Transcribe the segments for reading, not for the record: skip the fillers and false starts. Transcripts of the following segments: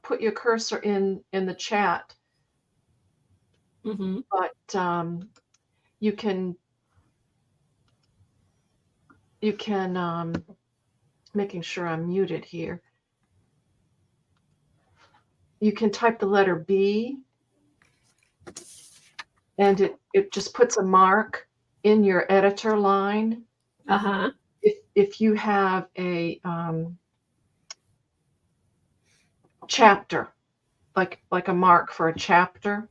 put your cursor in the chat, Mm-hmm. but you can making sure I'm muted here. You can type the letter B, and it just puts a mark in your editor line. Uh-huh. If you have a chapter, like a mark for a chapter,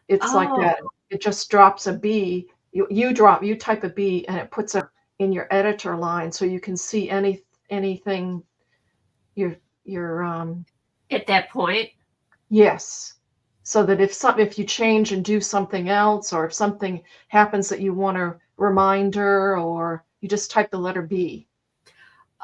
it's like that. Oh, It just drops a B. You type a B, and it puts a in your editor line, so you can see anything you're at that point. yes. So that if you change and do something else, or if something happens that you want a reminder, or you just type the letter B.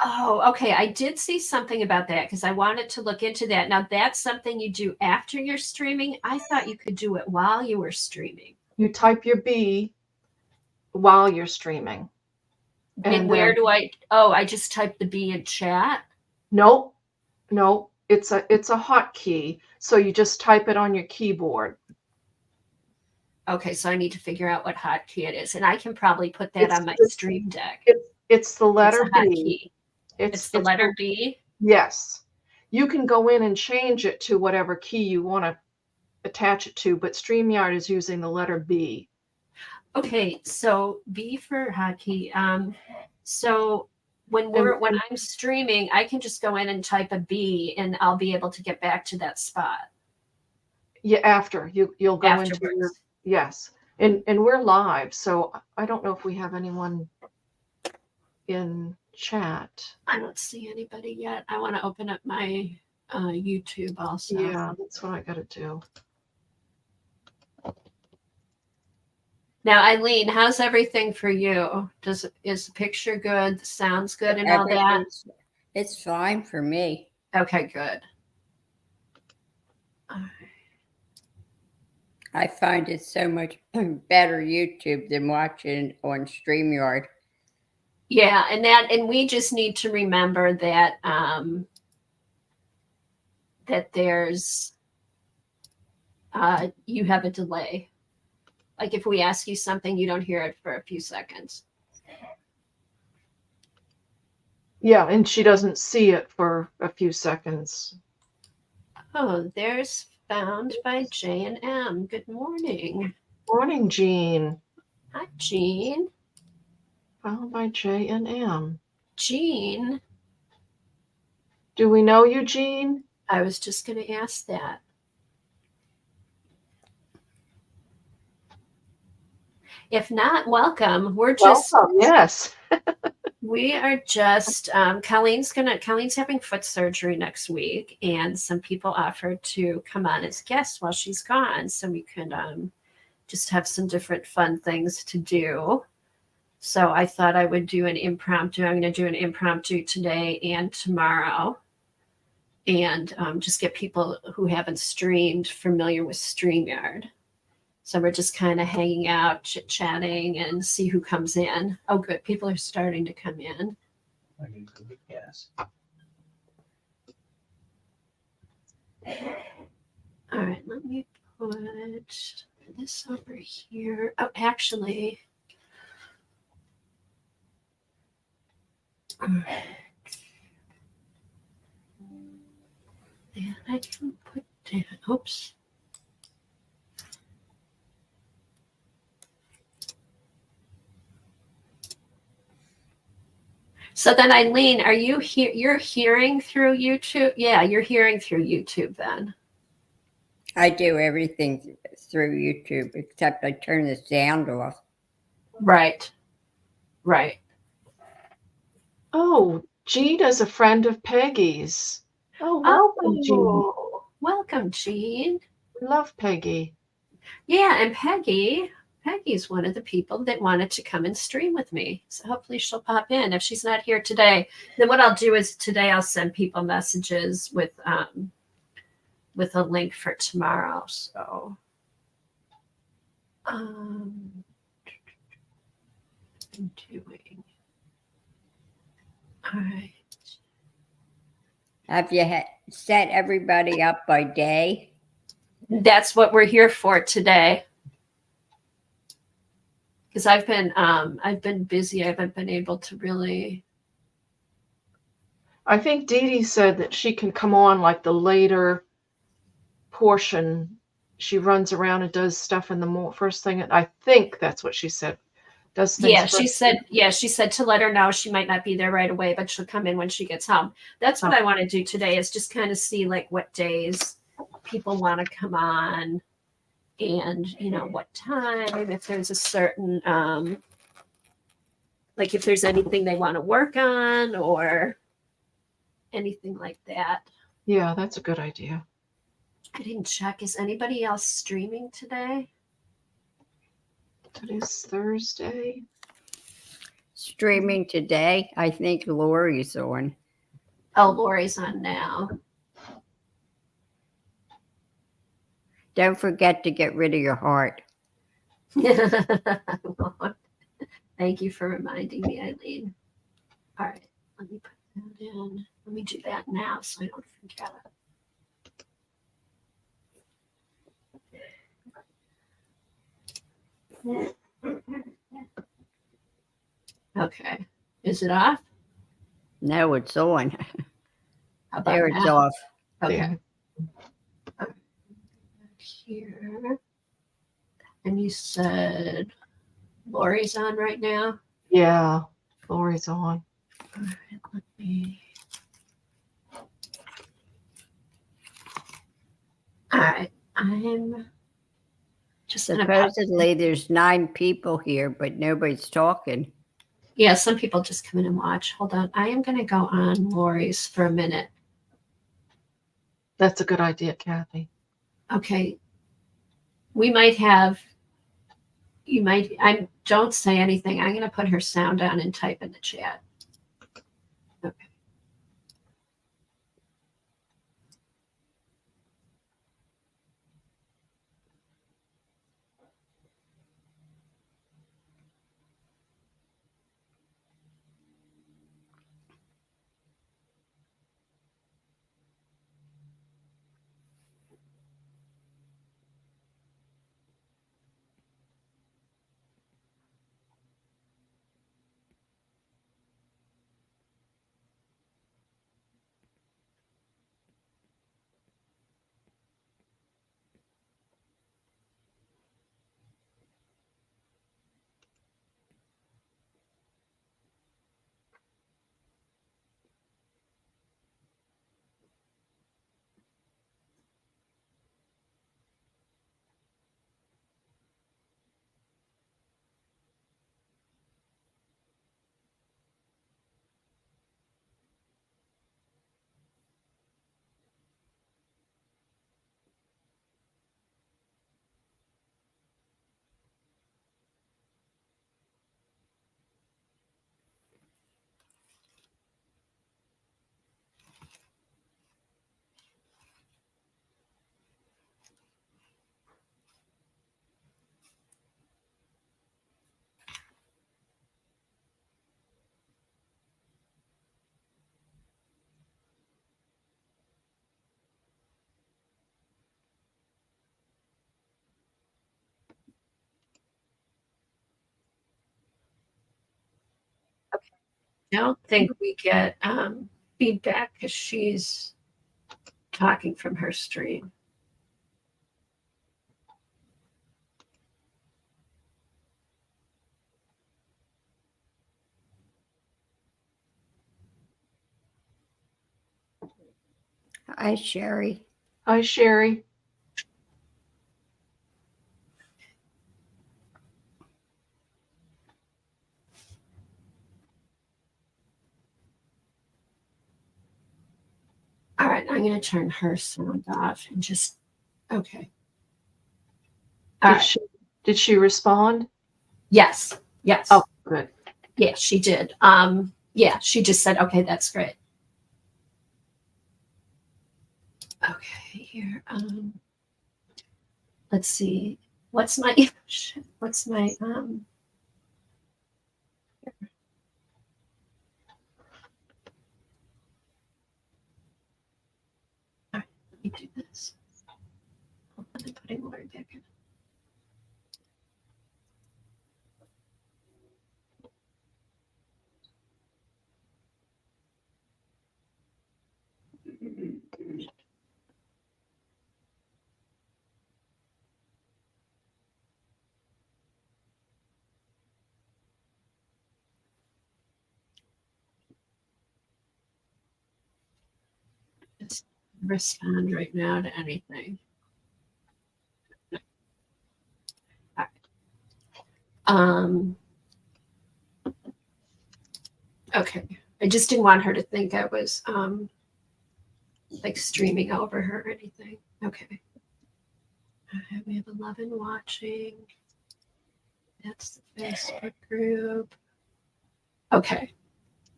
Oh, okay. I did see something about that because I wanted to look into that. Now, that's something you do after you're streaming. I thought you could do it while you were streaming. You type your B while you're streaming. And And where then do I just type the B in chat? nope, nope, it's a hotkey. So you just type it on your keyboard. Okay, so I need to figure out what hotkey it is. And I can probably put that It's on my it's stream deck. it's the It's a letter B. hotkey. It's the letter B. Yes. You can go in and change it to whatever key you want to attach it to, but StreamYard is using the letter B. Okay, so B for hotkey. So when I'm streaming, I can just go in and type a B, and I'll be able to get back to that spot. Yeah, after you'll go Afterwards. into your yes, and we're live, so I don't know if we have anyone in chat. I don't see anybody yet. I want to open up my YouTube also. Yeah, that's what I got to do. Now, Eileen, how's everything for you? Is the picture good? The sound's good and all that? It's fine for me. Okay, good. I find it so much better YouTube than watching on StreamYard. Yeah, and we just need to remember that that there's you have a delay. Like if we ask you something, you don't hear it for a few seconds. Yeah, and she doesn't see it for a few seconds. Oh, there's Found by J and M. Good morning. Morning, Jean. Hi, Jean. Found by J and M. Jean. Do we know you, Jean? I was just going to ask that. If not, welcome. We're just welcome. Yes. We are just Colleen's having foot surgery next week, and some people offered to come on as guests while she's gone, so we could just have some different fun things to do. So I thought I would do an impromptu. I'm going to do an impromptu today and tomorrow, and just get people who haven't streamed familiar with StreamYard. So we're just kind of hanging out, chit-chatting, and see who comes in. Oh, good. People are starting to come in. I need to get gas. All right, let me put this over here. Oh, actually, and I can put down, oops. So then, Eileen, are you here? You're hearing through YouTube? Yeah, you're hearing through YouTube then. I do everything through YouTube except I turn the sound off. Right. Right. Oh, Jean is a friend of Peggy's. Oh, welcome, Jean. Welcome, Jean. Love Peggy. Yeah, and Peggy's one of the people that wanted to come and stream with me. So hopefully she'll pop in. If she's not here today, then what I'll do is today I'll send people messages with a link for tomorrow. So I'm doing all right. Have you had set everybody up by day? That's what we're here for today. Because I've been busy. I haven't been able to really. I think Dee Dee said that she can come on like the later portion. She runs around and does stuff in the first thing. I think that's what she said. Does things Yeah, first. she said to let her know she might not be there right away, but she'll come in when she gets home. That's what I want to do today, is just kind of see like what days people want to come on, and what time, if there's a certain like if there's anything they want to work on or anything like that. Yeah, that's a good idea. I didn't check. Is anybody else streaming today? Today's Thursday. Streaming today, I think Lori's on. Oh, Lori's on now. Don't forget to get rid of your heart. Thank you for reminding me, Eileen. All right, let me put that in. Let me do that now so I don't forget it. Okay. Is it off? No, it's on. How about There, it's now? off. Okay. Here. And you said Lori's on right now? Yeah, Lori's on. All right, let me. All right, I'm just gonna. Supposedly there's 9 people here, but nobody's talking. Yeah, some people just come in and watch. Hold on, I am gonna go on Lori's for a minute. That's a good idea, Kathy. Okay. We might have. You might. I don't say anything. I'm gonna put her sound on and type in the chat. Okay. I don't think we get feedback because she's talking from her stream. Hi, Sherry. Hi, Sherry. All right, I'm going to turn her sound off and just, okay. All right. Did she respond? Yes. Yes. Oh, good. Yeah, she did. Yeah, she just said, okay, that's great. Okay, here. Let's see. What's my me do this. Hold on, I'm putting Lori back in. Just respond right now to anything. All right. Okay. I just didn't want her to think I was like streaming over her or anything. Okay. We have 11 watching. That's the Facebook group. Okay.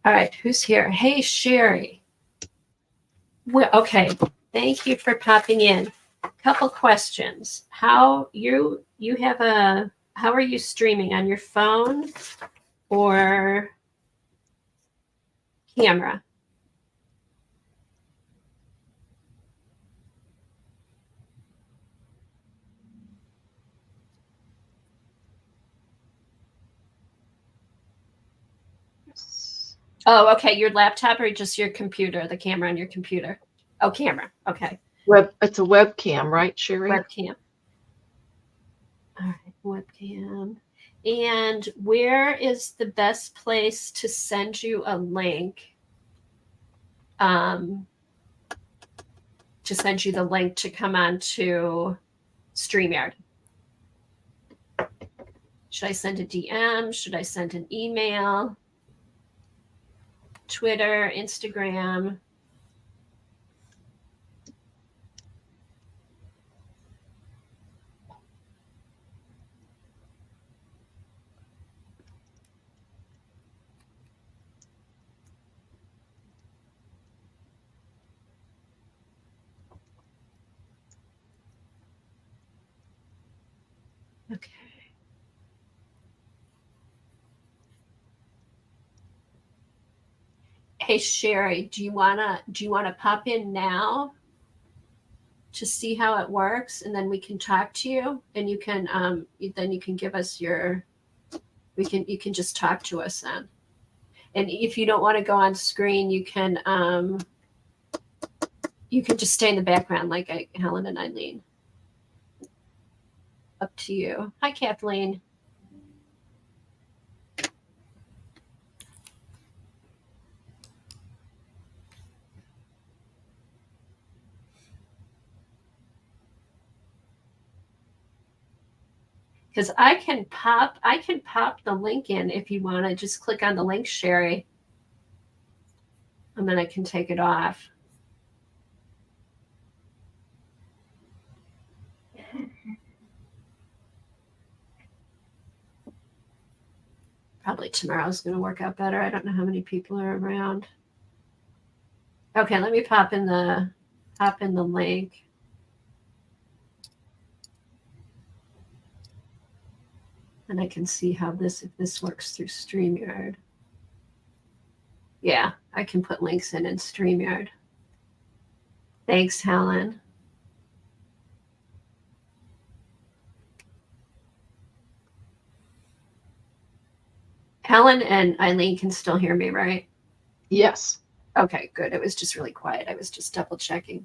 All right. Who's here? Hey, Sherry. Well, okay. Thank you for popping in. Couple questions. How are you streaming on your phone or camera? Oh, okay. Your laptop or just your computer, the camera on your computer? Oh, camera. Okay. It's a webcam, right, Sherry? Webcam. All right, webcam. And where is the best place to send you a link? To send you the link to come on to StreamYard. Should I send a DM? Should I send an email? Twitter, Instagram? Okay. Hey Sherry, do you wanna pop in now to see how it works, and then we can talk to you, and you can then you can give us your you can just talk to us then. And if you don't want to go on screen, you can just stay in the background like Helen and Eileen. Up to you. Hi, Kathleen. Because I can pop the link in if you want to. Just click on the link, Sherry, and then I can take it off. Probably tomorrow's going to work out better. I don't know how many people are around. Okay, let me pop in the link. And I can see how if this works through StreamYard. Yeah, I can put links in StreamYard. Thanks, Helen. Helen and Eileen can still hear me, right? Yes. Okay, good. It was just really quiet. I was just double checking.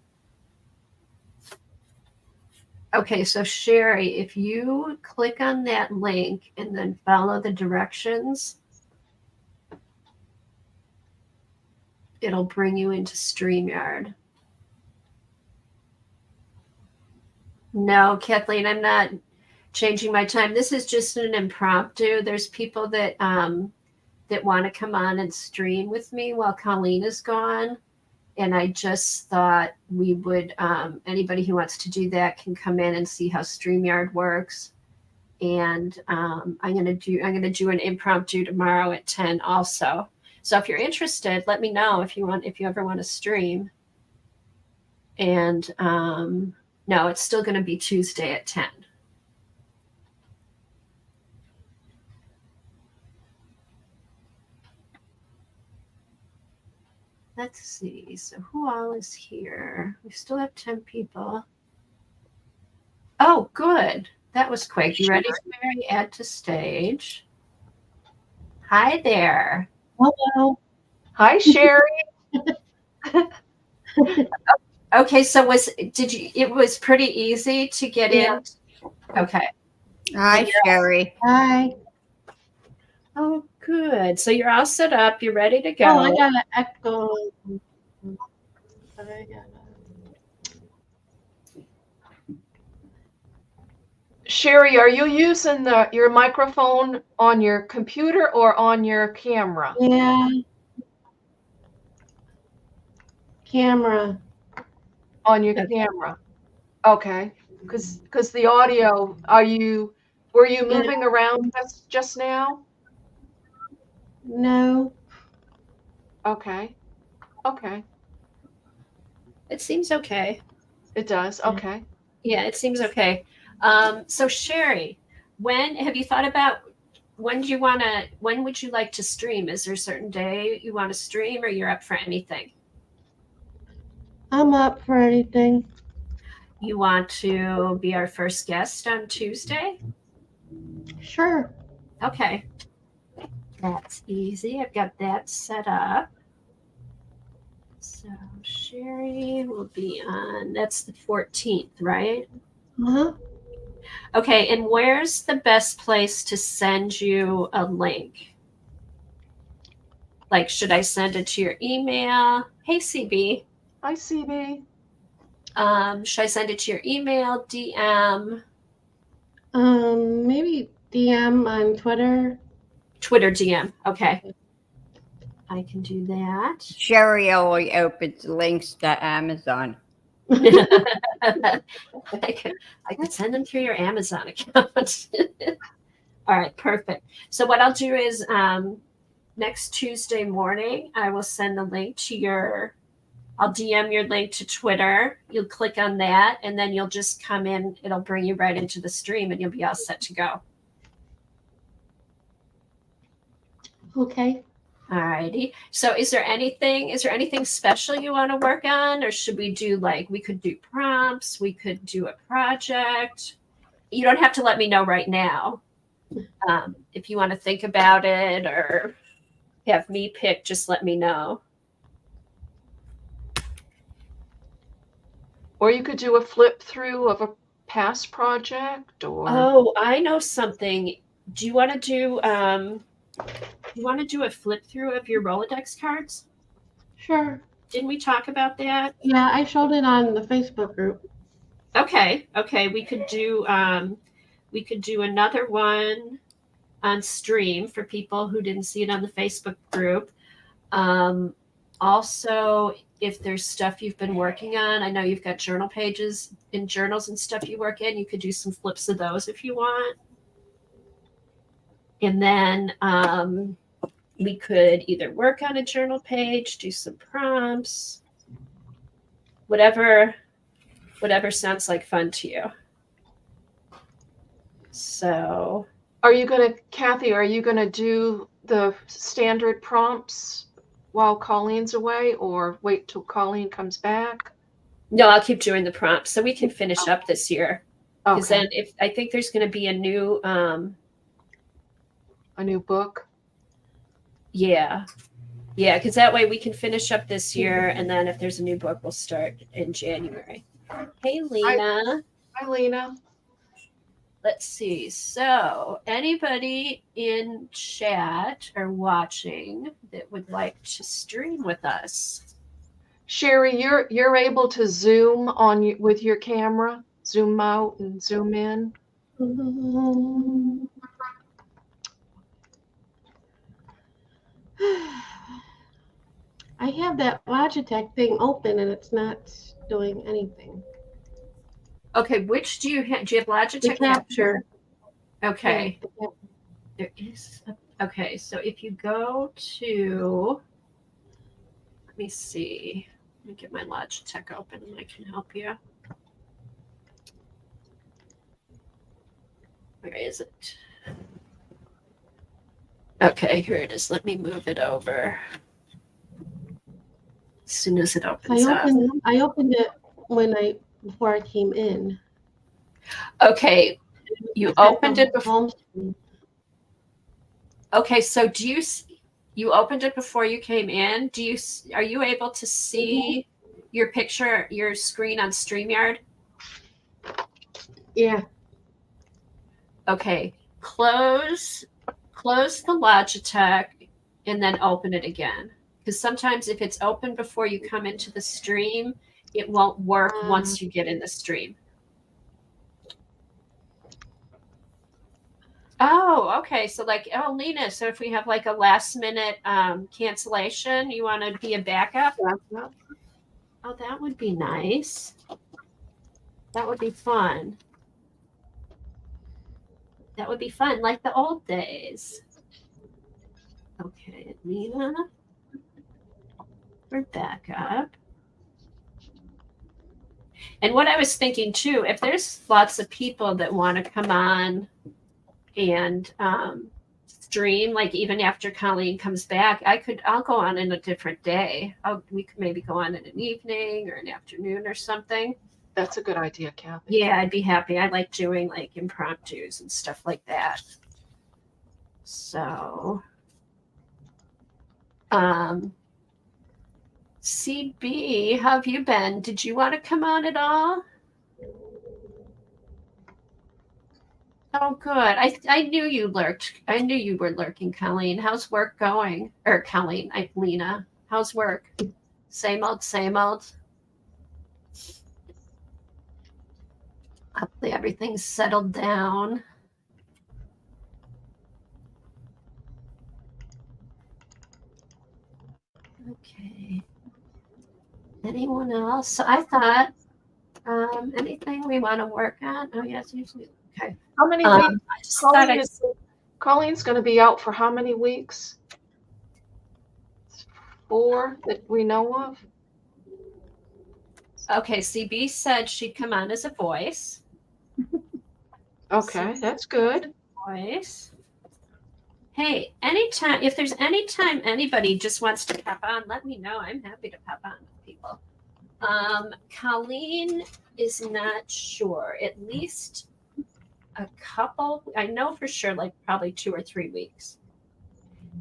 Okay, so Sherry, if you click on that link and then follow the directions, it'll bring you into StreamYard. No, Kathleen, I'm not changing my time. This is just an impromptu. There's people that want to come on and stream with me while Colleen is gone. And I just thought we would, anybody who wants to do that can come in and see how StreamYard works. And I'm gonna do an impromptu tomorrow at 10 also. So if you're interested, let me know if you ever want to stream. And no, it's still gonna be Tuesday at 10. Let's see. So who all is here? We still have 10 people. Oh, good. That was quick. You ready, Mary? Add to stage. Hi there. Hello. Hi, Sherry. Okay, so it was pretty easy to get Yeah. in? Okay. Hi, Sherry. Hi. Oh, good. So you're all set up. You're ready to go. Oh, I got an echo. Sherry, are you using your microphone on your computer or on your camera? Yeah. Camera. On your Okay. camera. Okay. Because the audio, were you Yeah. moving around just now? No. Okay. Okay. It seems okay. It does. Okay. Yeah, it seems okay. So Sherry, when have you thought about when would you like to stream? Is there a certain day you want to stream or you're up for anything? I'm up for anything. You want to be our first guest on Tuesday? Sure. Okay. That's easy. I've got that set up. So Sherry will be on, that's the 14th, right? Uh-huh. Okay, and where's the best place to send you a link? Like, should I send it to your email? Hey, CB. Hi, CB. Should I send it to your email, DM, Maybe DM on Twitter. Twitter DM? Okay. I can do that. Sherry only opens links to Amazon. I could send them through your Amazon account. All right, perfect. So what I'll do is next Tuesday morning, I will send the link to I'll DM your link to Twitter. You'll click on that, and then you'll just come in. It'll bring you right into the stream, and you'll be all set to go. Okay. All righty. So is there anything special you want to work on, or should we could do prompts, we could do a project? You don't have to let me know right now. If you want to think about it or have me pick, just let me know. Or you could do a flip through of a past project or Oh, I know something. Do you want to do a flip through of your Rolodex cards? Sure. Didn't we talk about that? Yeah, I showed it on the Facebook group. Okay. We could do another one on stream for people who didn't see it on the Facebook group. Also, if there's stuff you've been working on, I know you've got journal pages in journals and stuff you work in. You could do some flips of those if you want. And then we could either work on a journal page, do some prompts, whatever sounds like fun to you. So, Kathy, are you gonna do the standard prompts while Colleen's away or wait till Colleen comes back? no, I'll keep doing the prompts so we can finish up this year. Because Okay. then I think there's going to be a new book. Yeah, because that way we can finish up this year, and then if there's a new book, we'll start in January. Hey, Lena. Hi, Lena. Let's see. So, anybody in chat or watching that would like to stream with us? Sherry, you're able to zoom with your camera, zoom out and zoom in. I have that Logitech thing open and it's not doing anything. Okay, which do you have? Do you have Logitech The capture. Okay. Yeah. There is. Okay, so if you go to, let me see. Let me get my Logitech open and I can help you. Where is it? Okay, here it is. Let me move it over. soon as it opens up. I opened it before I came in. Okay, you opened it before. Home screen. Okay, so you opened it before you came in? Are you able to see your picture, your screen on StreamYard? Yeah. Okay, close the Logitech and then open it again. Because sometimes if it's open before you come into the stream, it won't work once you get in the stream. Oh, okay. So Lena, so if we have like a last minute cancellation, you want to be a backup? Yeah. Oh, that would be nice. That would be fun. That would be fun, like the old days. Okay, Lena, we're back up. And what I was thinking too, if there's lots of people that want to come on and stream, like even after Colleen comes back, I'll go on in a different day. We could maybe go on in an evening or an afternoon or something. That's a good idea, Kathy. Yeah, I'd be happy. I like doing like impromptus and stuff like that. So, CB, how have you been? Did you want to come on at all? Oh, good. I knew you lurked. I knew you were lurking, Colleen. How's work going? Or Colleen, Lena. How's work? Same old, same old. Hopefully everything's settled down. Okay. Anyone else? So I thought, anything we want to work on? Oh, yes, usually. Okay. How many weeks? Colleen's going to be out for how many weeks? 4 that we know of. Okay, CB said she'd come on as a voice. Okay, that's good. Voice. Hey, anytime, if there's any time anybody just wants to pop on, let me know. I'm happy to pop on with people. Colleen is not sure. At least a couple, I know for sure, like probably 2 or 3 weeks.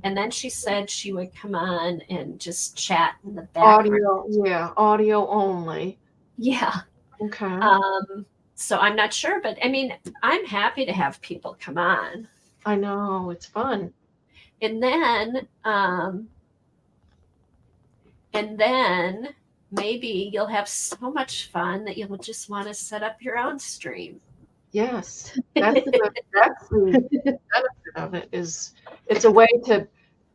And then she said she would come on and just chat in the background. Audio only. Yeah. Okay. So I'm not sure, but I mean, I'm happy to have people come on. I know, it's fun. And then maybe you'll have so much fun that you'll just want to set up your own stream. Yes, that's the benefit of it. It's a way to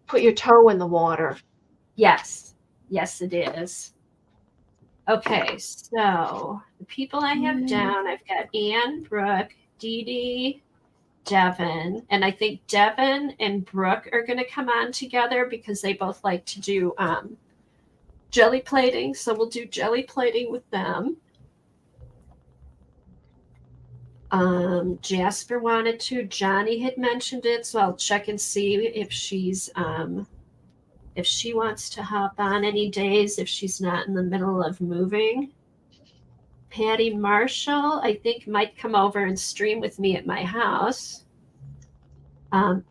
put your toe in the water. Yes, it is. Okay, so the people I have down, I've got Anne, Brooke, Dee Dee, Devin, and I think Devin and Brooke are going to come on together because they both like to do jelly plating. So we'll do jelly plating with them. Jasper wanted to. Johnny had mentioned it, so I'll check and see if she's if she wants to hop on any days if she's not in the middle of moving. Patty Marshall, I think, might come over and stream with me at my house.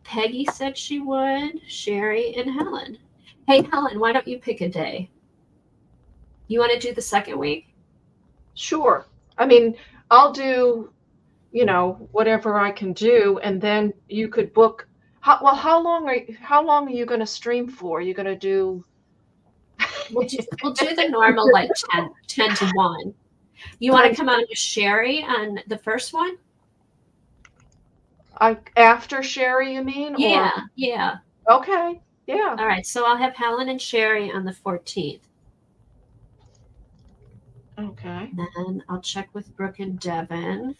Peggy said she would. Sherry and Helen. Hey, Helen, why don't you pick a day? You want to do the second week? Sure. I mean, I'll do, whatever I can do, and then you could book. How long are you going to stream for? You're going to do? We'll do the normal, like 10 to 1. You want to come on with Sherry on the first one? After Sherry, you mean? Yeah. Okay. Yeah. All right. So I'll have Helen and Sherry on the 14th. Okay. Then I'll check with Brooke and Devin.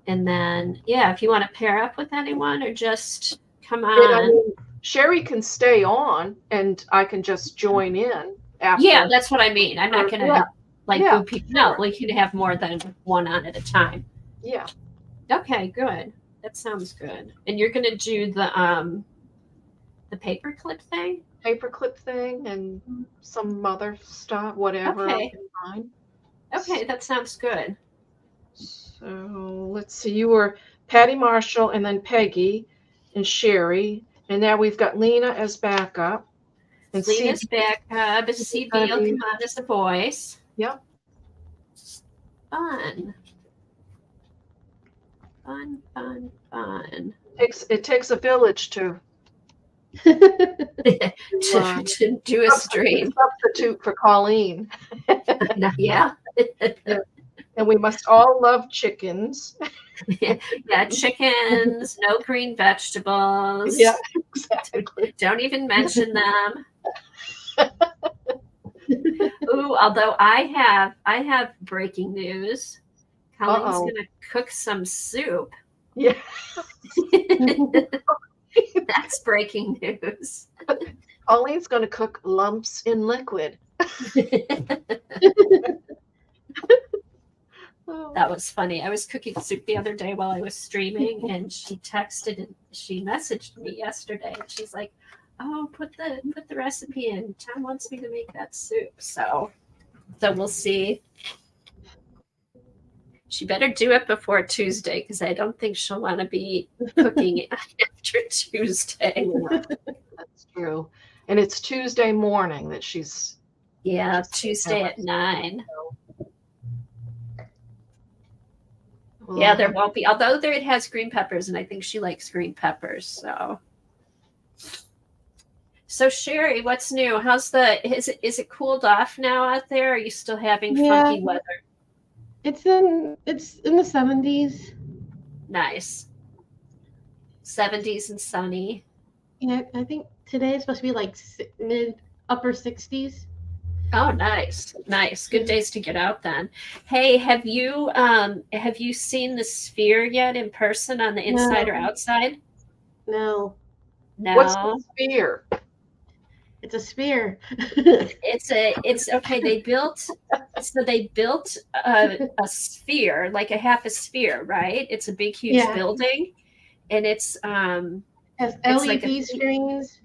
And then, if you want to pair up with anyone or just come on. Sherry can stay on and I can just join in after. Yeah, that's what I mean. I'm not going to group people. Sure. No, we can have more than one on at a time. Yeah. Okay, good. That sounds good. And you're going to do the paperclip thing? paperclip thing and some other stuff, whatever I Okay. can find. Okay, that sounds good. So let's see. You were Patty Marshall and then Peggy and Sherry. And now we've got Lena as backup. And Lena's back. is CB gonna will be, come on as a voice. yep. Fun. Fun, fun, fun. It takes a village to To do a stream. substitute for Colleen. Yeah. And we must all love chickens. Yeah, chickens, no green vegetables. Yeah, exactly. Don't even mention them. Ooh, although I have breaking news. Colleen's Uh-oh. gonna cook some soup. Yeah. That's breaking news. Colleen's going to cook lumps in liquid. That was funny. I was cooking soup the other day while I was streaming, and she texted and she messaged me yesterday, and she's like, "Oh, put the recipe in. Tom wants me to make that soup." So we'll see. She better do it before Tuesday because I don't think she'll want to be cooking after Tuesday. That's true. And it's Tuesday morning that she's. Yeah, Tuesday at 9. Yeah, there won't be. Although it has green peppers, and I think she likes green peppers. So Sherry, what's new? How's is it cooled off now out there? Are you still having funky weather? It's in the 70s. Nice. 70s and sunny. Yeah, I think today is supposed to be like upper 60s. Oh, nice. Good days to get out then. Hey, have you seen the sphere yet in person on the inside or outside? No. What's the sphere? It's a sphere. It's okay. They built a sphere, like a half a sphere, right? It's a big, huge building, and it's has LED screens.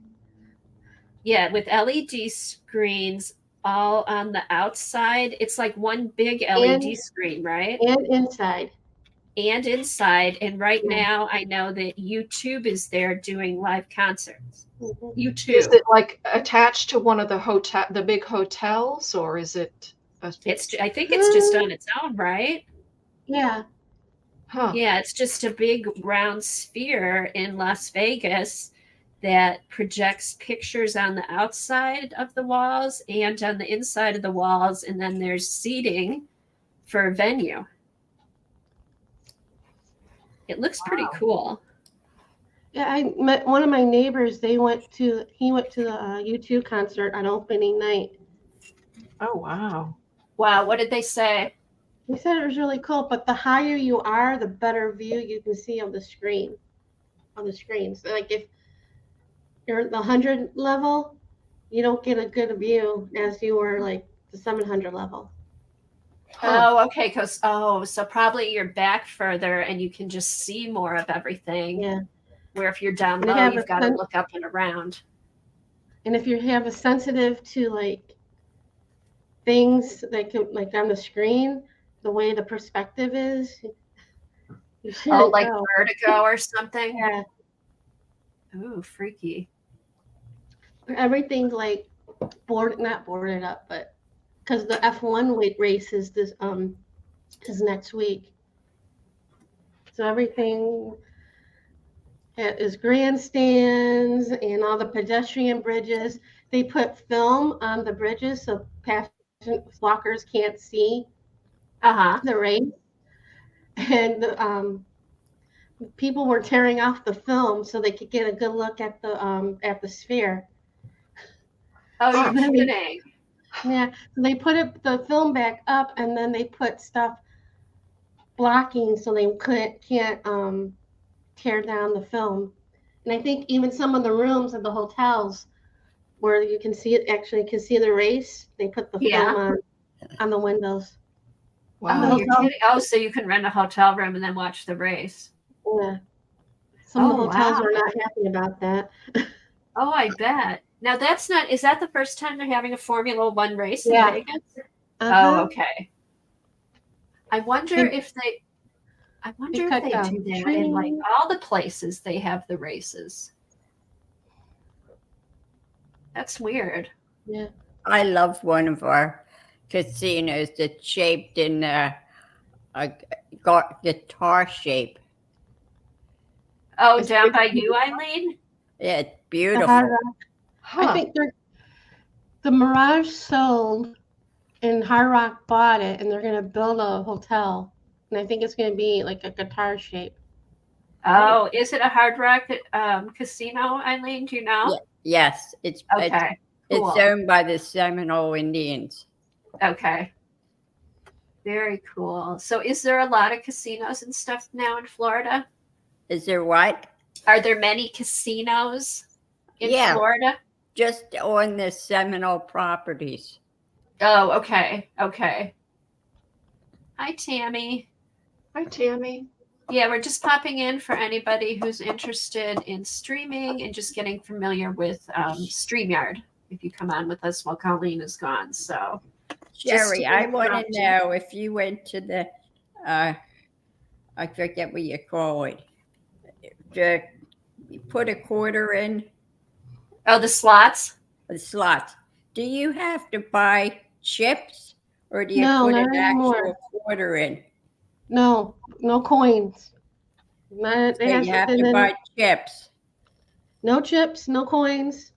Yeah, with LED screens all on the outside. It's like one big LED screen, right? And inside. And right now I know that YouTube is there doing live concerts. Mm-hmm. YouTube. Is it like attached to one of the big hotels, or is it? I think it's just on its own, right? Yeah. Huh. Yeah, it's just a big round sphere in Las Vegas that projects pictures on the outside of the walls and on the inside of the walls, and then there's seating for a venue. It looks pretty cool. Yeah, I met one of my neighbors. He went to the U2 concert on opening night. Oh, wow. Wow, what did they say? They said it was really cool, but the higher you are, the better view you can see of the screen. On the screens, so like if you're at the 100 level, you don't get a good view as you were like the 700 level. Oh, okay. So probably you're back further and you can just see more of everything. Yeah. Where if you're down low, you've got to look up and around. And if you have a sensitive to like things that can, like on the screen, the way the perspective is. Like vertigo or something? Yeah. Ooh, freaky. Everything's like not boarded up, but because the F1 race is is next week. So everything is grandstands and all the pedestrian bridges. They put film on the bridges so walkers can't see the race. And people were tearing off the film so they could get a good look at the sphere. Oh, you're kidding. Yeah, so they put the film back up, and then they put stuff blocking so they can't tear down the film. And I think even some of the rooms at the hotels where you can see the race, they put the film on the windows. Wow. Oh, you're kidding. Oh, so you can rent a hotel room and then watch the race. Yeah. Some of the hotels are not happy about that. Oh, I bet. Now that's not. Is that the first time they're having a Formula One race in Yeah. Vegas? Uh-huh. Oh, okay. I wonder And if they. I wonder they if cut they down do that in like trees. all the places they have the races. That's weird. Yeah. I love one of our casinos that's shaped in a guitar shape. Oh, Is down it- by you, Eileen? Yeah, it's The Hard beautiful. Rock. I Huh. think the Mirage sold and Hard Rock bought it, and they're going to build a hotel. And I think it's going to be like a guitar shape. Oh, is it a Hard Rock casino, Eileen? Do you know? Yeah, yes, it's Okay, it's cool. owned by the Seminole Indians. Okay, very cool. So, is there a lot of casinos and stuff now in Florida? Is there what? Are there many casinos in Yeah, Florida? just on the Seminole properties. Oh, okay, okay. Hi, Tammy. Hi, Tammy. Yeah, we're just popping in for anybody who's interested in streaming and just getting familiar with StreamYard. If you come on with us while Colleen is gone, so Sherry, I want to interrupt you. know if you went to the, I forget what you call it, you put a quarter in Oh, the slots. the slots. Do you have to buy chips or do you No, put not an anymore. actual quarter in? No, no coins. Not, So you have and to then buy chips. no chips, no coins.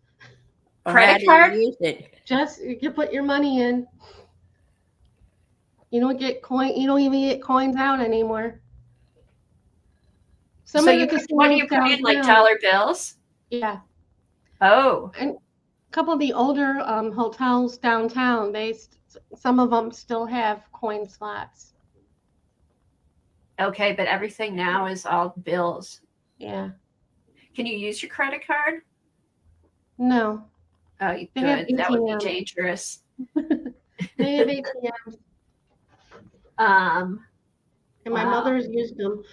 Or Credit how do card? you use it? Just you can put your money in. You don't get coin. You don't even get coins out anymore. Some So of the you put, what do you casinos put in, like downtown. dollar bills? Yeah, Oh, and a couple of the older hotels downtown, some of them still have coin slots. okay, but everything now is all bills. Yeah, Can you use your credit card? no, Oh, they have good. That would be ATMs. dangerous. They have ATMs, Um, and my Wow. mother's used them.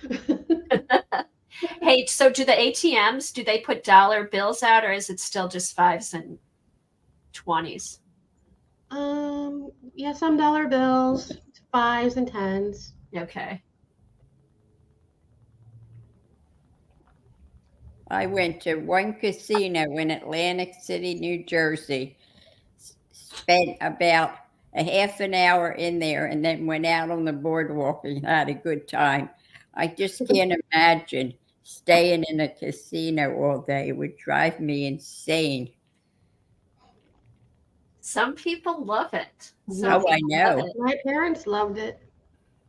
hey, so do the ATMs, do they put dollar bills out or is it still just fives and 20s? Yeah, some dollar bills, fives and tens. Okay. I went to one casino in Atlantic City, New Jersey, spent about a half an hour in there, and then went out on the boardwalk and had a good time. I just can't imagine staying in a casino all day. It would drive me insane. Some people love it. Some Oh, I people know. love it. My parents loved it.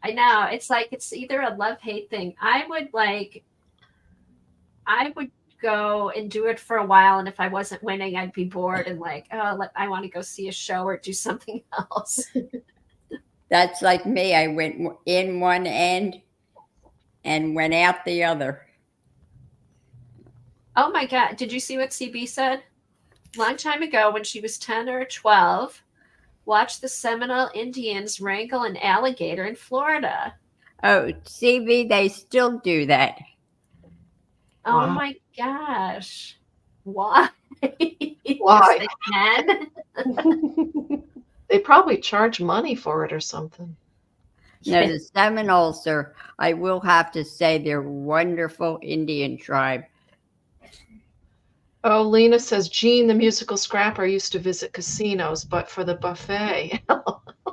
I know. It's like it's either a love-hate thing. I would go and do it for a while, and if I wasn't winning, I'd be bored and like, I want to go see a show or do something else. That's like me. I went in one end and went out the other. Oh my God. Did you see what CB said? Long time ago, when she was 10 or 12, watched the Seminole Indians wrangle an alligator in Florida. Oh, CV, they still do that. Oh Wow. my gosh. Why? Why? Just they can? They probably charge money for it or something. No, the Seminoles are, I will have to say, they're wonderful Indian tribe. Oh, Lena says, Gene, the musical scrapper, used to visit casinos, but for the buffet. A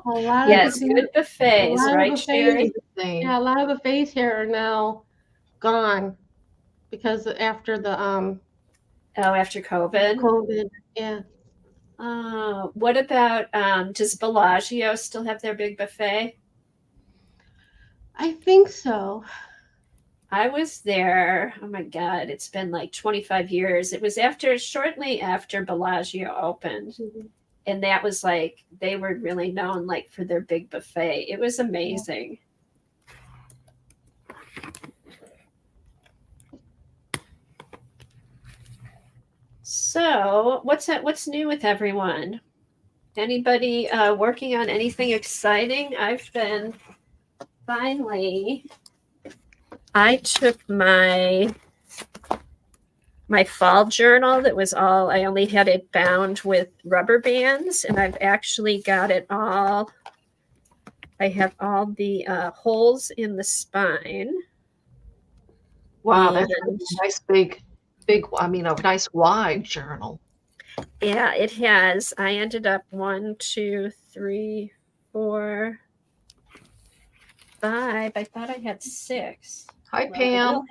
lot Yes, of good buffets, lot of right, buffets. Sherry? yeah, a lot of buffets here are now gone because after the Oh, after COVID. COVID. Yeah, What about does Bellagio still have their big buffet? I think so. I was there. Oh my God, it's been like 25 years. It was shortly after Bellagio opened. Mhm. And that was like, they were really known like for their big buffet. It was amazing. So what's new with everyone? Anybody working on anything exciting? I took my my fall journal that was all, I only had it bound with rubber bands, and I've actually got it all. I have all the holes in the spine. Wow, that's And a nice I mean, a nice wide journal. yeah, it has. I ended up 1, 2, 3, 4, 5. I thought I had 6. Hi, Well, Pam.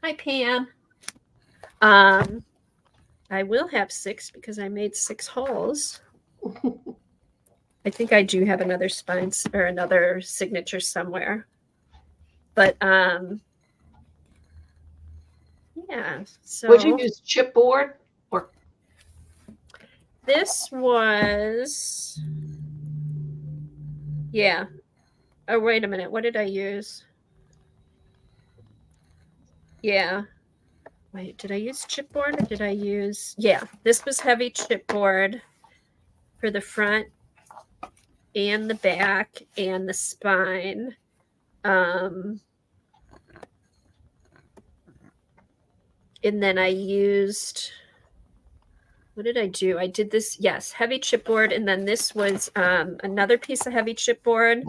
Hi, Pam. I will have 6 because I made 6 holes. I think I do have another spine or another signature somewhere. But yeah, so Would you use chipboard or this was, yeah. Oh, wait a minute. What did I use? Yeah. Wait, did I use chipboard or did I use? Yeah, this was heavy chipboard for the front and the back and the spine. And then I used, what did I do? I did this, yes, heavy chipboard. And then this was another piece of heavy chipboard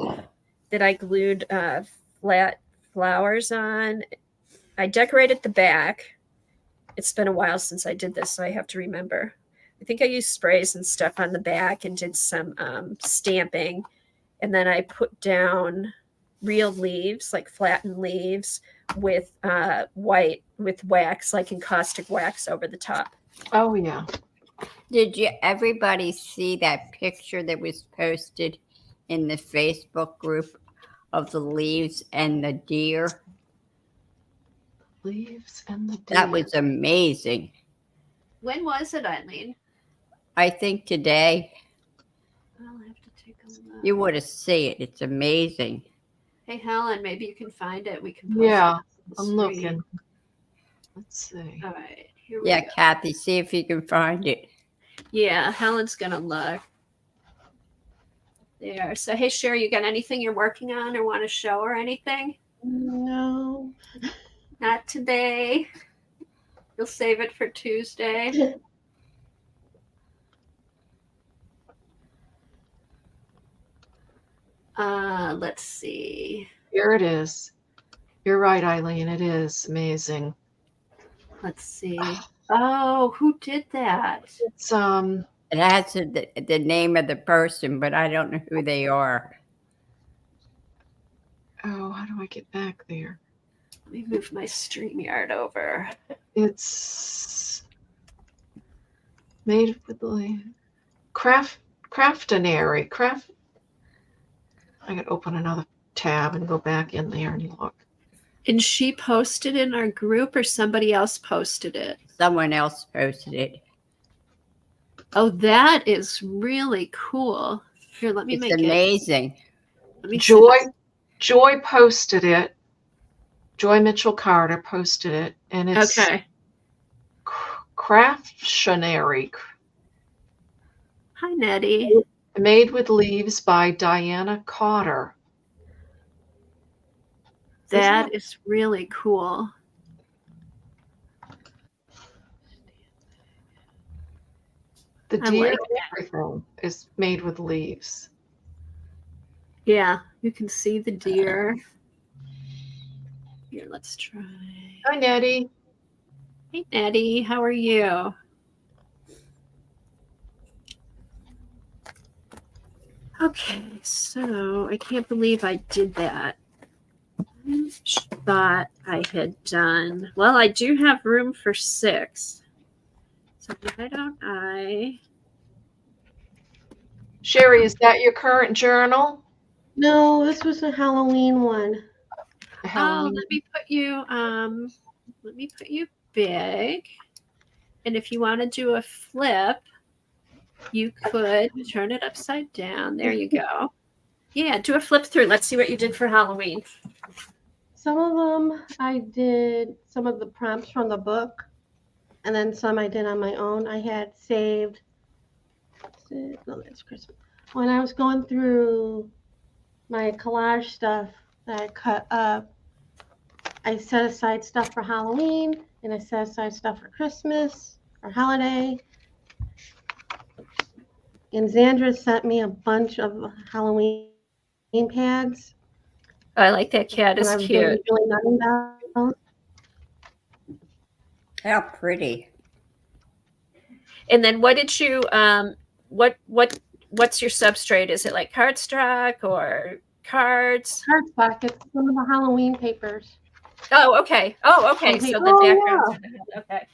that I glued flat flowers on. I decorated the back. It's been a while since I did this, so I have to remember. I think I used sprays and stuff on the back and did some stamping. And then I put down real leaves, like flattened leaves with white, with wax, like encaustic wax over the top. Oh, yeah. Did you everybody see that picture that was posted in the Facebook group of the leaves and the deer? Leaves and the deer. That was amazing. When was it, Eileen? I think today I'll have to take a look. you would have seen it. It's amazing. Hey, Helen, maybe you can find it. We can post Yeah, it on the I'm screen. looking. Let's see. All right, here we Yeah, go. Kathy, see if you can find it. Yeah, Helen's gonna look. There. So, hey, Sherry, you got anything you're working on or want to show or anything? No. Not today. You'll save it for Tuesday. Let's see. Here it is. You're right, Eileen. It is amazing. Let's see. Oh, who did that? It's It has the name of the person, but I don't know who they are. oh, how do I get back there? Let me move my StreamYard over. It's made with the craftinary. I gotta open another tab and go back in there and look. And she posted in our group or somebody else posted it? Someone else posted it. Oh, that is really cool. Here, let me It's make it. amazing. Let me see Joy posted it. Joy Mitchell Carter posted it, and it's Okay. Craftionary, Hi, Nettie. made with leaves by Diana Cotter. That is really cool. The I deer like and everything is made with leaves. Yeah, you can see the deer. Here, let's try. Hi, Nettie. Hey, Nettie, how are you? Okay, so I can't believe I did that. I thought I had done, well, I do have room for 6. So why don't I? Sherry, is that your current journal? No, this was a Halloween one. Oh, let me put you big. And if you want to do a flip, you could turn it upside down. There you go. Yeah, do a flip through. Let's see what you did for Halloween. Some of them I did some of the prompts from the book, and then some I did on my own. I had saved. No, that's Christmas. When I was going through my collage stuff that I cut up, I set aside stuff for Halloween, and I set aside stuff for Christmas or holiday. And Xandra sent me a bunch of Halloween pads. I like that cat. And Is I was really, cute. really nutting down. How pretty. And then what did you what's your substrate? Is it like cardstock or cards? Cardstock. It's some of the Halloween papers. Oh, okay. Oh, okay. So the backgrounds are the okay.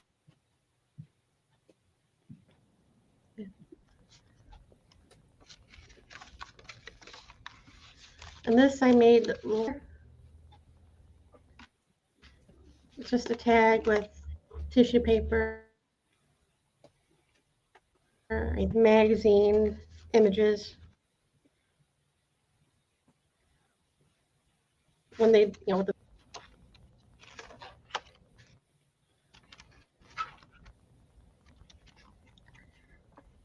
And this I made just a tag with tissue paper, magazine images. When they, with the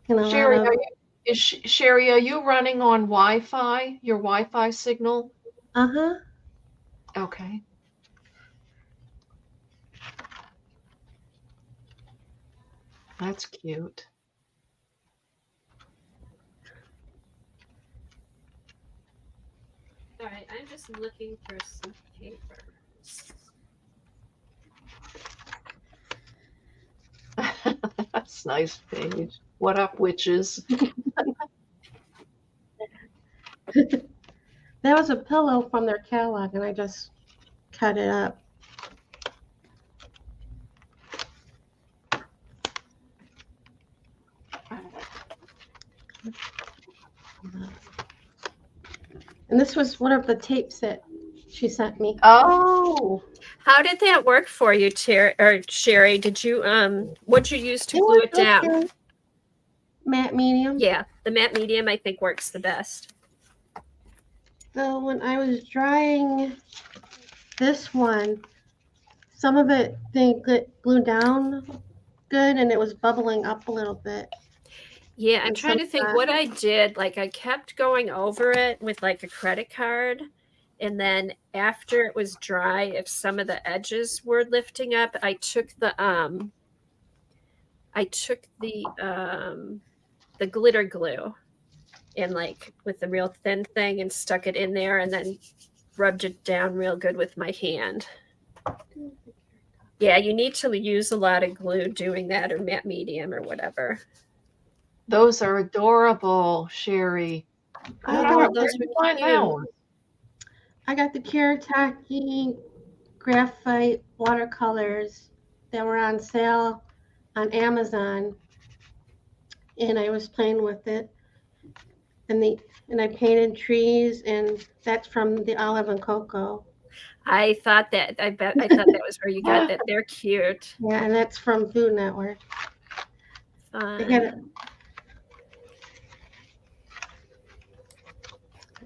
Sherry, Sherry, are you running on Wi-Fi? Your Wi-Fi signal? Uh-huh. Okay. That's cute. All right, I'm just looking for some papers. That's nice, Paige. What up, witches? That was a pillow from their catalog, and I just cut it up. And this was one of the tapes that she sent me. Oh, How did that work for you, Sherry? Did you what'd you use to glue it down? Okay. Matte medium. Yeah, the matte medium I think works the best. So when I was drying this one, some of it didn't get glued down good, and it was bubbling up a little bit. Yeah, I'm And trying to think what I did. Like I kept going over it with like a credit card. And then after it was dry, if some of the edges were lifting up, I took the glitter glue and like with the real thin thing and stuck it in there and then rubbed it down real good with my hand. Yeah, you need to use a lot of glue doing that or matte medium or whatever. those are adorable, Sherry. Oh, those Where'd you are find cute. that one? I got the Kiritaki graphite watercolors that were on sale on Amazon, and I was playing with it. And I painted trees, and that's from the Olive and Cocoa. I thought that that was where you got that. They're cute. Yeah, and that's from Food Network. Fun. They had it.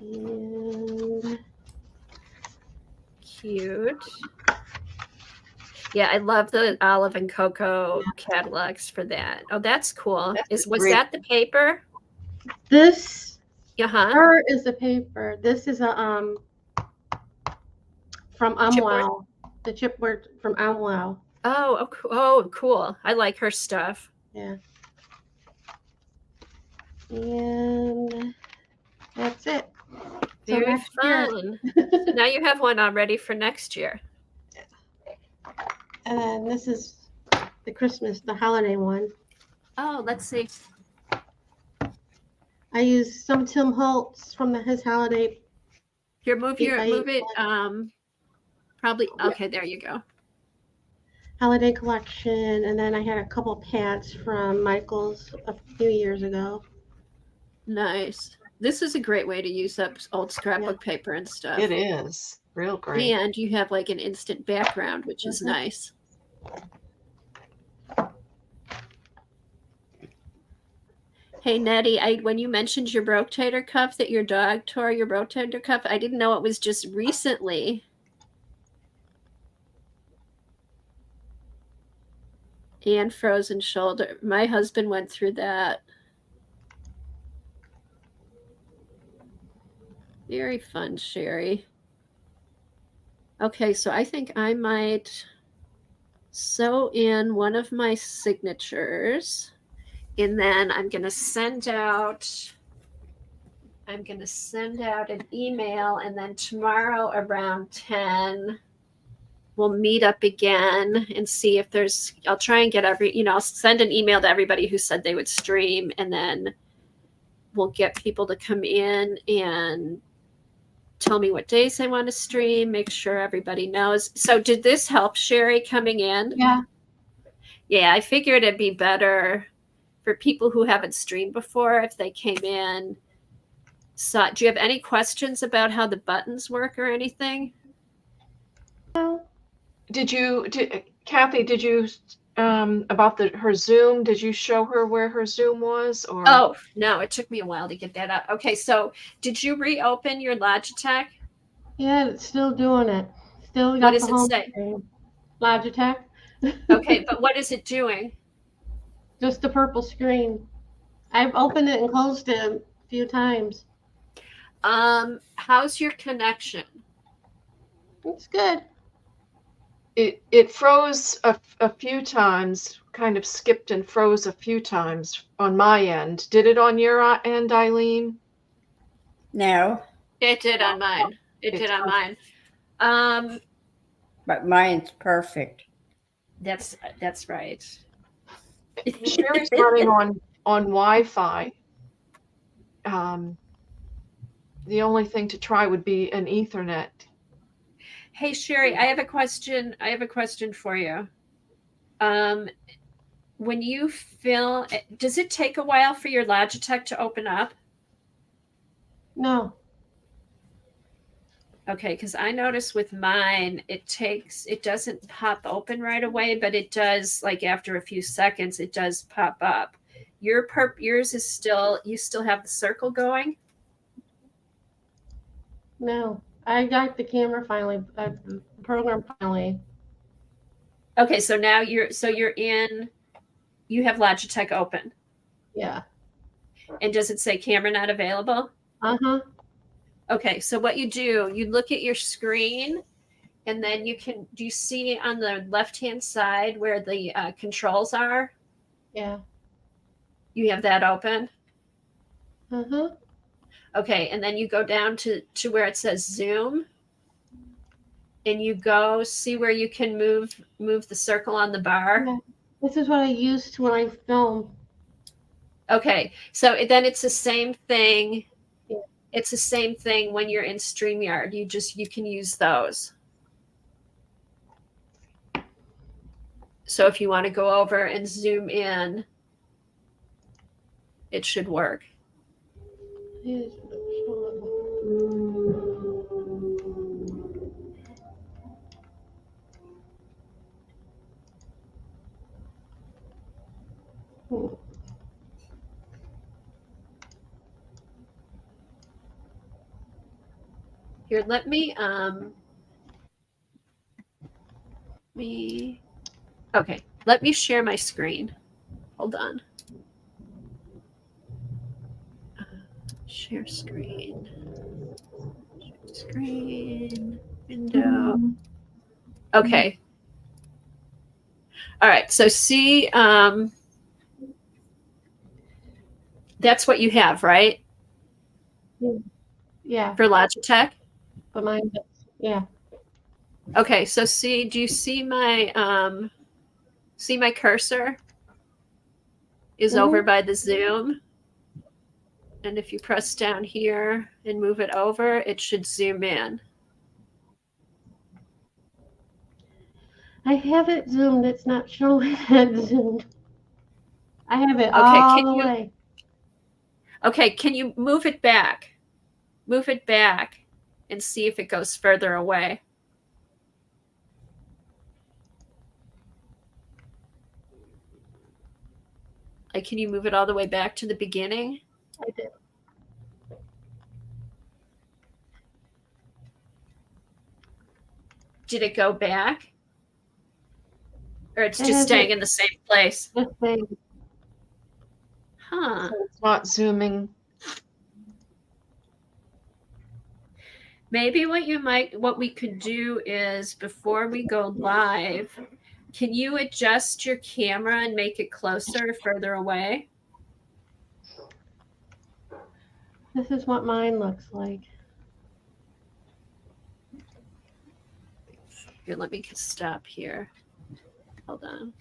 And Cute. Yeah, I love the Olive and Cocoa catalogs for that. Oh, that's cool. Was great. that the paper? this Uh-huh. art is the paper. This is a from Amwell. The chipboard from Amwell. Oh, cool. I like her stuff. Yeah. And that's it. So Very next year. fun. So now you have one already for next year. And this is the holiday one. Oh, let's see. I used some Tim Holtz from his holiday. Here, move it. Probably. Okay, there you go. Holiday collection, and then I had a couple pads from Michael's a few years ago. Nice. This is a great way to use up old scrapbook paper and stuff. It is real great. And you have like an instant background, which is nice. Hey Nettie, when you mentioned your rotator cuff, that your dog tore your rotator cuff, I didn't know it was just recently. And frozen shoulder. My husband went through that. Very fun, Sherry. Okay, so I think I might sew in one of my signatures, and then I'm going to send out an email, and then tomorrow around 10 we'll meet up again and see if there's, I'll try and get I'll send an email to everybody who said they would stream, and then we'll get people to come in and tell me what days they want to stream, make sure everybody knows. So did this help, Sherry, coming in? Yeah. Yeah, I figured it'd be better for people who haven't streamed before if they came in. So, do you have any questions about how the buttons work or anything? Kathy, did you about her Zoom, did you show her where her Zoom was, or? Oh, no, it took me a while to get that up. Okay, so did you reopen your Logitech? Yeah, it's still doing it. Still What got does the it home say? screen. Logitech. Okay, but what is it doing? Just the purple screen. I've opened it and closed it a few times. How's your connection? It's good. It froze a few times, kind of skipped and froze a few times on my end. Did it on your end, Eileen? No, It did on mine. It did on mine. but mine's perfect. That's right. Sherry's running on Wi-Fi. The only thing to try would be an Ethernet. Hey Sherry, I have a question. For you. When you film, does it take a while for your Logitech to open up? No. Okay, because I noticed with mine, it doesn't pop open right away, but it does, like after a few seconds, it does pop up. Yours is you still have the circle going? No. I got the camera finally, the program finally. Okay, so now you have Logitech open. Yeah. And does it say camera not available? Uh-huh. Okay, so what you do, you look at your screen, and then do you see on the left-hand side where the controls are? Yeah. You have that open? Uh-huh. Okay, and then you go down to where it says Zoom, and you go see where you can move the circle on the bar. Yeah. This is what I used when I film. Okay, so then it's the same thing. Yeah. It's the same thing when you're in StreamYard. You can use those. So if you want to go over and zoom in, it should work. Here, let me let me share my screen. Hold on. Share screen. Share screen. Window. Okay. All right. So see, that's what you have, right? Yeah. For Logitech? But mine, yeah. Okay. So do you see my cursor is over by the Zoom? And if you press down here and move it over, it should zoom in. I have it zoomed. It's not showing it zoomed. I have it all the way. Okay, can you move it back? Move it back and see if it goes further away. Like, can you move it all the way back to the beginning? I did. Did it go back? Or it's just staying in the same place? The same. Huh. So it's not zooming. Maybe what we could do is before we go live, can you adjust your camera and make it closer or further away? This is what mine looks like. Here, let me stop here. Hold on.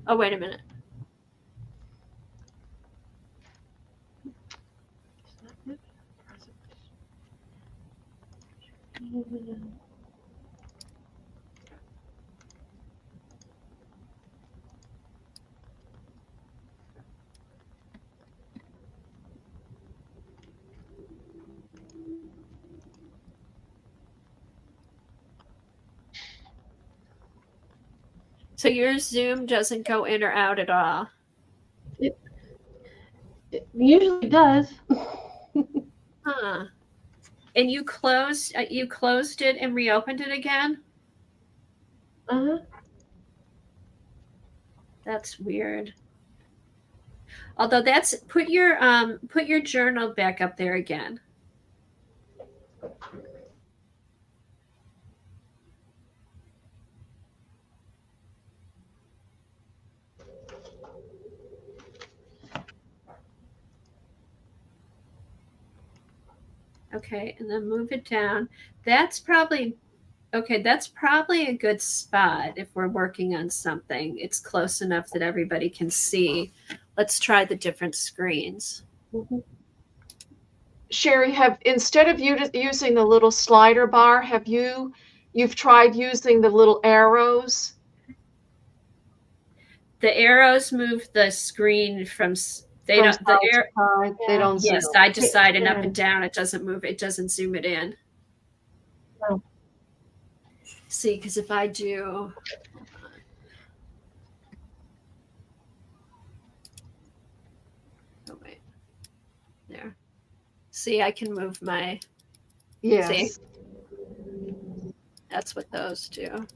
Oh, wait a minute. So your Zoom doesn't go in or out at all? It usually does. Huh. And you closed it and reopened it again? Uh-huh. That's weird. Although put your journal back up there again. Okay, and then move it down. That's probably a good spot if we're working on something. It's close enough that everybody can see. Let's try the different screens. Mm-hmm. Sherry, instead of using the little slider bar, you've tried using the little arrows? The arrows move the screen from they From don't the side air to side, they don't yeah, zoom. side to side and up and down. It doesn't move. It doesn't zoom it in. No. See, because if I do, oh wait, there. See, I can move my. Yes. See? That's what those do.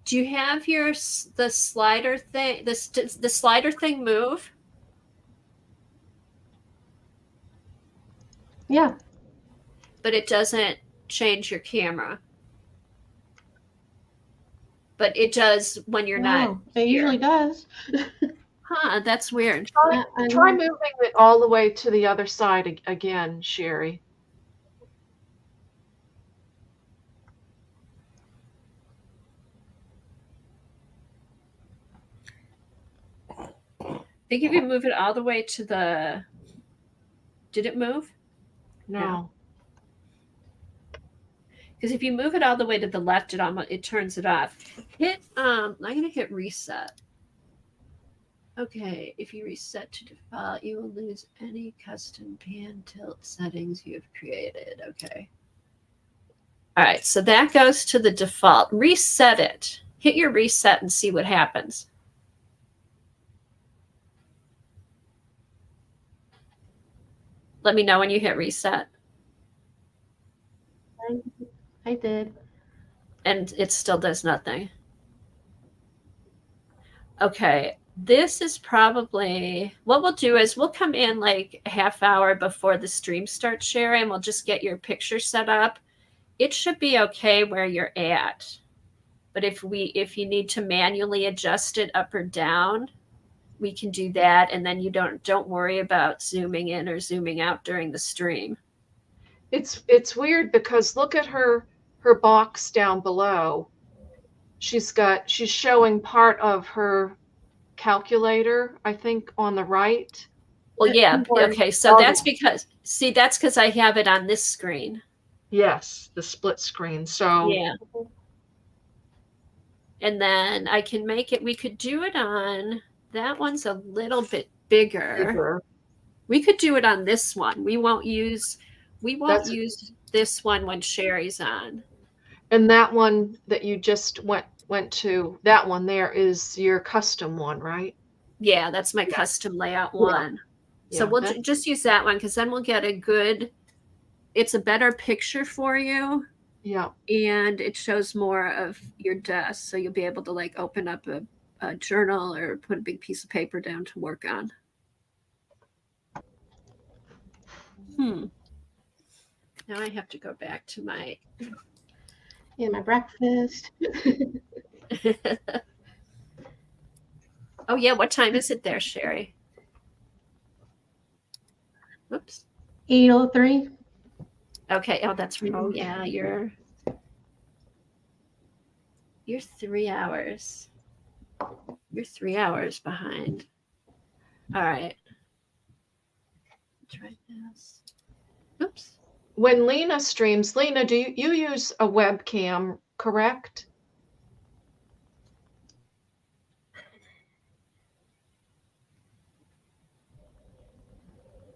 Do you have the slider thing? The slider thing move? Yeah. But it doesn't change your camera. But it does when you're not. It usually does. Huh, that's weird. Try moving it all the way to the other side again, Sherry. I think if you move it all the way to the. Did it move? No. Because if you move it all the way to the left, it turns it off. I'm gonna hit reset. Okay, if you reset to default, you will lose any custom pan tilt settings you have created. Okay. All right, so that goes to the default. Reset it. Hit your reset and see what happens. Let me know when you hit reset. I did. And it still does nothing. Okay, this is probably what we'll do is we'll come in like a half hour before the stream starts sharing. We'll just get your picture set up. It should be okay where you're at. But if you need to manually adjust it up or down, we can do that, and then you don't worry about zooming in or zooming out during the stream. It's weird because look at her box down below. She's showing part of her calculator, I think, on the right. Well, yeah. Okay, so that's because I have it on this screen. Yes, the split screen. So yeah. And then I can make it. We could do it on that one's a little bit bigger. We could do it on this one. We won't use this one when Sherry's on. And that one that you just went to, that one there is your custom one, right? Yeah, that's my custom layout one. So Yeah, we'll that- just use that one because then we'll get a good, it's a better picture for you yeah. and it shows more of your desk. So you'll be able to like open up a journal or put a big piece of paper down to work on. Now I have to go back to my. Yeah, my breakfast. Oh, yeah. What time is it there, Sherry? Oops. 8:03. Okay. Oh, that's right. Oh, yeah. You're 3 hours. You're 3 hours behind. All right. Try this. Oops. When Lena streams, Lena, do you use a webcam, correct?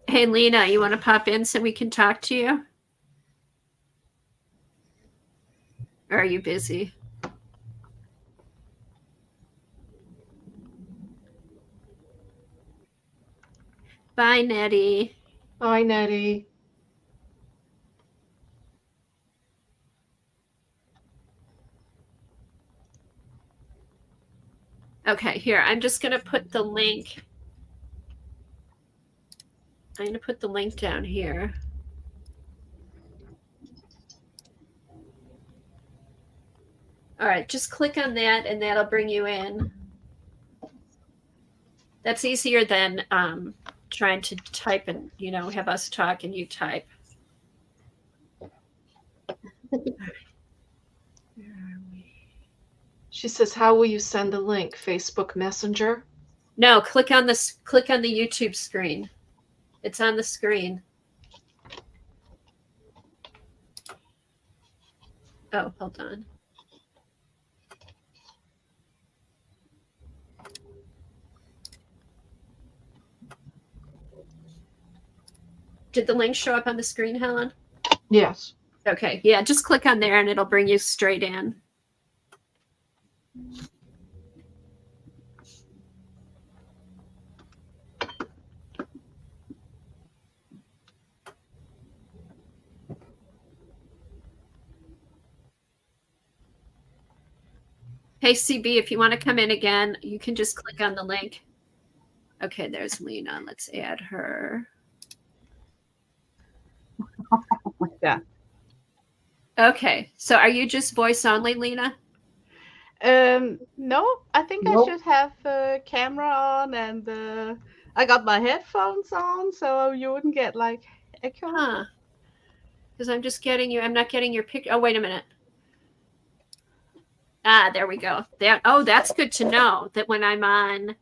Hey, Lena, you want to pop in so we can talk to you? Or are you busy? Bye, Nettie. Hi, Nettie. Okay, here. I'm just going to put the link. I'm going to put the link down here. All right, just click on that and that'll bring you in. That's easier than trying to type and, have us talk and you type. Where are we? She says, how will you send the link? Facebook Messenger? No, click on the YouTube screen. It's on the screen. Oh, hold on. Did the link show up on the screen, Helen? Yes. Okay, yeah, just click on there and it'll bring you straight in. Hey, CB, if you want to come in again, you can just click on the link. Okay, there's Lena. Let's add her. Yeah. Okay, so are you just voice only, Lena? No, I think Nope. I should have a camera on and I got my headphones on so you wouldn't get like echo. Huh. Because I'm not getting your picture. Oh, wait a minute. Ah, there we go. That's good to know that when I'm on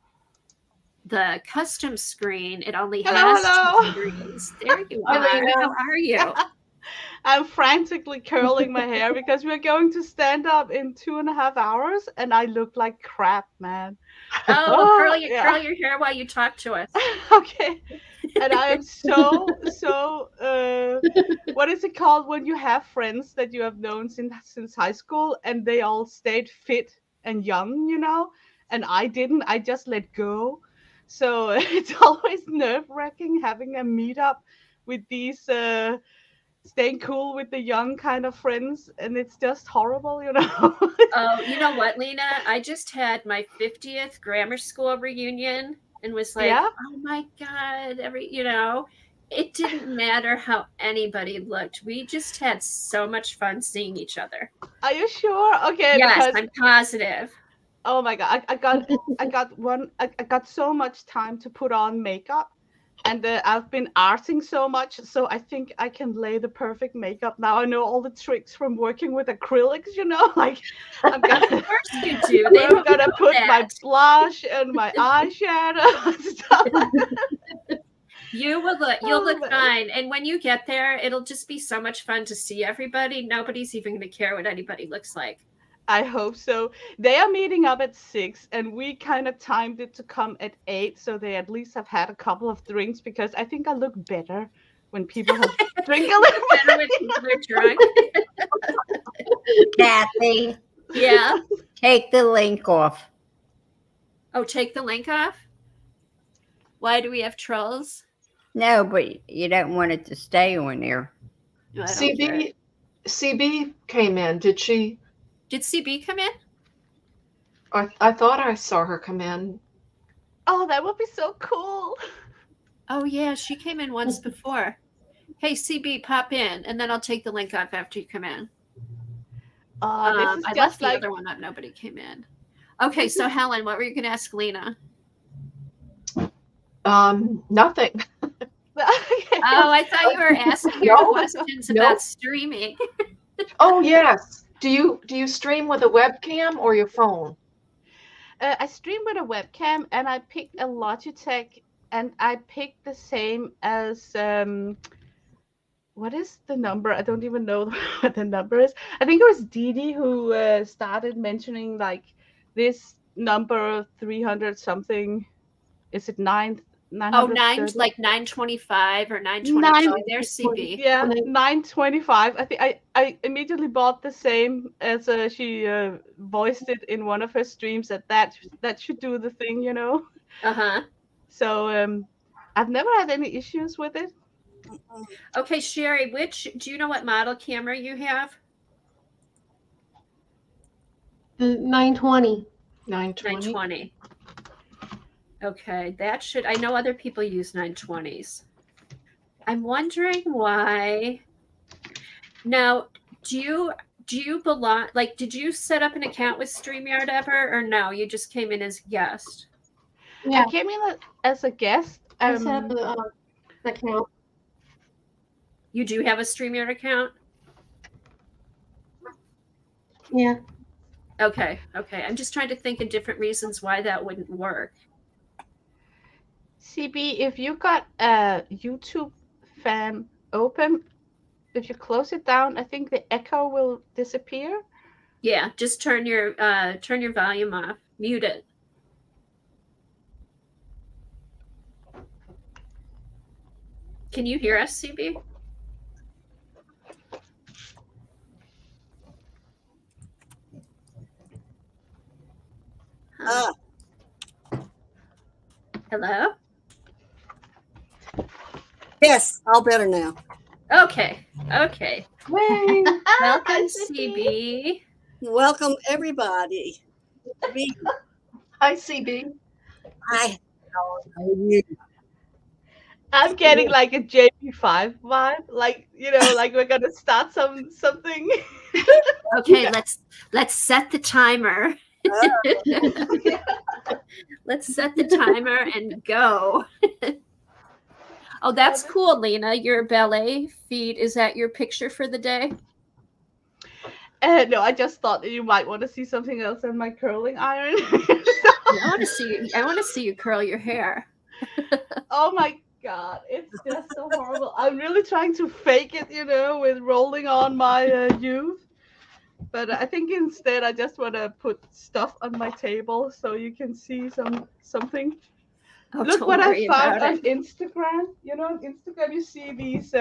the custom screen, it only has Hello. two screens. There you Hi, are. Lena. How are you? I'm frantically curling my hair because we're going to stand up in 2.5 hours and I look like crap, man. Oh, well, curl yeah. your hair while you talk to us. Okay. And I am so what is it called when you have friends that you have known since high school and they all stayed fit and young, and I didn't. I just let go. So it's always nerve-wracking having a meetup with these staying cool with the young kind of friends, and it's just horrible. Oh, you know what, Lena? I just had my 50th grammar school reunion and was like, Yeah. oh my God, it didn't matter how anybody looked. We just had so much fun seeing each other. Are you sure? Okay. Yes, Because I'm positive. oh my God, I got so much time to put on makeup. And I've been arting so much, so I think I can lay the perfect makeup now. I know all the tricks from working with acrylics, like I'm gonna, Of course you do. They I'm don't gonna know put my that. blush and my eyeshadow and stuff. You'll Oh, look man. fine. And when you get there, it'll just be so much fun to see everybody. Nobody's even going to care what anybody looks like. I hope so. They are meeting up at 6, and we kind of timed it to come at 8, so they at least have had a couple of drinks because I think I look better when people have drink a little bit. Better when people are drunk. Kathy, Yeah. take the link off. Oh, take the link off? Why do we have trolls? No, but you don't want it to stay on there. No, I don't care. CB came in. Did she? Did CB come in? I thought I saw her come in. Oh, that would be so cool. Oh yeah, she came in once before. Hey CB, pop in, and then I'll take the link off after you come in. This is I just left the like other one up. Nobody came in. Okay, so Helen, what were you going to ask Lena? Nothing. Oh, I thought you were asking her No, questions no. about streaming. Oh yes. Do you stream with a webcam or your phone? I stream with a webcam, and I picked a Logitech, and I picked the same as what is the number? I don't even know what the number is. I think it was Didi who started mentioning like this number 300 something. Is it 930? Like 925 or 922. Nine. There's CB. Yeah, 925. I think I immediately bought the same as she voiced it in one of her streams that should do the thing, you know. Uh-huh. So I've never had any issues with it. Okay, Sherry, do you know what model camera you have? The 920. 920. 920. Okay, I know other people use 920s. I'm wondering why. Now, do you belong, like, did you set up an account with StreamYard ever, or no? You just came in as a guest? Yeah, I came in as a guest. I set up the account. You do have a StreamYard account? Yeah. Okay. I'm just trying to think of different reasons why that wouldn't work. CB, if you got a YouTube fan open, if you close it down, I think the echo will disappear. Yeah, just turn your volume off. Mute it. Can you hear us, CB? Hello? Yes, all better now. Okay. Welcome, Hi, CB. Welcome, everybody. Hi CB. Hi. How are you? I'm getting like a JP5 vibe, like like we're gonna start something. Okay, let's set the timer. Let's set the timer and go. Oh, that's cool, Lena. Your ballet feet. Is that your picture for the day? No, I just thought that you might want to see something else than my curling iron. I want to see you curl your hair. Oh my god, it's just so horrible. I'm really trying to fake it, with rolling on my youth. But I think instead I just want to put stuff on my table so you can see something. Oh, Look don't what I worry found about on it. Instagram. On Instagram you see these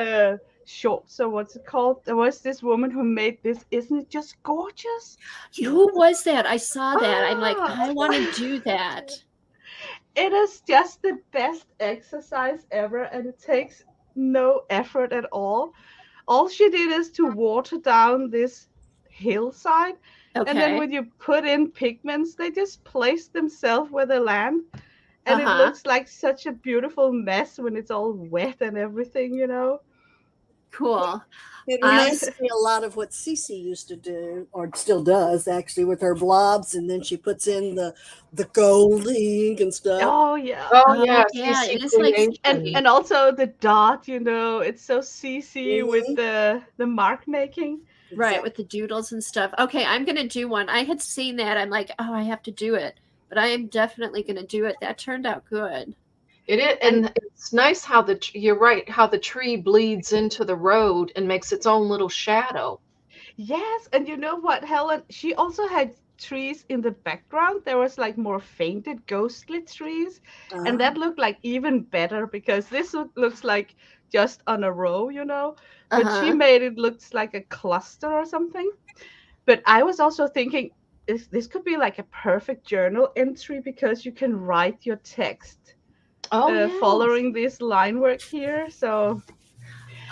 shorts. So what's it called? There was this woman who made this. Isn't it just gorgeous? Who was that? I saw that. I'm like, Ah. I want to do that. It is just the best exercise ever, and it takes no effort at all. All she did is to water down this hillside, and then Okay. when you put in pigments, they just place themselves where they land. And it Uh-huh. looks like such a beautiful mess when it's all wet and everything, Cool. It reminds me a lot of what Cece used to do, or still does actually, with her blobs, and then she puts in the gold ink and stuff. Oh yeah. Oh yeah, yeah, CC it is like creation. And also the dot, it's so CC with Mhm. the mark making. Right, with the doodles and stuff. Okay, I'm going to do one. I had seen that. I'm like, oh, I have to do it. But I am definitely going to do it. That turned out good. It is, and it's nice how you're right, how the tree bleeds into the road and makes its own little shadow. Yes, and you know what, Helen? She also had trees in the background. There was like more fainted, ghostly trees, and that looked like even better because this looks like just on a row, But she made it looks like a cluster or something. But I was also thinking this could be like a perfect journal entry because you can write your text Oh, yes. following this line work here. So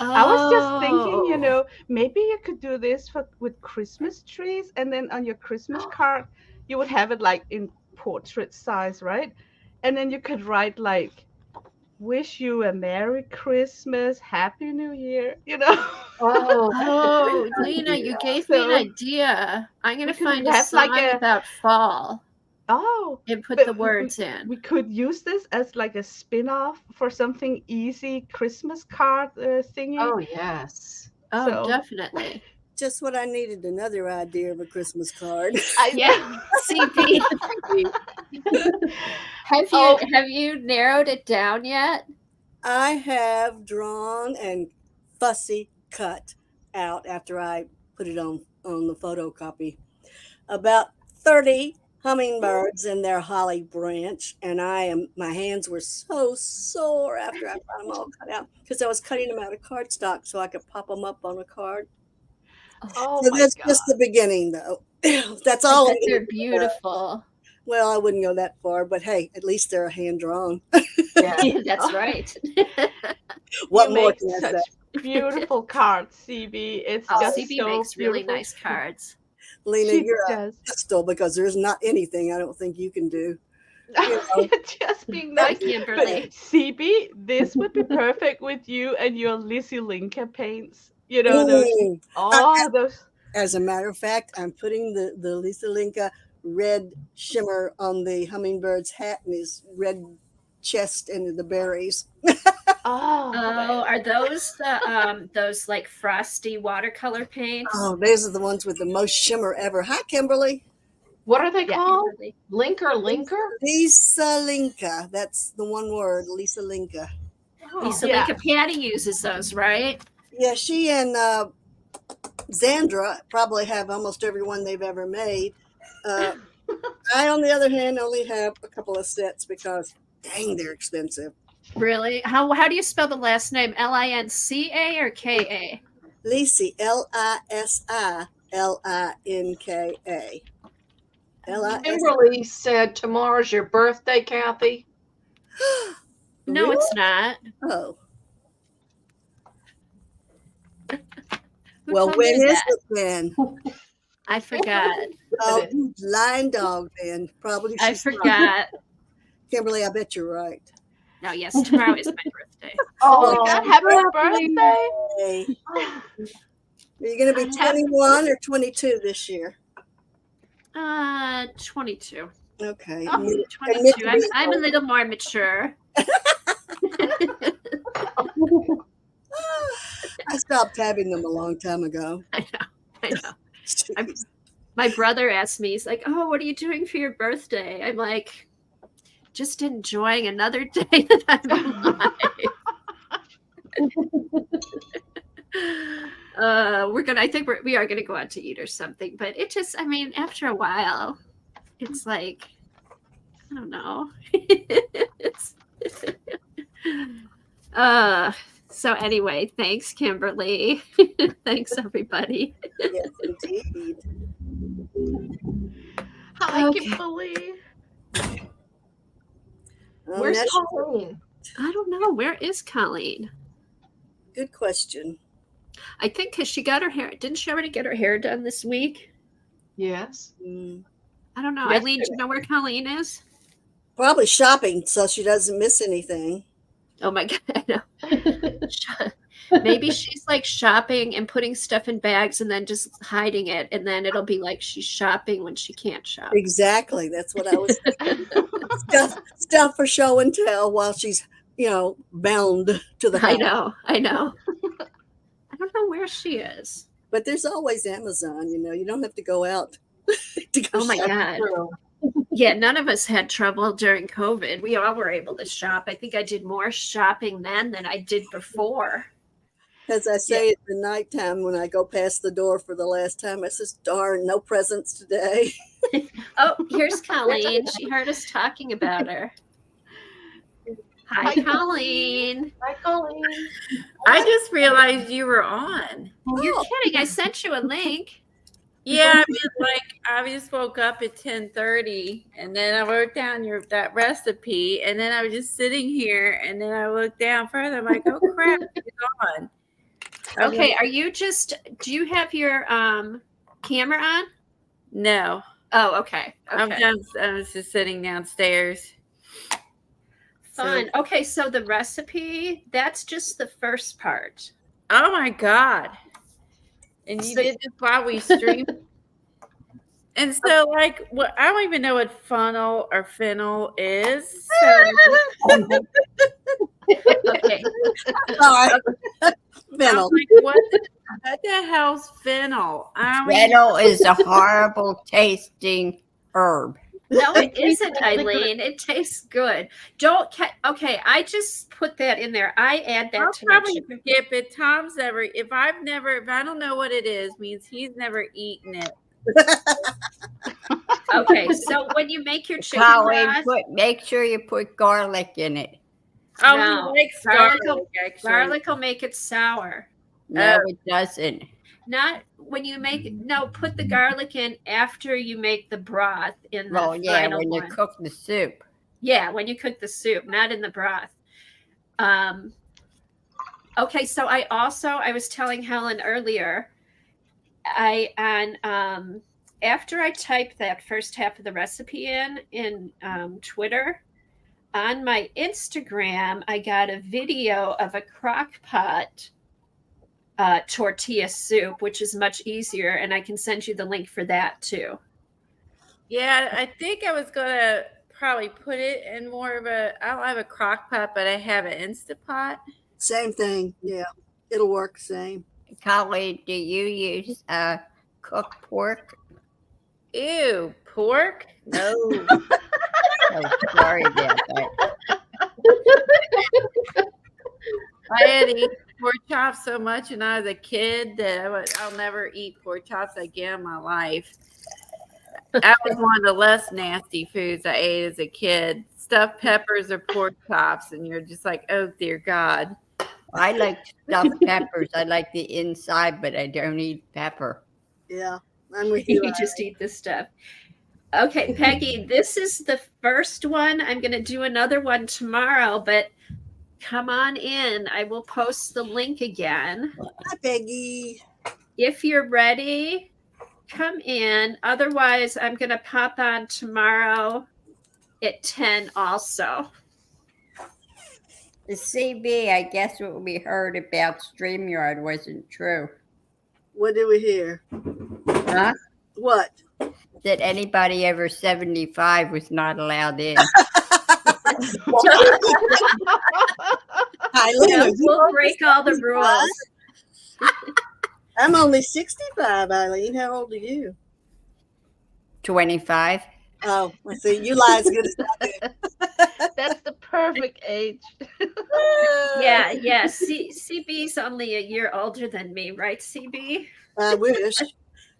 I was just thinking, maybe you could do this with Christmas trees, and then on your Christmas card, you would have it like in portrait size, right? And then you could write like, "Wish you a Merry Christmas, Happy New Year," Oh, that's a Oh, great Lena, you idea. gave me an So idea. I'm gonna we could find a have like song about fall oh, and put but the words in. we could use this as like a spin-off for something easy Christmas card thingy. Oh, yes. Oh, So definitely. Just what I needed, another idea of a Christmas card. I Yeah, CP. Have Oh. you narrowed it down yet? I have drawn and fussy cut out after I put it on the photocopy about 30 hummingbirds in their holly branch, and my hands were so sore after I got them all cut out because I was cutting them out of cardstock so I could pop them up on a card. Oh So my that's god. just the beginning, though. That's I all. bet I'm they're gonna do. beautiful. Well, I wouldn't go that far, but hey, at least they're hand drawn. Yeah. That's right. What You more make can I such say? beautiful cards, CB. It's Oh, just CB so makes really beautiful. nice cards. Lena, She you're a does. pistol because there's not anything I don't think you can do. You know. Just being Hi, nice. But Kimberly. CB, this would be perfect with you and your Lizzie Linka paints. Those. Mm. Oh, those. As a matter of fact, I'm putting the Lisa Linka red shimmer on the hummingbird's hat and his red chest and the berries. Oh, Oh, are those those like frosty watercolor paints? Oh, those are the ones with the most shimmer ever. Hi, Kimberly. What are they Yeah, called? Kimberly. Linker? Lisa Linka. That's the one word, Lisa Linka. Lisa yeah. Linka Patty uses those, right? Yeah, she and Zandra probably have almost every one they've ever made. I, on the other hand, only have a couple of sets because, dang, they're expensive. Really? How do you spell the last name? Linca or Ka? Lisi, Lisilinka. Kimberly said tomorrow's your birthday, Kathy. No, Really? it's not. Oh, Who well, told when you is that? it then? I forgot. Oh, you lying dog then. Probably I she's right. forgot. Kimberly, I bet you're right. No, yes, tomorrow is my birthday. Oh my God! Happy birthday! Hey, are you going to be Happy- 21 or 22 this year? 22. Okay. Oh, Admit 22. to being I'm a old. little more mature. I stopped having them a long time ago. I know. Jeez. My brother asked me, he's like, "Oh, what are you doing for your birthday?" I'm like, just enjoying another day that I'm alive. I think we are gonna go out to eat or something, but it just, I mean, after a while, it's like, I don't know. It's so anyway, thanks, Kimberly. Thanks, everybody. Yes, indeed. Hi, Okay. Kimberly. Where's That's Colleen? I don't know. Where is Colleen? a good question. I think because she got her hair. Didn't she already get her hair done this week? Yes. I don't know. Yes, Eileen, do you know where Colleen is? Probably shopping so she doesn't miss anything. Oh my God. I know. Maybe she's like shopping and putting stuff in bags and then just hiding it. And then it'll be like she's shopping when she can't shop. Exactly. That's what I was thinking. stuff for show and tell while she's, bound to the house. I know. I don't know where she is. But there's always Amazon, you don't have to go out to go Oh my shop. God. True. Yeah, none of us had trouble during COVID. We all were able to shop. I think I did more shopping then than I did before. As I say at the nighttime when I go past the door for the last time, I says, darn, no presents today. Oh, here's Colleen. She heard us talking about her. Hi, Colleen. Hi, Colleen. I just realized you were on. You're kidding. I sent you a link. Yeah, I mean, like I just woke up at 10:30, and then I wrote down that recipe, and then I was just sitting here, and then I looked down further. I'm like, oh crap, it's on. I was Okay, like, are you just? Do you have your camera on? no, Oh, okay. I'm Okay. done. I was just sitting downstairs. Fun. Okay, so the recipe, that's just the first part. Oh my god! And you So- did this while we streamed. And so, like, what I don't even know what funnel or fennel is. So, Okay. Sorry. I'm Fennel. like, what the hell's fennel? I don't even Fennel is a horrible tasting herb. No, it tastes isn't, like Eileen. It tastes good. Okay, I just put that in there. I add I'll that to my probably chicken. skip it. Tom's never. If I don't know what it is, means he's never eaten it. Okay, so when you make your chicken Colleen, broth, make sure you put garlic in it. Oh, No. he likes Garlic garlic. Actually, garlic will make it sour. No, it doesn't. Not when you make no, put the garlic in after you make the broth in the Well, yeah, final when you one. cook the soup. Yeah, when you cook the soup, not in the broth. Okay, so I was telling Helen earlier, after I typed that first half of the recipe in Twitter, on my Instagram, I got a video of a crock pot tortilla soup, which is much easier, and I can send you the link for that too. yeah, I think I was gonna probably put it in more of a. I don't have a crock pot, but I have an Instapot. Same thing. Yeah. It'll work same. Colleen, do you use cooked pork? Ew, pork? No. Oh, sorry about that. I had eaten pork chops so much when I was a kid that I'll never eat pork chops again in my life. That was one of the less nasty foods I ate as a kid. Stuffed peppers or pork chops, and you're just like, oh dear God. I like stuffed peppers. I like the inside, but I don't eat pepper. Yeah. I'm with you. You just eat this stuff. Okay, Peggy, this is the first one. I'm going to do another one tomorrow, but come on in. I will post the link again. Hi, Peggy. If you're ready, come in. Otherwise, I'm going to pop on tomorrow at 10 also. The CB, I guess what we heard about StreamYard wasn't true. What did we hear? Huh? What? That anybody over 75 was not allowed in. Eileen, We'll break all the rules. I'm only 65, Eileen. How old are you? 25. Oh, let's see. You lie as good as I do. That's the perfect age. Yeah. CB's only a year older than me, right, CB? I wish.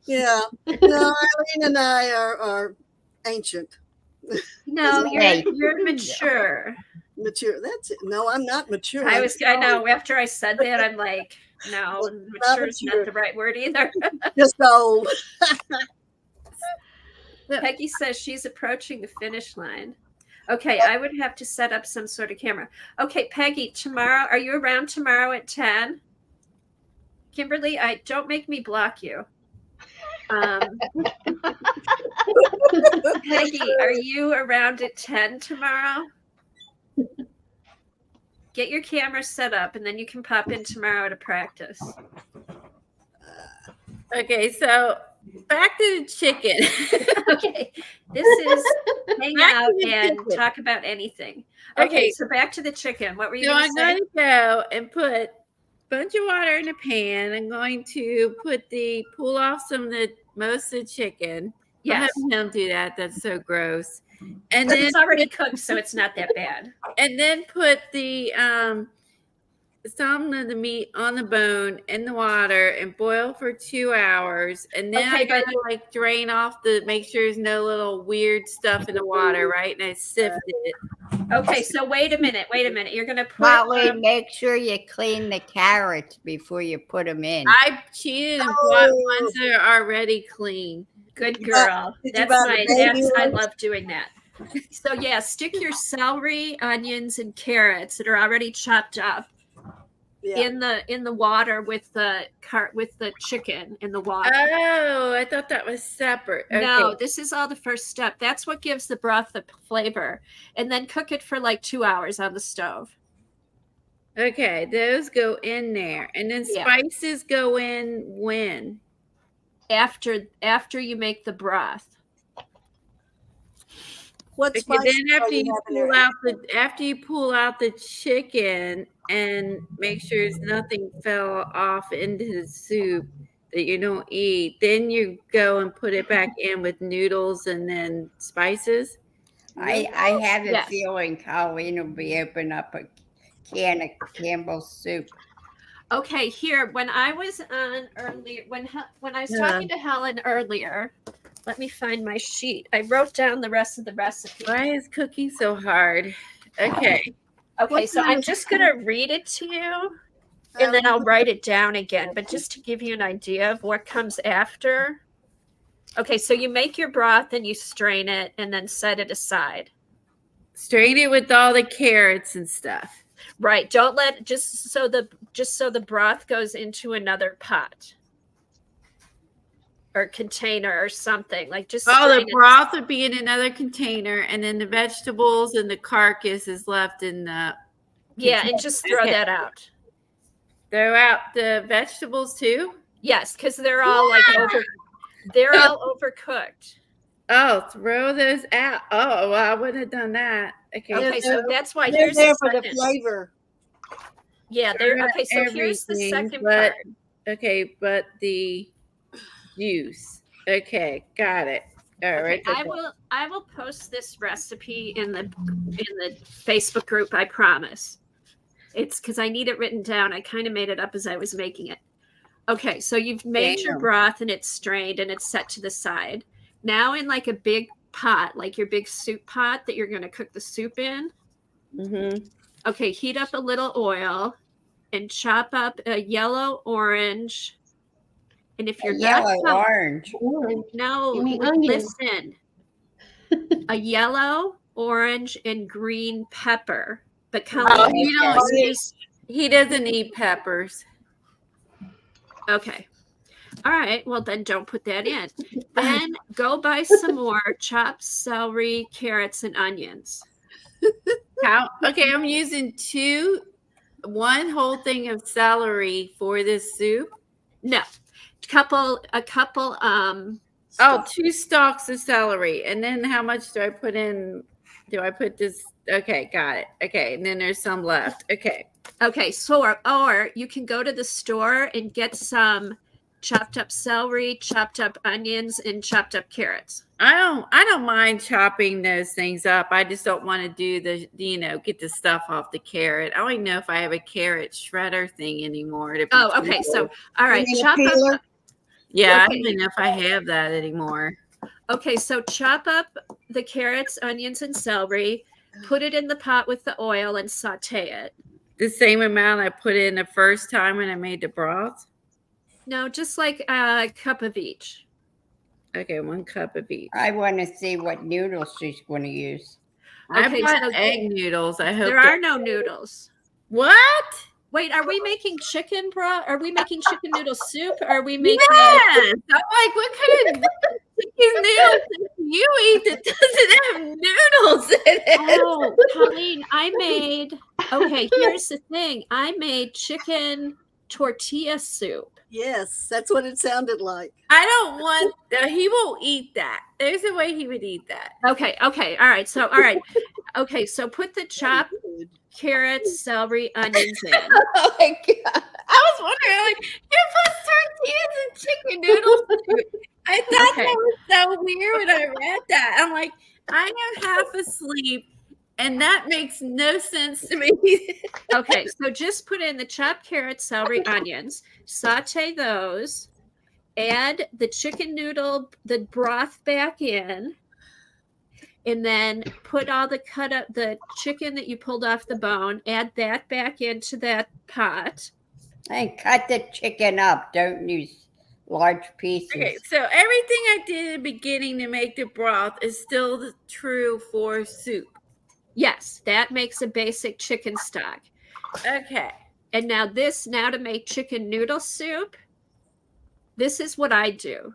Yeah. No, Eileen and I are ancient. No, Hey. you're mature. Mature. That's it. No, I'm not mature. I know. After I said that, I'm like, no, Well, mature is not mature. the right word either. Just old. Peggy says she's approaching the finish line. Okay, I would have to set up some sort of camera. Okay, Peggy, tomorrow, are you around tomorrow at 10? Kimberly, don't make me block you. Peggy, are you around at 10 tomorrow? Get your camera set up and then you can pop in tomorrow to practice. Okay, so back to the chicken. Okay, this is hang Back to out the and chicken. talk about anything. Okay, Okay. so back to the chicken. What were you So going I'm to say? going to go and put a bunch of water in a pan. I'm going to pull off most of the chicken. Yes, Don't do that. That's so gross. And but then it's already cooked, so it's not that bad. and then put the some of the meat on the bone in the water and boil for 2 hours. And then I Okay, but gotta like drain off make sure there's no little weird stuff in the water, right? And I sift it. okay, so wait a minute. You're gonna put Molly, make sure you clean the carrots before you put them in. I cheated and bought ones that are already clean. good Did you buy- girl. did you That's buy the baby I ones? love doing that. So yeah, stick your celery, onions, and carrots that are already chopped up Yeah. in the water with the chicken in the water. Oh, I thought that was separate. Okay. No, this is all the first step. That's what gives the broth the flavor. And then cook it for like 2 hours on the stove. Okay, those go in there. And then Yeah. spices go in when? After you make the broth. What Okay, spices then are you having there? after you pull out the chicken and make sure nothing fell off into the soup that you don't eat, then you go and put it back in with noodles and then spices. I have a Yes. feeling Colleen will be opening up a can of Campbell's soup. Okay, here when I was on earlier when I was talking to Helen earlier, let me find my sheet. I wrote down the rest of the recipe. Why is cooking so hard? Okay. Okay, What so kind I'm of- just gonna read it to you, and then I'll write it down again. But just to give you an idea of what comes after. Okay, so you make your broth and you strain it, and then set it aside. Strain it with all the carrots and stuff. Right. Don't let just so the broth goes into another pot or container or something. Like just Oh, the strain it. broth would be in another container, and then the vegetables and the carcass is left in the. Yeah, and just throw Okay. that out. Throw out the vegetables too. Yes, because they're all like they're all overcooked. Oh, throw those out. Oh, well, I wouldn't have done that. Okay. Okay, so that's why They're here's there the for the second. flavor. Yeah, Throw they're out okay. So here's the everything, second but- part. Okay, but the juice. Okay, got it. All Okay, right. I will post this recipe in the Facebook group. I promise. It's because I need it written down. I kind of made it up as I was making it. Okay, so you've made your Damn. broth and it's strained and it's set to the side. Now in like a big pot, like your big soup pot that you're going to cook the soup in. Mm-hmm. Okay, heat up a little oil and chop up a yellow orange. And if you're not Yellow, orange. Orange. no, You mean onion. listen. A yellow, orange, and green pepper. But come Oh, on, you don't Okay. eat. He doesn't eat peppers. okay. All right. Well, then don't put that in. Then go buy some more chopped celery, carrots, and onions. How? Okay, I'm using one whole thing of celery for this soup. No, a couple. Oh, 2 stalks of celery. And then how much do I put in? Do I put this? Okay, got it. Okay, and then there's some left. Okay. Okay. So, or you can go to the store and get some chopped up celery, chopped up onions, and chopped up carrots. I don't mind chopping those things up. I just don't want to do get the stuff off the carrot. I don't even know if I have a carrot shredder thing anymore. Oh, okay. So, all right. You mean a Chop peeler? up. Yeah, I Okay. don't even know if I have that anymore. Okay. So chop up the carrots, onions, and celery. Put it in the pot with the oil and saute it. The same amount I put in the first time when I made the broth. No, just like a cup of each. Okay, 1 cup of each. I want to see what noodles she's going to use. I Okay, bought so egg noodles. I hope There are no noodles. What? Wait, are we making chicken broth? Are we making chicken noodle soup? Or are we making? Yes. I'm like, what kind of chicken noodles do you eat that doesn't have noodles in it? Oh, Colleen, okay, here's the thing. I made chicken tortilla soup. Yes, that's what it sounded like. I don't want. He won't eat that. There's a way he would eat that. Okay, all right. Okay, so put the chopped carrots, celery, onions in. Oh my god! I was wondering, like, who puts tortillas and chicken noodles? I thought Okay. that was so weird when I read that. I'm like, I am half asleep And that makes no sense to me. Okay, so just put in the chopped carrots, celery, onions, saute those, add the chicken noodle, the broth back in, and then put all the chicken that you pulled off the bone, add that back into that pot. And cut the chicken up. Don't use large pieces. Okay, so everything I did at the beginning to make the broth is still true for soup. Yes, that makes a basic chicken stock. Okay. And now to make chicken noodle soup, this is what I do.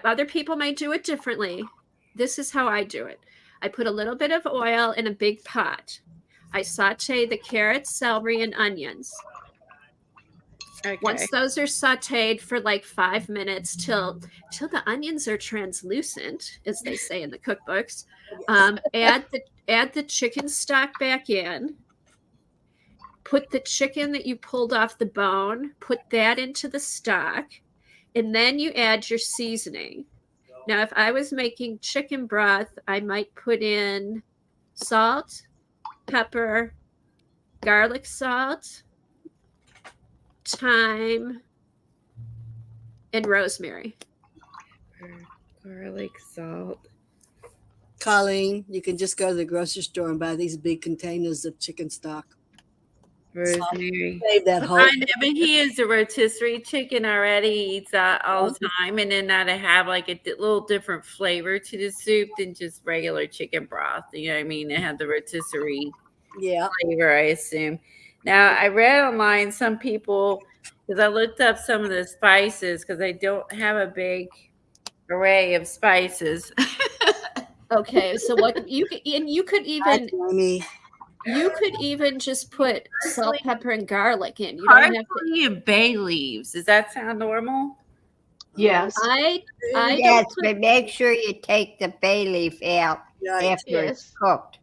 Other people may do it differently. This is how I do it. I put a little bit of oil in a big pot. I saute the carrots, celery, and onions. Okay. Once those are sauteed for like 5 minutes till the onions are translucent, as they say in the cookbooks, add the chicken stock back in. Put the chicken that you pulled off the bone, put that into the stock, and then you add your seasoning. Now, if I was making chicken broth, I might put in salt, pepper, garlic salt, thyme, and rosemary. Garlic, salt. Colleen, you can just go to the grocery store and buy these big containers of chicken stock. Rosemary. Save that whole. I know, but he is a rotisserie chicken already. He eats that all the time, and then that'll have like a little different flavor to the soup than just regular chicken broth. You know what I mean? They have the rotisserie flavor, I assume. Now, I read online some people, because I looked up some of the spices, because I don't have a big array of spices. Okay, so what you could even just put salt, pepper, and garlic in. You don't have to. Parsley and bay leaves. Does that sound normal? Yes. I Yes, but make sure you take the bay leaf out after it's cooked.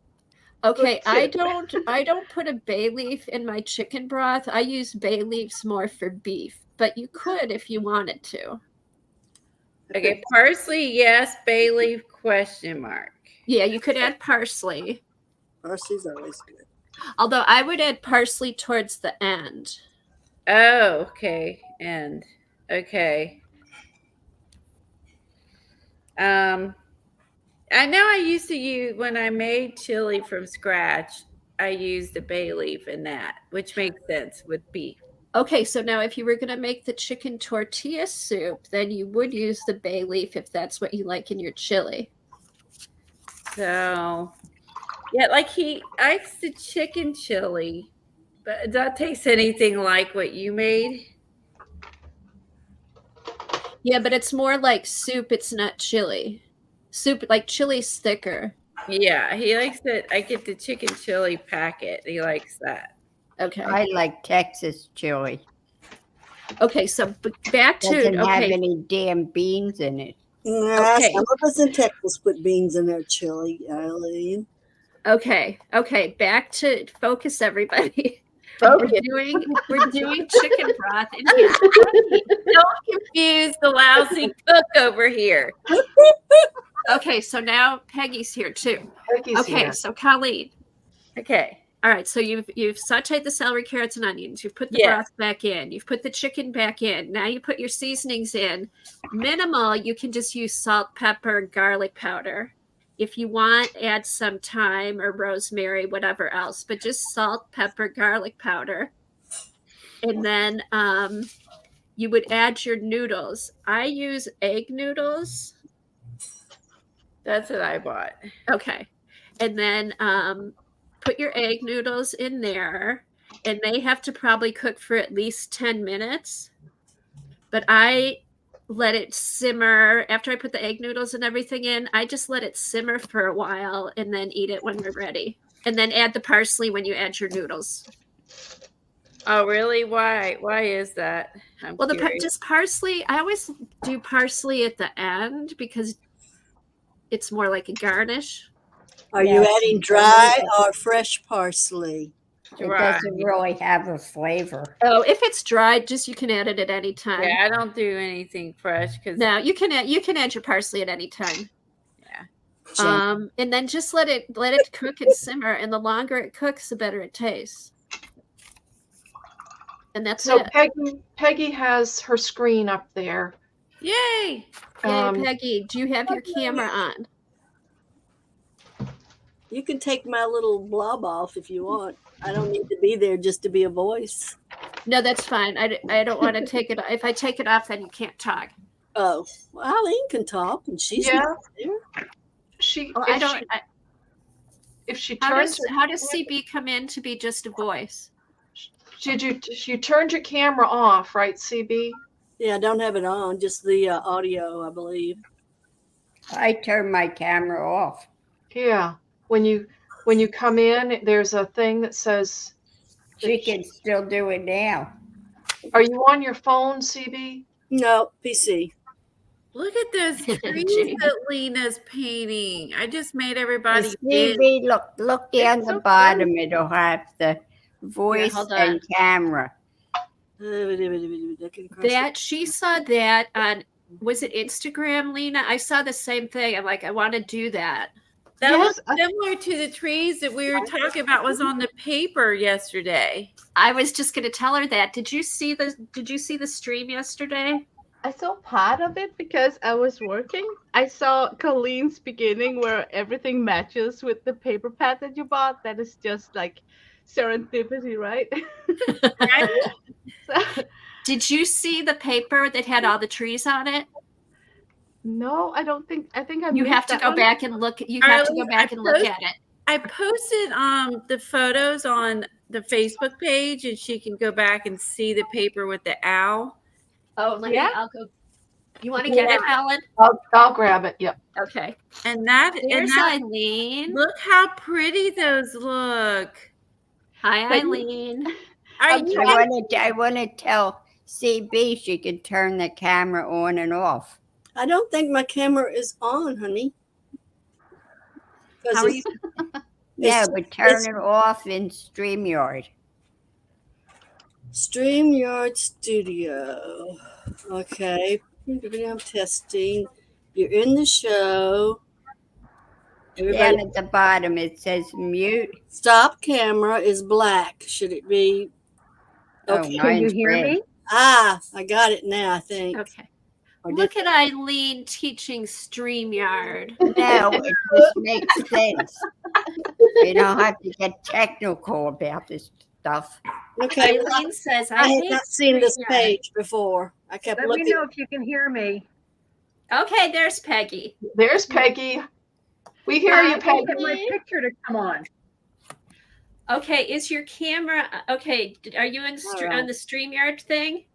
Okay, I don't put a bay leaf in my chicken broth. I use bay leaves more for beef, but you could if you wanted to. Okay, parsley, yes. Bay leaf, question mark. Yeah, you could add parsley. Parsley's always good. Although I would add parsley towards the end. Oh, okay. And okay. I know I used to use, when I made chili from scratch, I used the bay leaf in that, which makes sense with beef. Okay, so now if you were going to make the chicken tortilla soup, then you would use the bay leaf if that's what you like in your chili. So, yeah, like he likes the chicken chili, but it doesn't taste anything like what you made. Yeah, but it's more like soup. It's not chili. Soup, like chili's thicker. Yeah, he likes it. I get the chicken chili packet. He likes that. Okay. I like Texas chili. Okay, so back to Doesn't have any damn beans in it. Nah, Okay. some of us in Texas put beans in their chili, Eileen. Okay, back to focus, everybody. Focus. We're doing chicken broth in here. Don't confuse the lousy cook over here. Okay, so now Peggy's here too. Peggy's here. So Colleen. Okay. All right, so you've sauteed the celery, carrots, and onions. You've put the broth back in. You've put the chicken back in. Now you put your seasonings in. Minimal, you can just use salt, pepper, garlic powder. If you want, add some thyme or rosemary, whatever else. But just salt, pepper, garlic powder. And then you would add your noodles. I use egg noodles. That's what I bought. Okay. And then put your egg noodles in there, and they have to probably cook for at least 10 minutes. But I let it simmer. After I put the egg noodles and everything in, I just let it simmer for a while and then eat it when we're ready. And then add the parsley when you add your noodles. Oh, really? Why? Why is that? Just parsley. I always do parsley at the end because it's more like a garnish. Are you adding dry or fresh parsley? It doesn't really have a flavor. Oh, if it's dried, you can add it at any time. Yeah, I don't do anything fresh because no, you can add your parsley at any time. Yeah. And then just let it cook and simmer. And the longer it cooks, the better it tastes. And that's So it. Peggy has her screen up there. Yay! Yay, Peggy, do you have your camera on? You can take my little blob off if you want. I don't need to be there just to be a voice. No, that's fine. I don't want to take it. If I take it off, then you can't talk. Oh, well, Eileen can talk, and she's Yeah. not there. If she How turns, does CB come in to be just a voice? you turned your camera off, right, CB? Yeah, I don't have it on, just the audio, I believe. I turned my camera off. Yeah. When you come in, there's a thing that says. She can still do it now. Are you on your phone, CB? No, PC. Look at those trees that Lena's painting. I just made everybody big. CB, look down It's the so bottom. It'll have the voice hold and on. camera. That she saw that on, was it Instagram, Lena? I saw the same thing. I'm like, I want to do that. That Yes, was similar to the trees that we were talking about was on the paper yesterday. I was just going to tell her that. Did you see the stream yesterday? I saw part of it because I was working. I saw Colleen's beginning where everything matches with the paper pad that you bought. That is just like serendipity, right? So, Did you see the paper that had all the trees on it? no, I don't think. I think I. You missed have to that go one. back and look. You have to go Arlie, back and look at it. I posted the photos on the Facebook page, and she can go back and see the paper with the owl. Oh, Yeah. I'll go. You want to get it, Ellen? I'll grab it. Yep. Okay. And There's Eileen. look how pretty those look. Hi, But- Eileen. Are you I want to tell CB she can turn the camera on and off. I don't think my camera is on, honey. 'Cause How are it's- you? Yeah, it's- but turn it's it off in StreamYard. StreamYard Studio. Okay. I'm testing. You're in the show. Everybody, Down at the bottom, it says mute. stop camera is black. Should it be? Oh, Okay. mine's red. Ah, I got it now, I think. Okay. Or Look did- at Eileen teaching StreamYard. No, it just makes sense. You don't have to get technical about this stuff. Okay. well, Eileen says, I had hate not seen this StreamYard." page before. I kept Let me looking. know if you can hear me. Okay, there's Peggy. There's Peggy. We hear you, I can't Peggy. get my picture to come on. Okay, is your camera okay? Are you on Alright. the StreamYard thing?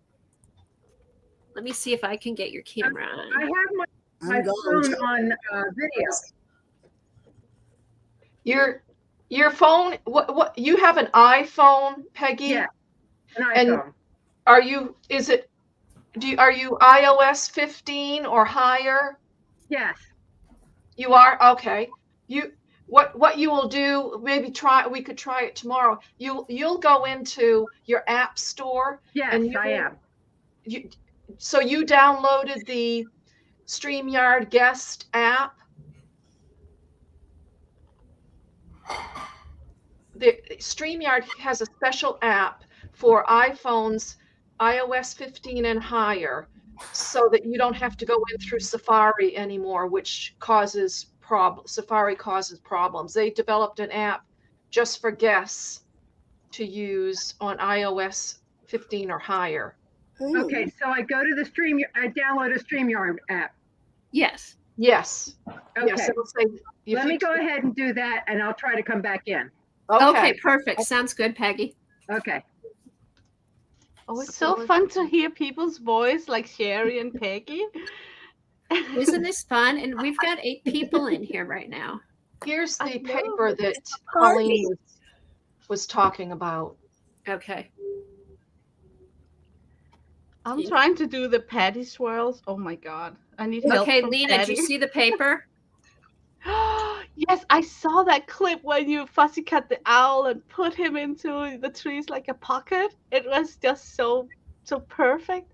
Let me see if I can get your camera I on. have my I'm going phone to. on video. Your phone. What? You have an iPhone, Peggy? Yeah, an And- iPhone. Are you? Is it? Are you iOS 15 or higher? Yes. You are? Okay. What you will do, we could try it tomorrow. You'll go into your app store. Yes, And you I will- am. So you downloaded the StreamYard guest app. The StreamYard has a special app for iPhones iOS 15 and higher, so that you don't have to go in through Safari anymore, which causes Safari causes problems. They developed an app just for guests to use on iOS 15 or higher. Okay, so I go to the stream. I download a StreamYard app. Yes. Yes. Okay. Yes, it'll say. Let me go ahead and do that, and I'll try to come back in. Okay, perfect. Sounds good, Peggy. Okay. Oh, it's so fun to hear people's voice like Sherry and Peggy. Isn't this fun? And we've got 8 people in here right now. Here's I the know, paper that it's a party. Colleen was talking about. Okay. I'm trying to do the patty swirls. Oh my god. I need help. Okay, from Lena, did Patty. you see the paper? Yes, I saw that clip when you fussy cut the owl and put him into the trees like a pocket. It was just so perfect.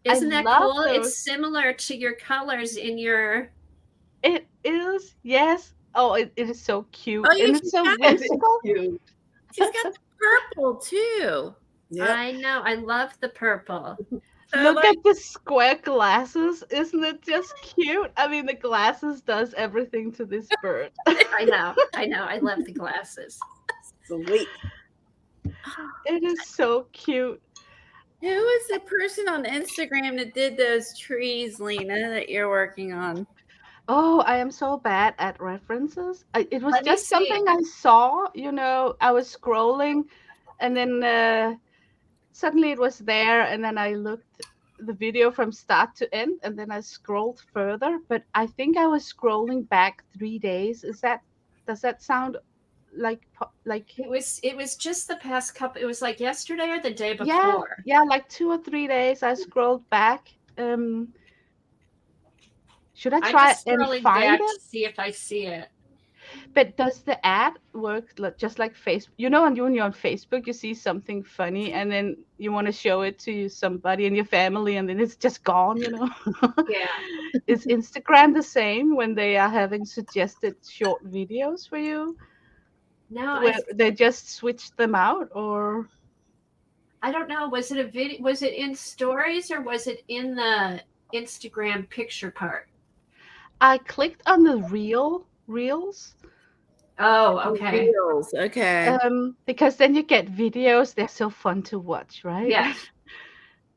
Isn't that love cool? those. It's similar to your colors in your It is, yes. Oh, it is so cute. Oh, yeah, And it's so whimsical. Cute. she's got the purple too. Yep. I know. I love the purple. So Look at the square glasses. Isn't it just cute? I mean, the glasses does everything to this bird. I know. I know. I love the glasses. Sweet. It is so cute. who is the person on Instagram that did those trees, Lena, that you're working on? Oh, I am so bad at references. It was Let me just see. something I saw, I was scrolling and then suddenly it was there and then I looked the video from start to end and then I scrolled further, but I think I was scrolling back 3 days. Does that sound like It was just the past couple. It was like yesterday or the day yeah, before. yeah, like 2 or 3 days I scrolled back. Should I I'm try just and scrolling find back it? to see if I see it. But does the ad work just like Facebook? When you're on Facebook, you see something funny and then you want to show it to somebody in your family and then it's just gone, Yeah. Is Instagram the same when they are having suggested short videos for you? No, Where they just switch them out or? I don't know. Was it a video? Was it in stories or was it in the Instagram picture part? I clicked on the reels. Oh, okay. Reels. Okay. Because then you get videos. They're so fun to watch, right? Yes.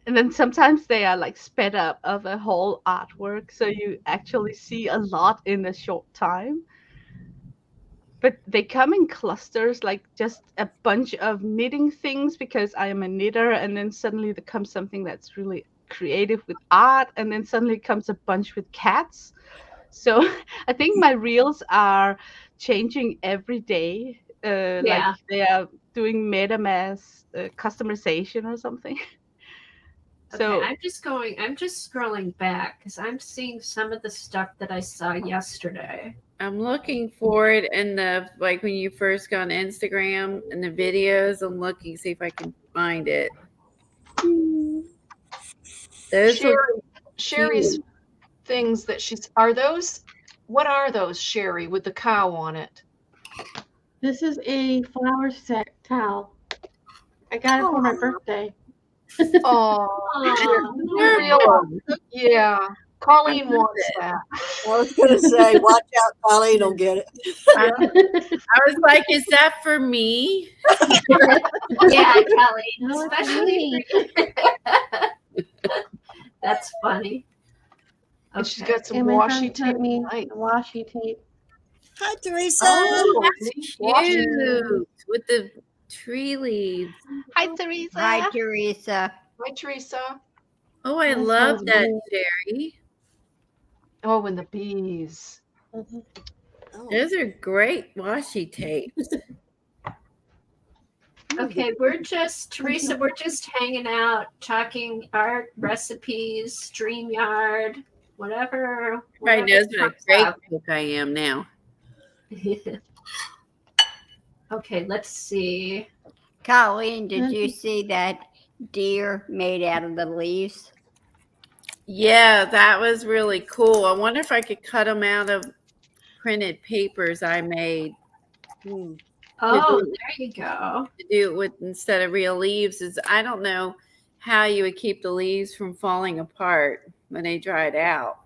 And then sometimes they are like sped up of a whole artwork, so you actually see a lot in a short time. But they come in clusters, like just a bunch of knitting things because I am a knitter, and then suddenly there comes something that's really creative with art, and then suddenly comes a bunch with cats. So I think my reels are changing every day. Like Yeah. they are doing MetaMask customization or something. Okay. So I'm just scrolling back because I'm seeing some of the stuff that I saw yesterday. I'm looking for it in the when you first go on Instagram and the videos. I'm looking see if I can find it. Those Sherry's cute. things that what are those, Sherry, with the cow on it? This is a flower set towel. I got it for my birthday. Oh, yeah. Colleen wants that. I was going to say, watch out, Colleen will get it. I was like, is that for me? Yeah, Kelly. No, it's Especially that's funny. And she's Okay. got some And my washi friend sent tape. me Nice. the washi tape. Hi, Teresa. Oh, That's washi cute with the tree leaves. hi, Teresa. Hi, Teresa. Hi, Teresa. Oh, I That love sounds that, good. Sherry. Oh, and the bees. Mhm. Oh, Those are great washi tapes. Okay, Teresa, we're just hanging out, talking art, recipes, StreamYard, whatever. Right knows what a comes great up. cook I am now. Okay, let's see. Colleen, did you see that deer made out of the leaves? Yeah, that was really cool. I wonder if I could cut them out of printed papers I made Oh, there you go. to do it with instead of real leaves. I don't know how you would keep the leaves from falling apart when they dried out.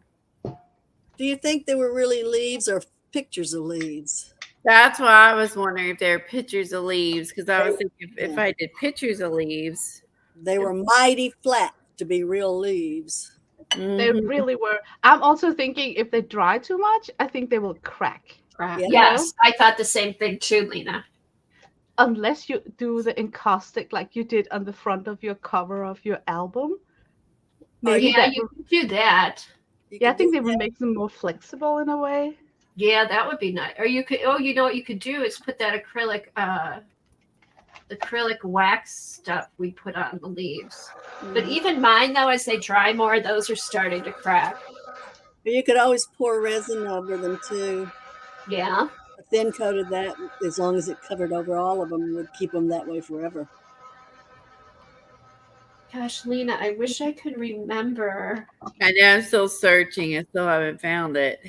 do you think they were really leaves or pictures of leaves? That's why I was wondering if they're pictures of leaves, because I was thinking if Yeah. I did pictures of leaves. They were mighty flat to be real leaves. They Mhm. really were. I'm also thinking if they dry too much, I think they will crack. Yeah. Yes, I thought the same thing too, Lena. Unless you do the encaustic like you did on the front of your cover of your album. Maybe Yeah, that you will, can do that. I think they would make them more flexible in a way. Yeah, that would be nice. Or you could. Oh, you know what you could do is put that acrylic wax stuff we put on the leaves. But even mine, though, as they dry more, those are starting to crack. But you could always pour resin over them too. Yeah. A thin coat of that, as long as it covered over all of them, would keep them that way forever. Gosh, Lena, I wish I could remember. I know I'm still searching. I still haven't found it.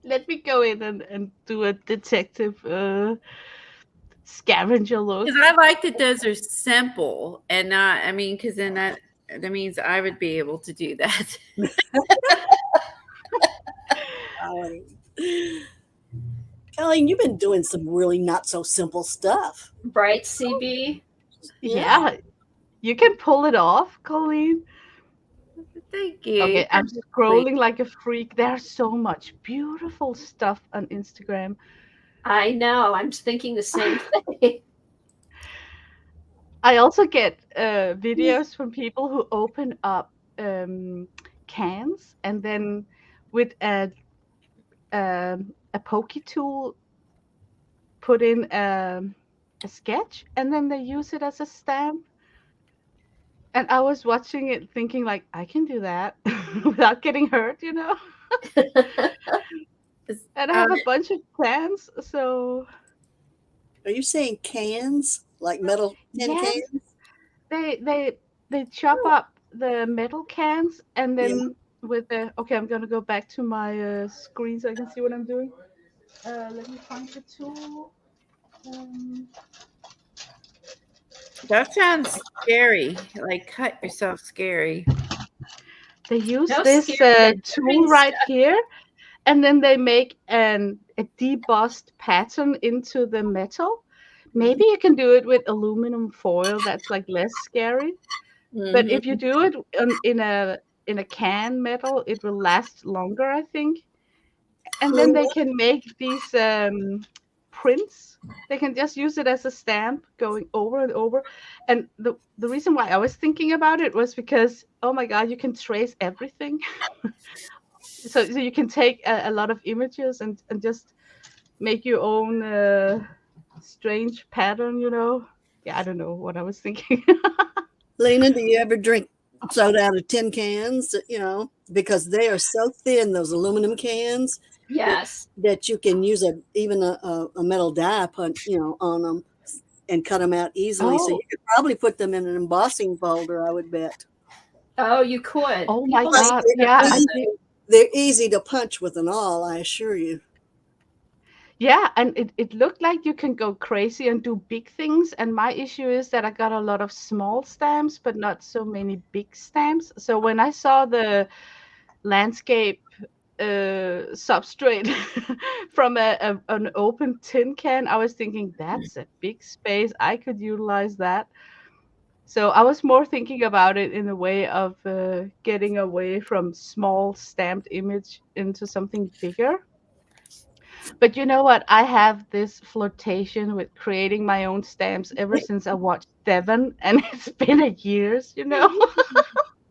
let me go in and do a detective scavenger look. Because I like that those are simple and not. I mean, because then that means I would be able to do that. Colleen, you've been doing some really not so simple stuff. Right, CB? Yeah, you can pull it off, Colleen. Thank you. Okay, I'm scrolling like a freak. There's so much beautiful stuff on Instagram. I know. I'm thinking the same thing. I also get videos from people who open up cans and then with a pokey tool put in a sketch and then they use it as a stamp. And I was watching it thinking like, I can do that without getting hurt, you know? And I have a bunch of cans, so... Are you saying cans? Like metal tin Yes. cans? They chop up the metal cans and then with the... Okay, I'm going to go back to my screen so I can see what I'm doing. Let me find the tool. That sounds scary. Like cut yourself scary. They use No this scary tool right stuff. here, and then they make a debossed pattern into the metal. Maybe you can do it with aluminum foil. That's like less scary. But if you do it in a can metal, it will last longer, I think. And then they can make these prints. They can just use it as a stamp going over and over. And the reason why I was thinking about it was because, oh my God, you can trace everything. So you can take a lot of images and just make your own strange pattern, you know? Yeah, I don't know what I was thinking. Lena, do you ever drink soda out of tin cans? You know, because they are so thin, those aluminum cans. Yes. That you can use even a metal die punch, you know, on them and cut them out easily. So you could probably put them in an embossing folder, I would bet. Oh, you could. Oh my People God. say Yeah. They're easy to punch with an awl, I assure you. Yeah, and it looked like you can go crazy and do big things. And my issue is that I got a lot of small stamps, but not so many big stamps. So when I saw the landscape substrate from an open tin can, I was thinking that's a big space. I could utilize that. So I was more thinking about it in a way of getting away from small stamped image into something bigger. But you know what? I have this flirtation with creating my own stamps ever since I watched Devon, and it's been a years, you know.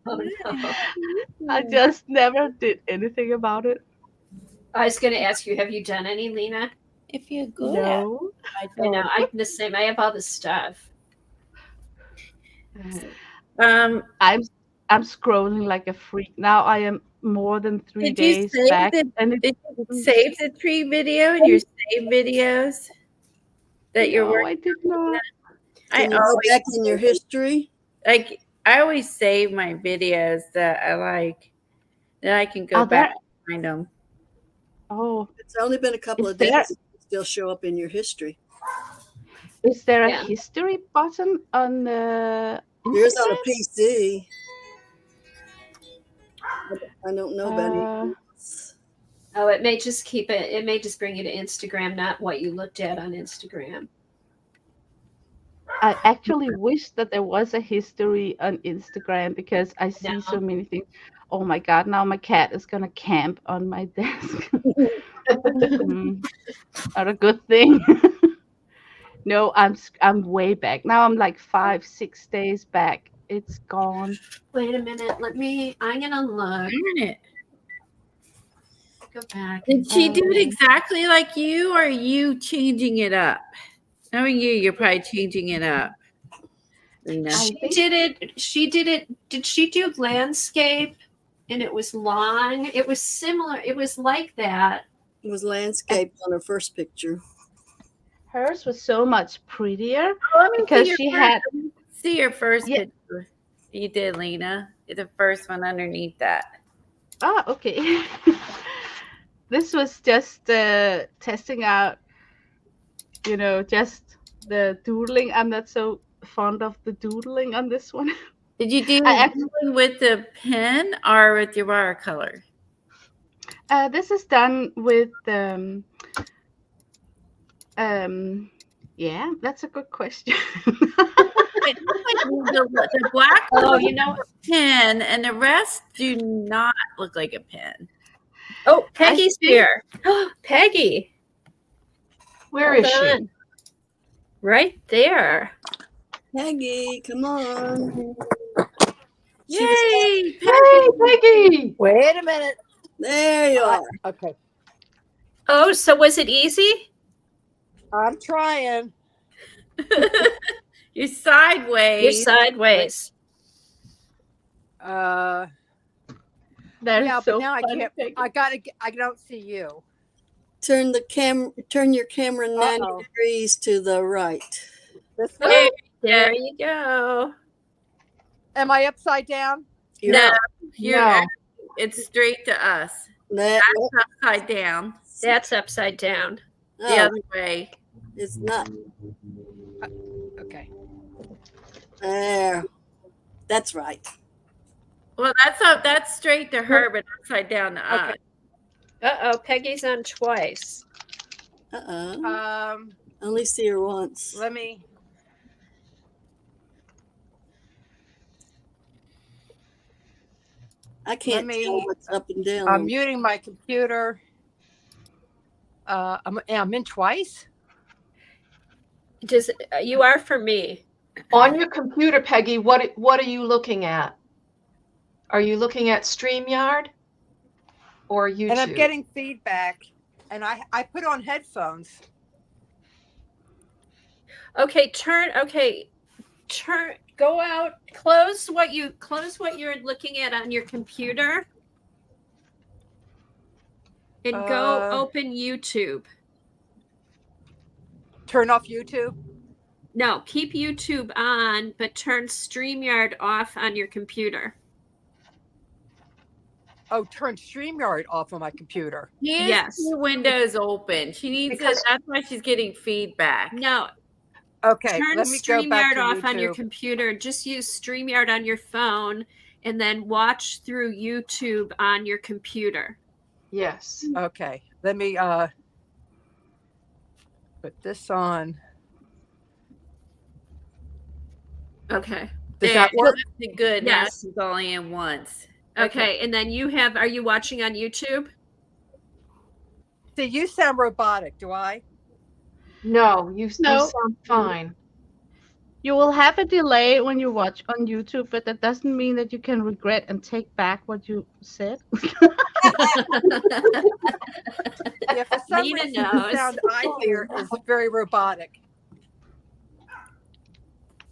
Oh, no. I just never did anything about it. I was going to ask you, have you done any, Lena? If you're good No. at it, I know. I'm the same. I have all the stuff. I'm scrolling like a freak. Now I am more than 3 Did you days save back. did you save the tree video in your save videos that you're No, working? I did not. Can you go back in your history? Like I always save my videos that I like. Then I can go back and find them. Oh, it's only been a couple of days. It still show up in your history. Is there a history button on the? There's on a PC. I don't know about anything else. Oh, it may just keep it. It may just bring you to Instagram, not what you looked at on Instagram. I actually wish that there was a history on Instagram because I see so many things. Oh my God! Now my cat is gonna camp on my desk. Not a good thing. No, I'm way back. Now I'm like 5-6 days back. It's gone. Wait a minute. I'm gonna look. Go back. Did she do it exactly like you, or are you changing it up? Knowing you're probably changing it up. Lena. She did it. Did she do landscape? And it was long. It was similar. It was like that. It was landscaped on her first picture. Hers was so much prettier because she had. See your first picture. You did, Lena. The first one underneath that. Ah, okay. this was just testing out, just the doodling. I'm not so fond of the doodling on this one. Did you do I actually, doodling with the pen or with your watercolor? this is done with yeah, that's a good question. It looks like the black Oh, one you know. pen, and the rest do not look like a pen. Oh, Peggy's think- here. Peggy. Where Hold is she? on. Right there. Peggy, come on. Yay! Hey, Peggy! Wait a minute. There you are. Okay. Oh, so was it easy? I'm trying. You're sideways. You're sideways. That is Yeah, so but now funny, I can't. Peggy. I don't see you. Turn your camera 90 Uh-oh. degrees to the right. This There, way. there you go. Am I upside down? You're No, No. It's straight to us. that, That's upside down. that's upside down. The oh, other way. it's not Okay. there. That's right. Well, that's straight to her, but upside down to us. Okay. Uh-oh, Peggy's on twice. I only see her once. Let me. I can't me- tell what's up and down. I'm muting my computer. I'm in twice. Just you are for me. On your computer, Peggy, what are you looking at? Are you looking at StreamYard or YouTube? And I'm getting feedback. And I put on headphones. Okay, go out, close what you're looking at on your computer. And go open YouTube. Turn off YouTube. No, keep YouTube on, but turn StreamYard off on your computer. Oh, turn StreamYard off on my computer. Yes. Your window's open. She needs Because- it. That's why she's getting feedback. No, Okay, turn let me go back StreamYard to off on your YouTube. computer. Just use StreamYard on your phone and then watch through YouTube on your computer. Yes. Okay, let me put this on. Okay. Does There. that work? Good. Now Yes. she's only in once. Okay. And then are you watching on YouTube? See, you sound robotic. Do I? No, you No. sound fine. You will have a delay when you watch on YouTube, but that doesn't mean that you can regret and take back what you said. Yeah, for some Nina reason, knows. the sound I hear is very robotic.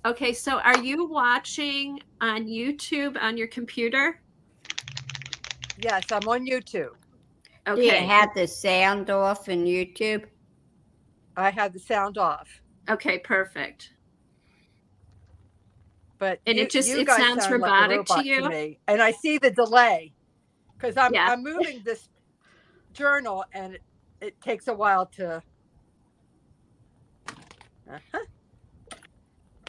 Okay, so are you watching on YouTube on your computer? Yes, I'm on YouTube. Do you Okay. have the sound off in YouTube? I have the sound off, Okay, perfect. but And you, it just- you it guys sounds sound like a robotic to robot you? me, and I see the delay because I'm Yeah. I'm moving this journal, and it takes a while to. Uh-huh.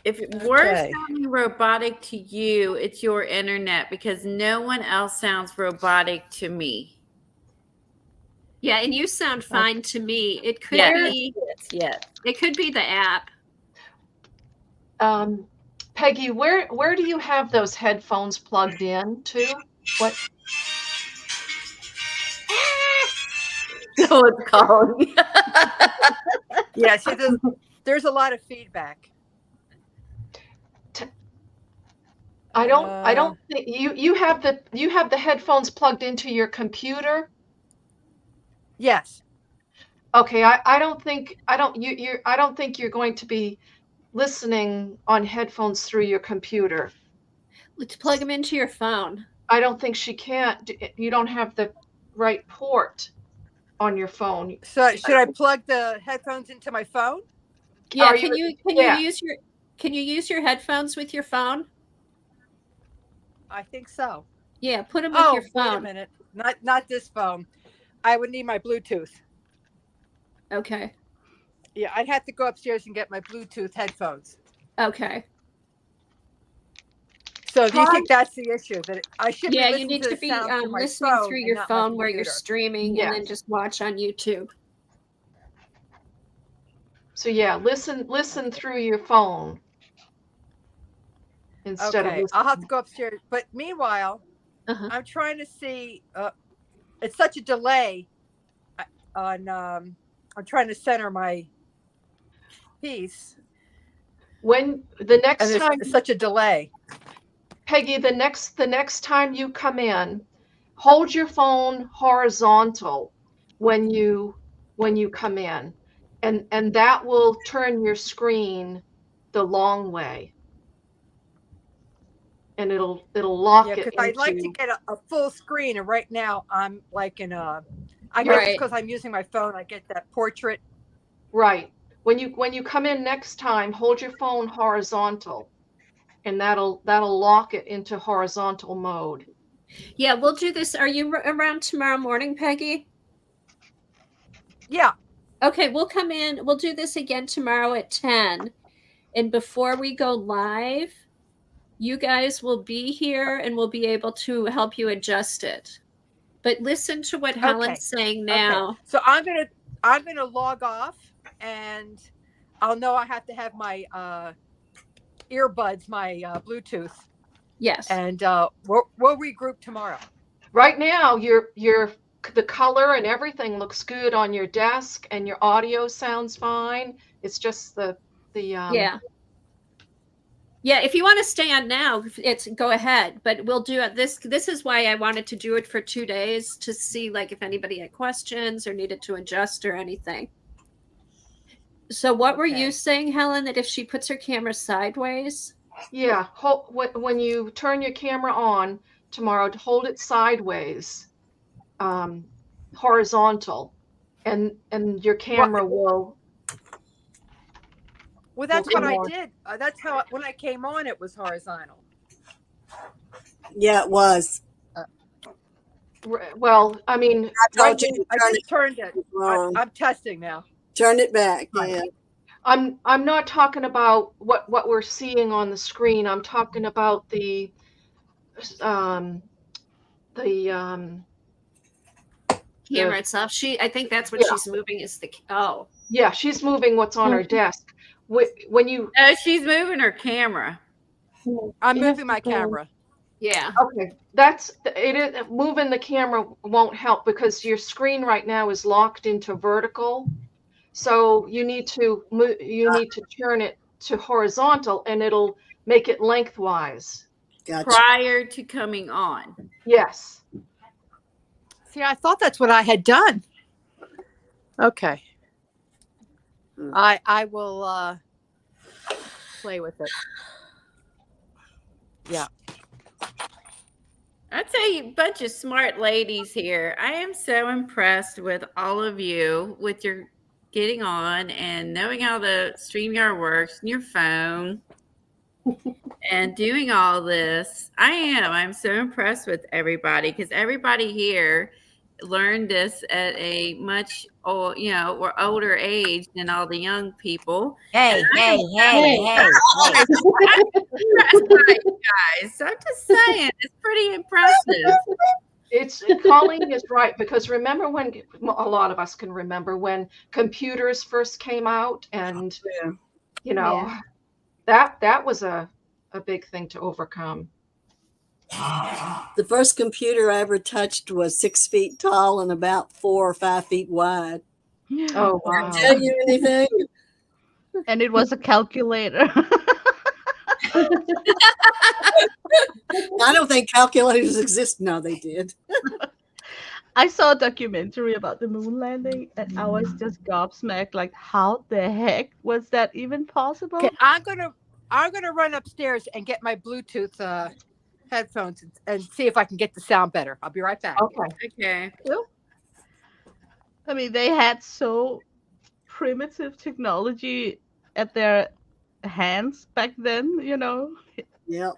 If we're Okay. sounding robotic to you, it's your internet because no one else sounds robotic to me. Yeah, and you sound fine to me. It could Yeah. be Yes. it could be the app. Peggy, where do you have those headphones plugged in to? What? So it's calling. Yeah, see, there's a lot of feedback. I don't think you have the headphones plugged into your computer. Yes. Okay, I don't think you're going to be listening on headphones through your computer. Let's plug them into your phone. I don't think she can't. You don't have the right port on your phone. So should I plug the headphones into my phone? Yeah, Are can you- you yeah. use your headphones with your phone? I think so. Yeah, put them with Oh, your wait a phone. minute. Not this phone. I would need my Bluetooth. Okay. Yeah, I'd have to go upstairs and get my Bluetooth headphones. Okay. So do you Try, think that's the issue? That I should be Yeah, you listening need to to the be sound through my listening phone through and your not my phone where you're computer? streaming, and then yes. just watch on YouTube. So yeah, listen Okay. through your phone instead of Okay, I'll have to listening. go upstairs. But meanwhile, Uh-huh. I'm trying to see. It's such a delay on. I'm trying to center my piece, When the and next there's time, such a delay. Peggy, the next time you come in, hold your phone horizontal when you come in, and that will turn your screen the long way, and it'll Yeah, lock it because I'd like to into get a full screen, and right now I'm like in a. I your guess it's Right. because I'm using my phone. I get that portrait. right. When you come in next time, hold your phone horizontal, and that'll lock it into horizontal mode. Yeah, we'll do this. Are you around tomorrow morning, Peggy? Yeah. Okay, we'll come in. We'll do this again tomorrow at 10. And before we go live, you guys will be here and we'll be able to help you adjust it. But listen to what Okay. Helen's saying Okay. now. So I'm gonna log off, and I'll know I have to have my earbuds, my Bluetooth, Yes. and we'll regroup tomorrow. Right now, the color and everything looks good on your desk, and your audio sounds fine. It's just the Yeah. Yeah, if you want to stay on now, it's go ahead. But we'll do it. This is why I wanted to do it for 2 days, to see like if anybody had questions or needed to adjust or anything. So what were you Okay. saying, Helen, that if she puts her camera sideways? yeah. When you turn your camera on tomorrow, to hold it sideways, horizontal, and your Well, camera will that's what come I on. did. That's how when I came on, it was horizontal. Yeah, it was. Well, I mean, I told you to I turn just turned it. it wrong. I'm testing now. Turn it back. Right. Yeah. I'm not talking about what we're seeing on the screen. I'm talking about um the Camera itself. I think that's what yeah, she's moving is the oh. yeah, she's moving what's on her desk. When you Oh, she's moving her camera. I'm It has moving to my go. camera. Yeah. okay, that's it is moving the camera won't help because your screen right now is locked into vertical. So you need to turn it to horizontal, and it'll make it lengthwise. Gotcha. Prior to coming on. Yes. See, I thought that's what I had done. Okay. I will play with it. Yeah. I tell you, bunch of smart ladies here. I am so impressed with all of you with your getting on and knowing how the StreamYard works and your phone and doing all this. I'm so impressed with everybody because everybody here learned this at a much or older age than all the young people. Hey, hey, hey, Hey. hey, hey. Impressed by you guys. I'm just saying, it's pretty impressive. Colleen is right, because remember when a lot of us can remember when computers first came out, and Yeah. that was a big thing to overcome. The first computer I ever touched was 6 feet tall and about 4 or 5 feet wide. Oh Does that wow. tell you anything? And it was a calculator. I don't think calculators exist. No, they did. I saw a documentary about the moon landing, and I was just gobsmacked. Like, how the heck was that even possible? Okay, I'm gonna run upstairs and get my Bluetooth headphones and see if I can get the sound better. I'll be right back. Okay. Okay. I mean, they had so primitive technology at their hands back then, Yep.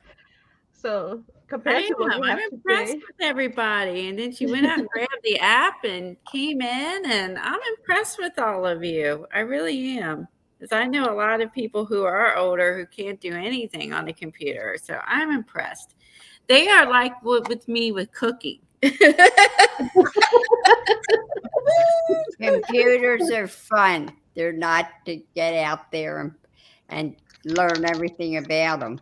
So compared to what we I'm have impressed today. with everybody. And then she went out and grabbed the app and came in, and I'm impressed with all of you. I really am. Because I know a lot of people who are older who can't do anything on a computer. So I'm impressed. They are like with me with cooking. Computers are fun. They're not to get out there and learn everything about them.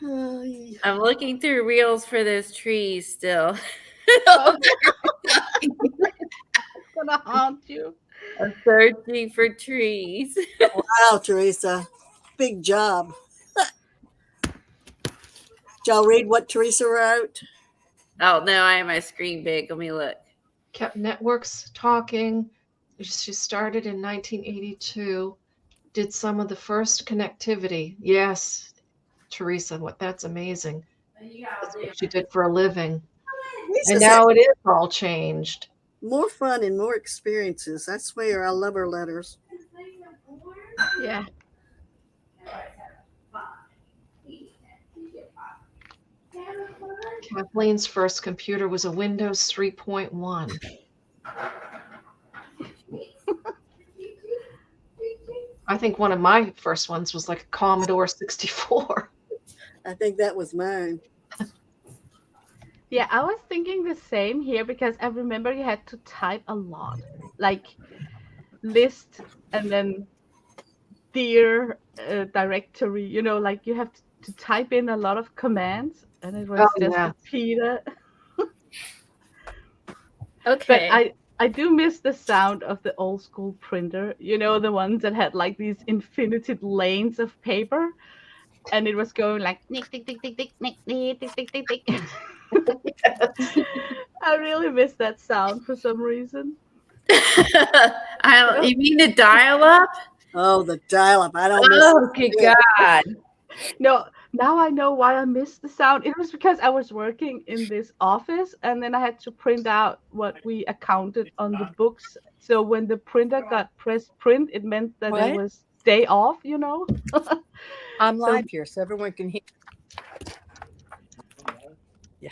I'm looking through reels for those trees still. Oh, it's gonna haunt you. I'm searching for trees. Wow, Teresa. Big job. Did y'all read what Teresa wrote? Oh no, I have my screen big. Let me look. Kept networks talking. She started in 1982. Did some of the first connectivity. Yes, Teresa, that's amazing. That's what she did for a living. And now it is all changed. More fun and more experiences. I swear, I love her letters. Yeah. Kathleen's first computer was a Windows 3.1. I think one of my first ones was like a Commodore 64. I think that was mine. Yeah, I was thinking the same here because I remember you had to type a lot, like list and then dear directory. You know, like you have to type in a lot of commands, and it was just yeah. repeated. Okay. But I do miss the sound of the old school printer. You know, the ones that had like these infinite lanes of paper, and it was going like nick tick tick tick tick nick nick tick tick tick tick. I really miss that sound for some reason. You mean the dial-up? Oh, the dial-up. I don't miss Oh, good God. No, now I know why I missed the sound. It was because I was working in this office and then I had to print out what we accounted on the books. So when the printer got press print, it meant that it was day off, you know? I'm live here, so everyone can hear. Yeah.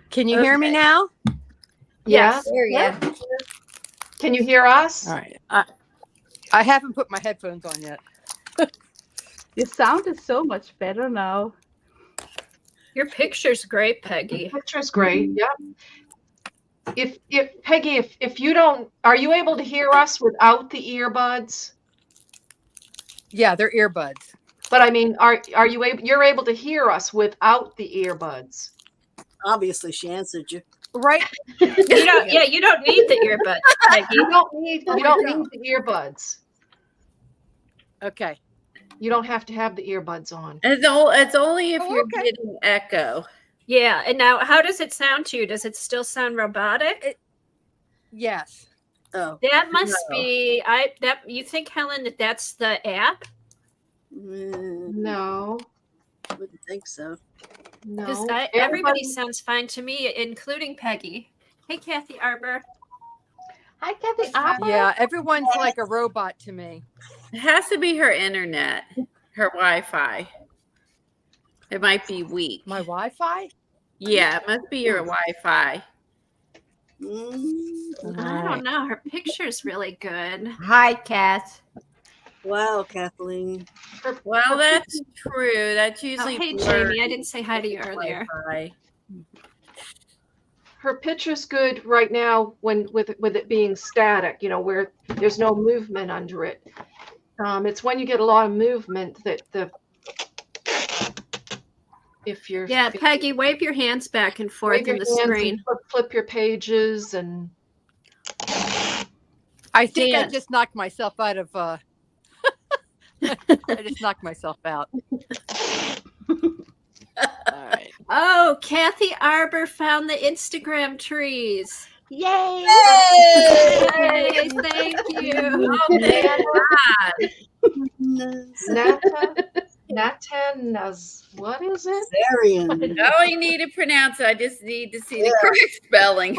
Can you hear me now? Yes. Yeah. Can you hear us? All right. I haven't put my headphones on yet. Your sound is so much better now. Your picture's great, Peggy. The picture's great. Yep. If Peggy, if you don't, are you able to hear us without the earbuds? Yeah, they're earbuds. But I mean, are you able? You're able to hear us without the earbuds. Obviously, she answered you. Right. You don't need the earbuds, Peggy. You don't need the earbuds. Okay. You don't have to have the earbuds on. It's only if you're getting echo. Yeah, and now how does it sound to you? Does it still sound robotic? Yes. Oh. That must be you think, Helen, that's the app? No. Wouldn't think so. Because No. everybody sounds fine to me, including Peggy. Hey, Kathy Arbor. Hi, Kathy Arbor. Yeah, everyone's like a robot to me. It has to be her internet, her Wi-Fi. It might be weak. My Wi-Fi? Yeah, it must be your Wi-Fi. I don't know. Her picture's really good. Hi, Kath. Wow, Kathleen. Well, that's true. That's usually. Hey, Jamie. I didn't say hi to you earlier. Wi-Fi. Her picture's good right now with it being static, you know, where there's no movement under it. It's when you get a lot of movement that Peggy, wave your hands back and forth in the screen. Flip your pages and. I think I just knocked myself out of. I just knocked myself out. All right. Oh, Kathy Arbor found the Instagram trees. Yay! Yay! Thank you. Natanas, what is it? Zarian. No, I need to pronounce it. I just need to see the correct spelling.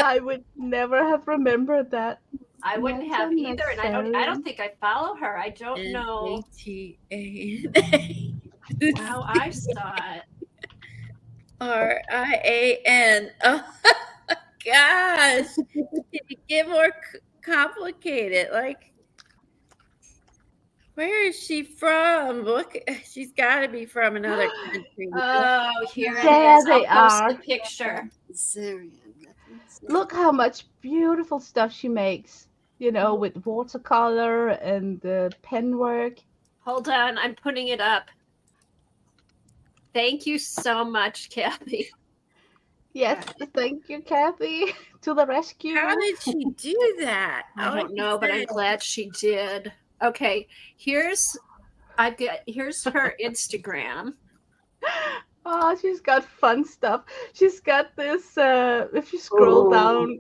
I would never have remembered that. I wouldn't Not have either, and I don't unnecessary. think I follow her. I don't know NATAN. how I saw it. RIAN. Oh gosh. Did it get more complicated? Like, where is she from? Look, she's got to be from another country. Oh, here it There is. they I'll post are. the picture. Zarian. Look how much beautiful stuff she makes, with watercolor and the pen work. Hold on, I'm putting it up. Thank you so much, Kathy. Yes, thank you, Kathy, to the rescue. How did she do that? I don't know, but I'm glad she did. Okay, here's her Instagram. Oh, she's got fun stuff. She's got this, if you scroll down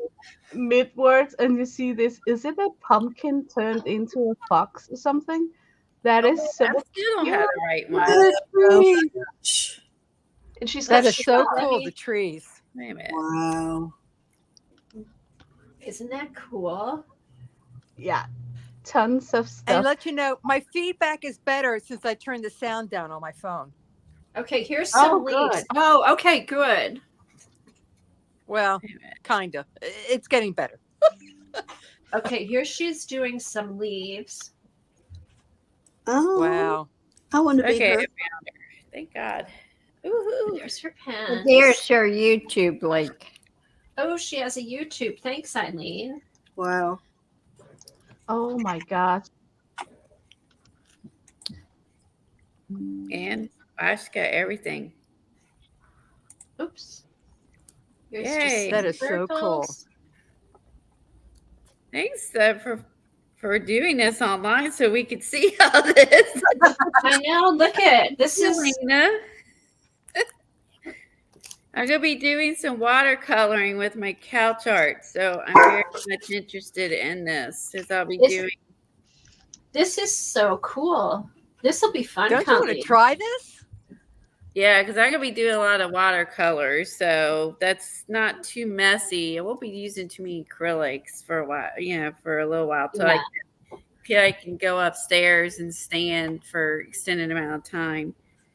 midwards and you see this, is it a pumpkin turned into a fox or something? That is so I still don't have the right one. Oh my gosh. And she's That got is so shrubbery. cool. The trees. Wait a minute. Wow. Isn't that cool? Yeah, tons of And stuff. let you know, my feedback is better since I turned the sound down on my phone. Okay, here's some leaves. good. Oh, okay, good. Well, kind of. It's getting better. Okay, here she's doing some leaves. Oh, Wow. I want to be Okay, I her. found her. Thank God. Ooh. There's her pen. There's her YouTube link. Oh, she has a YouTube. Thanks, Eileen. Wow. Oh my gosh. And Ash got everything. Oops. Here's Yay. just some That is so cool. circles. Thanks for doing this online so we could see all this. I know. Look at this is Elena. I'm gonna be doing some watercoloring with my couch art, so I'm very much interested in this because I'll be doing. this is so cool. This will be fun. Don't you want to Colleen. try this? Yeah, because I'm gonna be doing a lot of watercolors, so that's not too messy. I won't be using too many acrylics for a while, for a little while till I can go upstairs and stand for extended amount of time.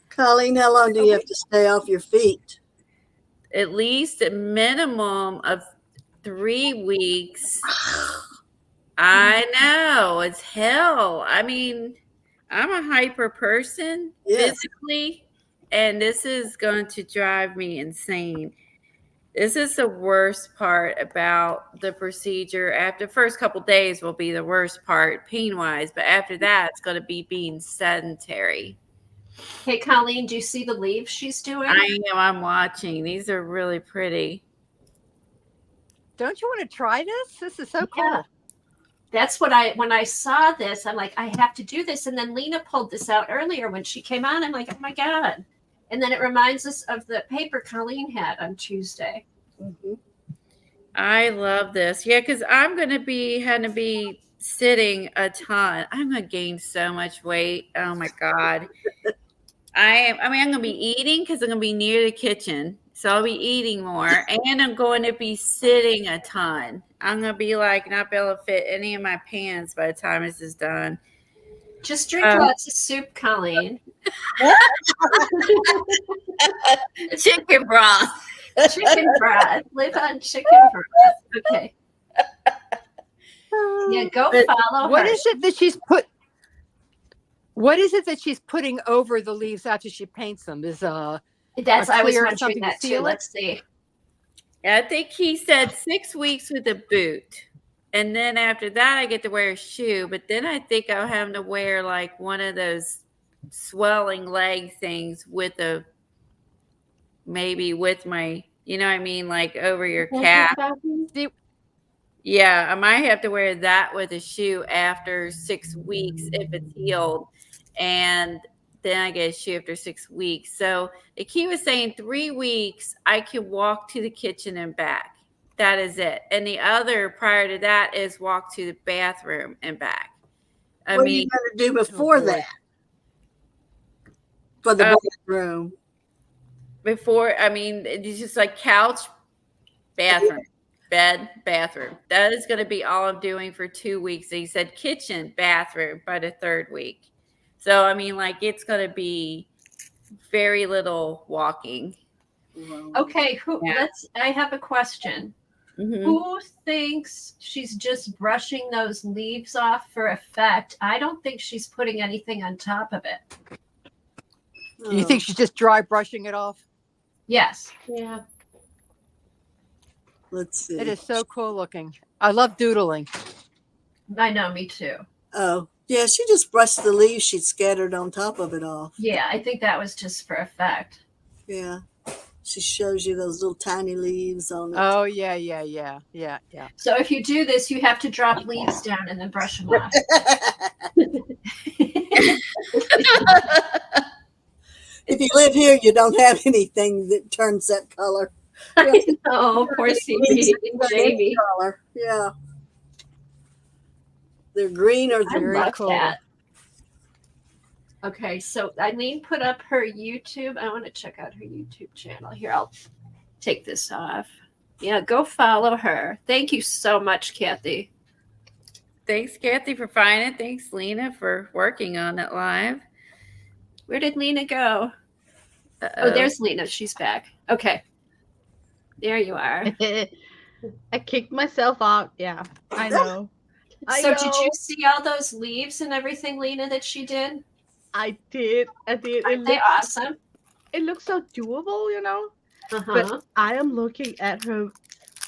Colleen, how long do you have to stay off your feet? At least a minimum of 3 weeks. I know, it's hell. I mean, I'm a hyper person physically, and this is going to drive me insane. This is the worst part about the procedure. After the first couple days will be the worst part pain-wise, but after that, it's going to be being sedentary. Hey, Colleen, do you see the leaves she's doing? I know, I'm watching. These are really pretty. Don't you want to try this? This is so cool. Yeah. That's what when I saw this, I'm like, I have to do this. And then Lena pulled this out earlier when she came on. I'm like, oh my God. And then it reminds us of the paper Colleen had on Tuesday. Mm-hmm. I love this. Yeah, because I'm going to be sitting a ton. I'm going to gain so much weight. Oh my God. I'm going to be eating because I'm going to be near the kitchen. So I'll be eating more, and I'm going to be sitting a ton. I'm going to be like not be able to fit any of my pants by the time this is done. Just drink lots of soup, Colleen. Chicken broth. Chicken broth. Live on chicken broth. Okay. Yeah, go follow What her. is it that she's put? What is it that she's putting over the leaves after she paints them? Is That's I was clear wondering something to that too. seal it? Let's see. I think he said 6 weeks with a boot. And then after that, I get to wear a shoe. But then I think I'll have to wear like one of those swelling leg things with with my, you know what I mean? Like over your calf. Yeah, I might have to wear that with a shoe after 6 weeks if it's healed. And then I get a shoe after 6 weeks. So like he was saying 3 weeks, I can walk to the kitchen and back. That is it. And the other prior to that is walk to the bathroom and back. What are you going to do before that? For the bathroom? It's just like couch, bathroom. bed, bathroom. That is going to be all I'm doing for 2 weeks. And he said kitchen, bathroom by the third week. So, I mean, like, it's going to be very little walking. Okay, Yeah. I have a question. Mhm. Who thinks she's just brushing those leaves off for effect? I don't think she's putting anything on top of it. You think she's just dry brushing it off? Yes. Yeah. Let's see. It is so cool looking. I love doodling. I know, me too. Oh, yeah, she just brushed the leaves she'd scattered on top of it off. Yeah, I think that was just for effect. Yeah. She shows you those little tiny leaves on it. Oh, yeah. So if you do this, you have to drop leaves down and then brush them off. If you live here, you don't have anything that turns that color. Oh, poor CB and Jamie. Color. Yeah. They're green or I they're love cool. that. Okay, so Eileen put up her YouTube. I want to check out her YouTube channel. Here, I'll take this off. Yeah, go follow her. Thank you so much, Kathy. Thanks, Kathy, for finding it. Thanks, Lena, for working on it live. Where did Lena go? Uh-oh. Oh, there's Lena. She's back. Okay. There you are. I kicked myself out. Yeah, I know. So did you see all those leaves and everything, Lena, that she did? I did. Aren't they awesome? It looks so doable, you know? Uh-huh. But I am looking at her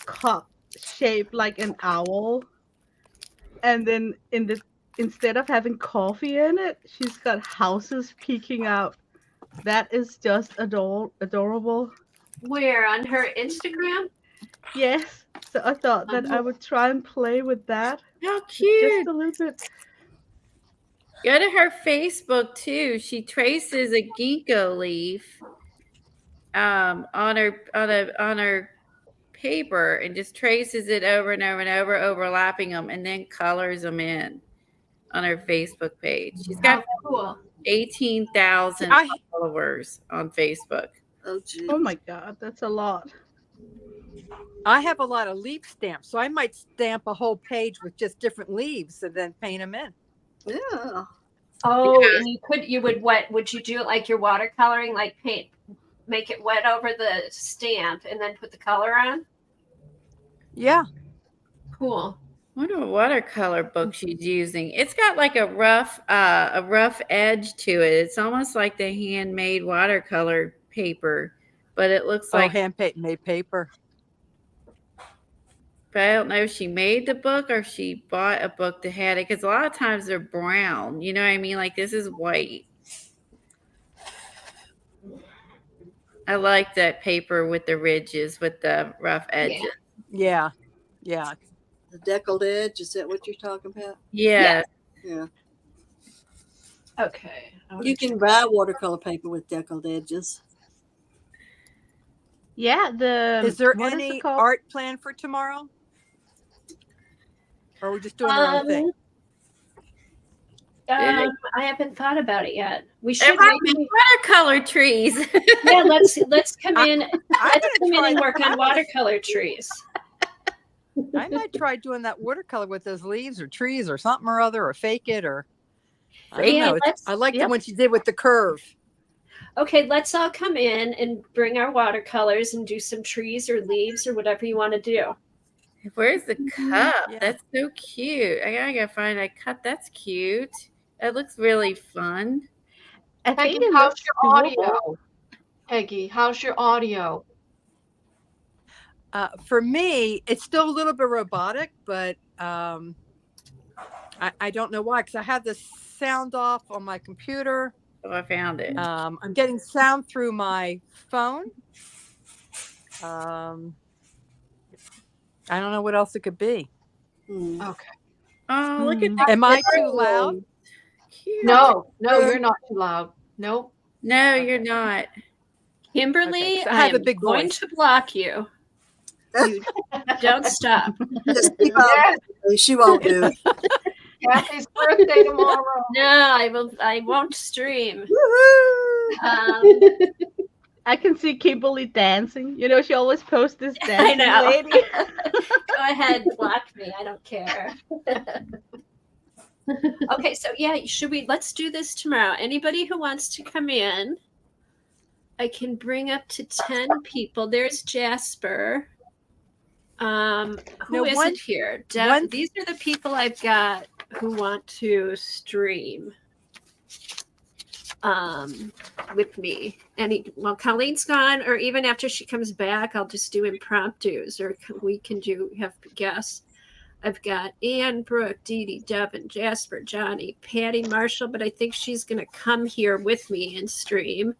cup shaped like an owl. And then instead of having coffee in it, she's got houses peeking out. That is just adorable. Where? On her Instagram? Yes. So I thought that I would try and play with that. How cute. Just a little bit. Go to her Facebook too. She traces a ginkgo leaf on her paper and just traces it over and over and over, overlapping them, and then colors them in on her Facebook page. She's got cool. 18,000 followers on Facebook. Oh, geez. Oh my God, that's a lot. I have a lot of leaf stamps, so I might stamp a whole page with just different leaves and then paint them in. Yeah. Oh, Yeah. and would you do it like your watercoloring, like make it wet over the stamp and then put the color on? Yeah. Cool. I wonder what watercolor book she's using. It's got like a rough edge to it. It's almost like the handmade watercolor paper, but it looks like handmade paper. But I don't know if she made the book or if she bought a book that had it, because a lot of times they're brown. You know what I mean? Like this is white. I like that paper with the ridges, with the rough edges. Yeah. The deckled edge, is that what you're talking about? Yeah. Yeah. Okay. You can buy watercolor paper with deckled edges. Yeah. Is there what any it called? art plan for tomorrow? Or are we just doing our own thing? I haven't thought about it yet. We There should might maybe, be watercolor trees. yeah, let's come in. Let's come in and try- work on watercolor trees. I might try doing that watercolor with those leaves or trees or something or other, or fake it, or I don't Yeah, know. I like the yep. one she did with the curve. Okay, let's all come in and bring our watercolors and do some trees or leaves or whatever you want to do. Where's the cup? Yeah. That's so cute. I gotta go find a cup. That's cute. That looks really fun. I think Peggy, it how's looks your doable. audio? Peggy, how's your audio? For me, it's still a little bit robotic, but I don't know why, because I have the sound off on my computer. Oh, I found it. I'm getting sound through my phone. I don't know what else it could be. Okay. Oh, look at that. Am I too loud? Cute. No, you're not too loud. Nope. No, you're not. Kimberly, Okay, so I I have a am big going voice. to block you. You don't stop. Just keep on. She won't do it. Kathy's birthday tomorrow. No, I won't stream. Woohoo! I can see Kimberly dancing. You know, she always posts this I dancing know. lady. Go ahead, block me. I don't care. Okay, so yeah, let's do this tomorrow. Anybody who wants to come in, I can bring up to 10 people. There's Jasper. Who isn't here? These are the people I've got who want to stream with me. Well, Colleen's gone, or even after she comes back, I'll just do impromptus, or we can have guests. I've got Ann, Brooke, Dee Dee, Devin, Jasper, Johnny, Patty, Marshall, but I think she's going to come here with me and stream.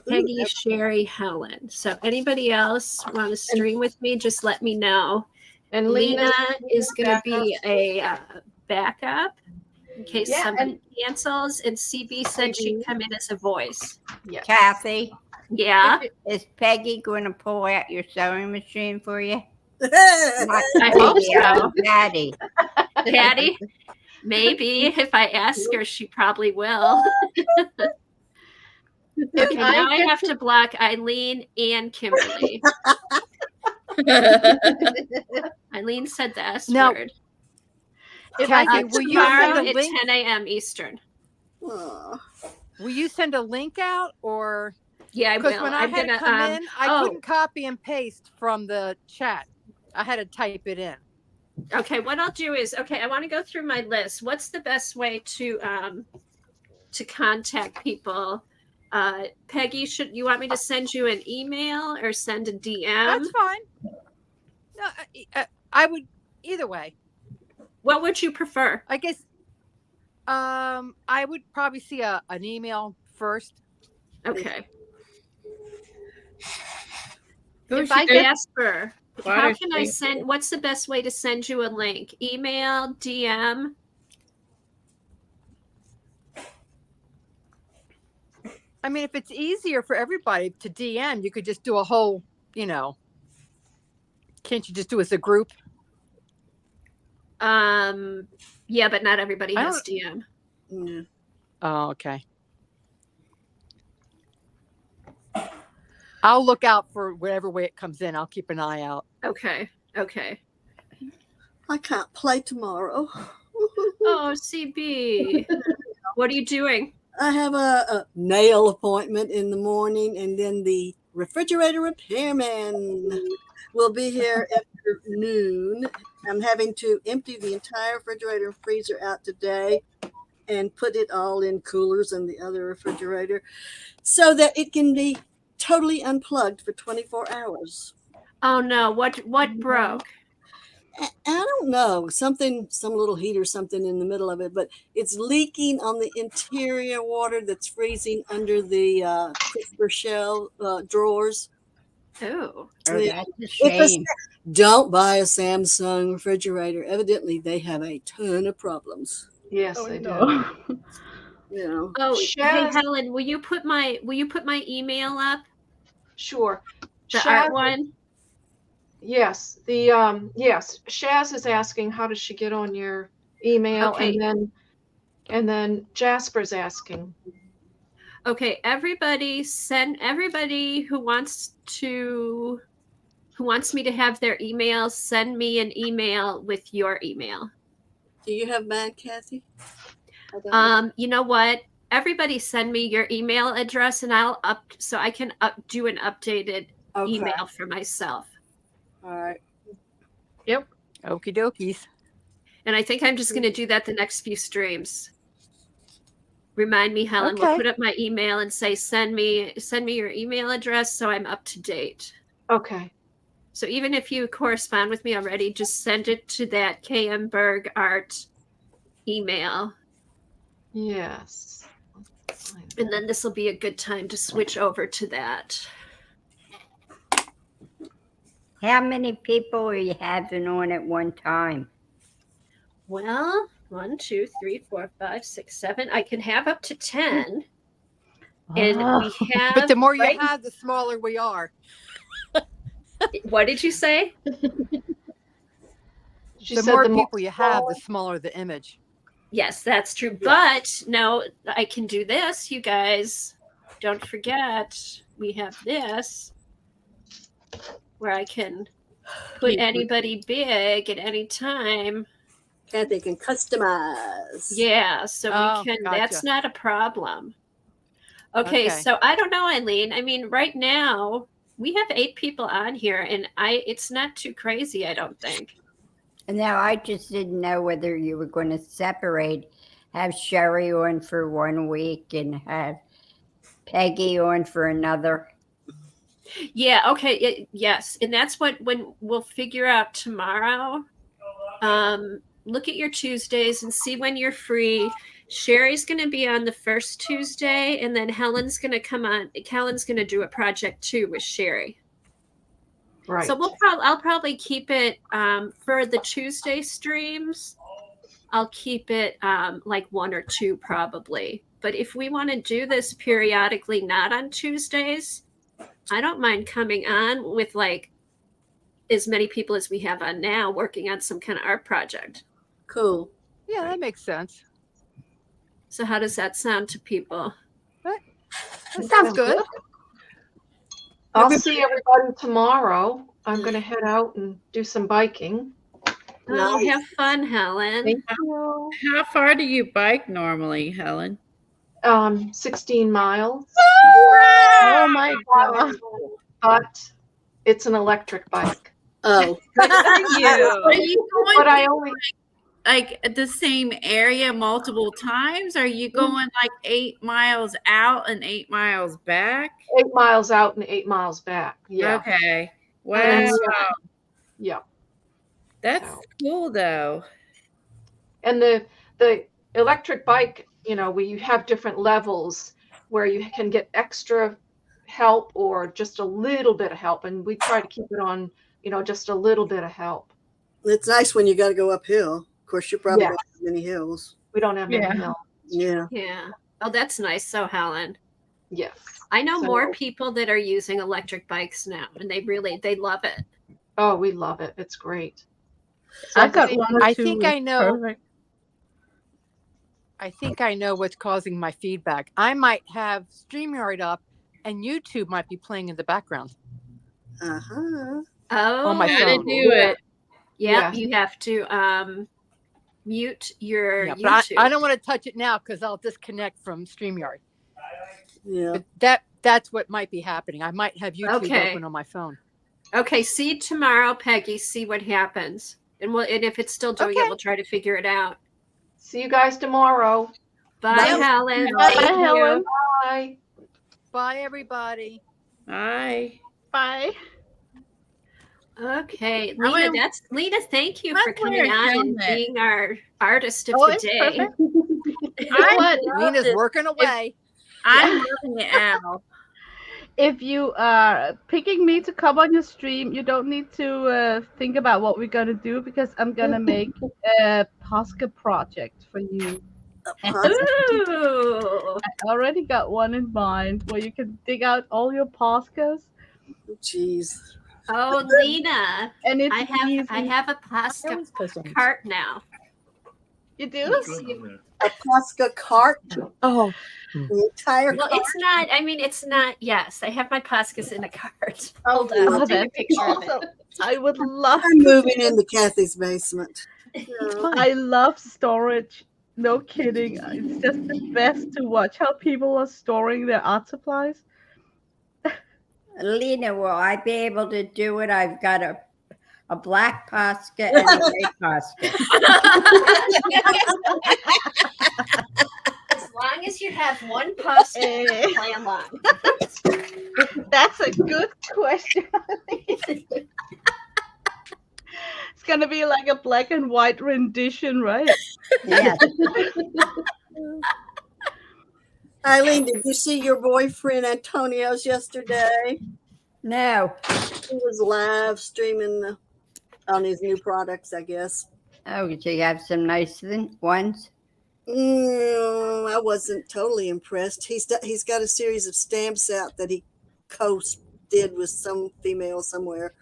Peggy, Sherry, Helen. So anybody else want to stream with me, just let me know. And Lena is going to be a backup in case Yeah, somebody cancels. And CB said she'd come in as a voice. Yes. Kathy, Yeah, is Peggy going to pull out your sewing machine for you? Not I hope Peggy, so. Patty. Patty, maybe if I ask her, she probably will. Okay, now I have to block Eileen and Kimberly. Eileen said the S word. Kathy, will you Tomorrow send a at link? 10 a.m. Eastern. Aw. Will you send a link out, or Yeah, I because will. when I I'm had gonna to come in, I oh, couldn't copy and paste from the chat. I had to type it in. okay. What I'll do is, I want to go through my list. What's the best way to contact people? Peggy, should you want me to send you an email or send a DM? That's fine. No, I would either way. What would you prefer? I guess I would probably see an email first. Okay. If I get Jasper, how can I send? What's the best way to send you a link? Email, DM? I mean, if it's easier for everybody to DM, you could just do a whole, can't you just do it as a group? Yeah, but not everybody I has DM. Yeah. Oh, okay. I'll look out for whatever way it comes in. I'll keep an eye out. Okay. I can't play tomorrow. Oh, CB. What are you doing? I have a nail appointment in the morning, and then the refrigerator repairman will be here after noon. I'm having to empty the entire refrigerator and freezer out today and put it all in coolers in the other refrigerator so that it can be totally unplugged for 24 hours. Oh no, what broke? I don't know, some little heat or something in the middle of it, but it's leaking on the interior water that's freezing under the crisper shell drawers. Oh, That's a shame. Don't buy a Samsung refrigerator. Evidently, they have a ton of problems. Yes, they do. You know. Oh, hey Shaz, Helen, will you put my email up? sure. The Shaz, art one? yes. Yes. Shaz is asking how does she get on your email, Okay. and then Jasper's asking. Okay, everybody who wants me to have their email, send me an email with your email. Do you have mine, Kathy? I don't know. You know what? Everybody send me your email address and so I can do an updated email for myself. All right. Yep. Okie dokies. And I think I'm just going to do that the next few streams. Remind me, Helen. Okay. We'll put up my email and say, send me your email address so I'm up to date. Okay. So even if you correspond with me already, just send it to that KM Berg Art email. Yes. And then this will be a good time to switch over to that. How many people are you having on at one time? Well, 1, 2, 3, 4, 5, 6, 7. I can have up to 10. And we have. But the more you have, the smaller we are. What did you say? The more people you have, the smaller the image. Yes, that's true. But no, I can do this, you guys. don't forget, we have this where I can put anybody big at any time. Kathy can customize. Yeah, so Oh, we can, gotcha. that's not a problem. Okay, so I don't know, Eileen. I mean, right now we have 8 people on here, and it's not too crazy, I don't think. And now I just didn't know whether you were going to separate, have Sherry on for 1 week and have Peggy on for another. Yeah, okay, yes. And that's when we'll figure out tomorrow. Look at your Tuesdays and see when you're free. Sherry's going to be on the first Tuesday, and then Helen's going to come on. Helen's going to do a project too with Sherry. Right. So I'll probably keep it for the Tuesday streams. I'll keep it like 1 or 2 probably. But if we want to do this periodically, not on Tuesdays, I don't mind coming on with like as many people as we have on now working on some kind of art project. Cool. Yeah, that makes sense. So how does that sound to people? That sounds good. I'll see everybody tomorrow. I'm going to head out and do some biking. Oh, have fun, Helen. Thank you. How far do you bike normally, Helen? 16 miles. Oh my God. But it's an electric bike. Oh. Are you going But I only like the same area multiple times? Are you going like 8 miles out and 8 miles back? 8 miles out and 8 miles back. Yeah. Okay. Wow. that's Yeah. That's cool though. And the electric bike, you know, we have different levels where you can get extra help or just a little bit of help, and we try to keep it on, you know, just a little bit of help. It's nice when you got to go uphill. Of course, you probably Yeah. don't have many hills. We don't have many hills. Yeah. Yeah. Oh, that's nice. So Helen, Yes. I know So- more people that are using electric bikes now, and they love it. Oh, we love it. It's great. So I've got 1 or 2. I think I is know. perfect. I think I know what's causing my feedback. I might have StreamYard up and YouTube might be playing in the background Uh-huh. Oh, on my How to phone. do it. Yep, Yeah. you have to mute your Yeah, YouTube. but I don't want to touch it now because I'll disconnect from StreamYard. Yeah. But that's what might be happening. I might have YouTube Okay. open on my phone. Okay, see tomorrow, Peggy. See what happens, and if it's still doing it, Okay. we'll try to figure it out. See you guys tomorrow. Bye, Bye. Helen. Bye, Thank you. Helen. Bye. Bye, everybody. Bye. Bye. Okay, I Lena. went- Lena. Thank you I for coming wear a on and helmet. being our artist of Oh, the it's day. perfect. I Lena's it. working away. I'm loving it, Al. If you are picking me to come on your stream, you don't need to think about what we're gonna do because I'm gonna make a Posca project for you. Ooh. I already got one in mind where you can dig out all your Poscas, Jeez. Oh, Lena. and it's I easy. have a pasta cart now. You Let do? me see. A Posca cart. Oh, The entire Well, cart. it's not. I mean, it's not. Yes, I have my pascas in a cart. Oh, Hold on, I'll Oh, take a that's picture of awesome. it. I would love. I'm moving into Kathy's basement. I love storage. No kidding. It's just the best to watch how people are storing their art supplies. Lena, will I be able to do it? I've got a black Posca and a white Posca. As long as you have one pasta Eh. to play along. That's a good question. It's gonna be like a black and white rendition, right? Yeah. Eileen, did you see your boyfriend Antonio's yesterday? No. He was live streaming on his new products, I guess. Oh, do you have some nice ones? I wasn't totally impressed. He's got a series of stamps out that he did with some female somewhere.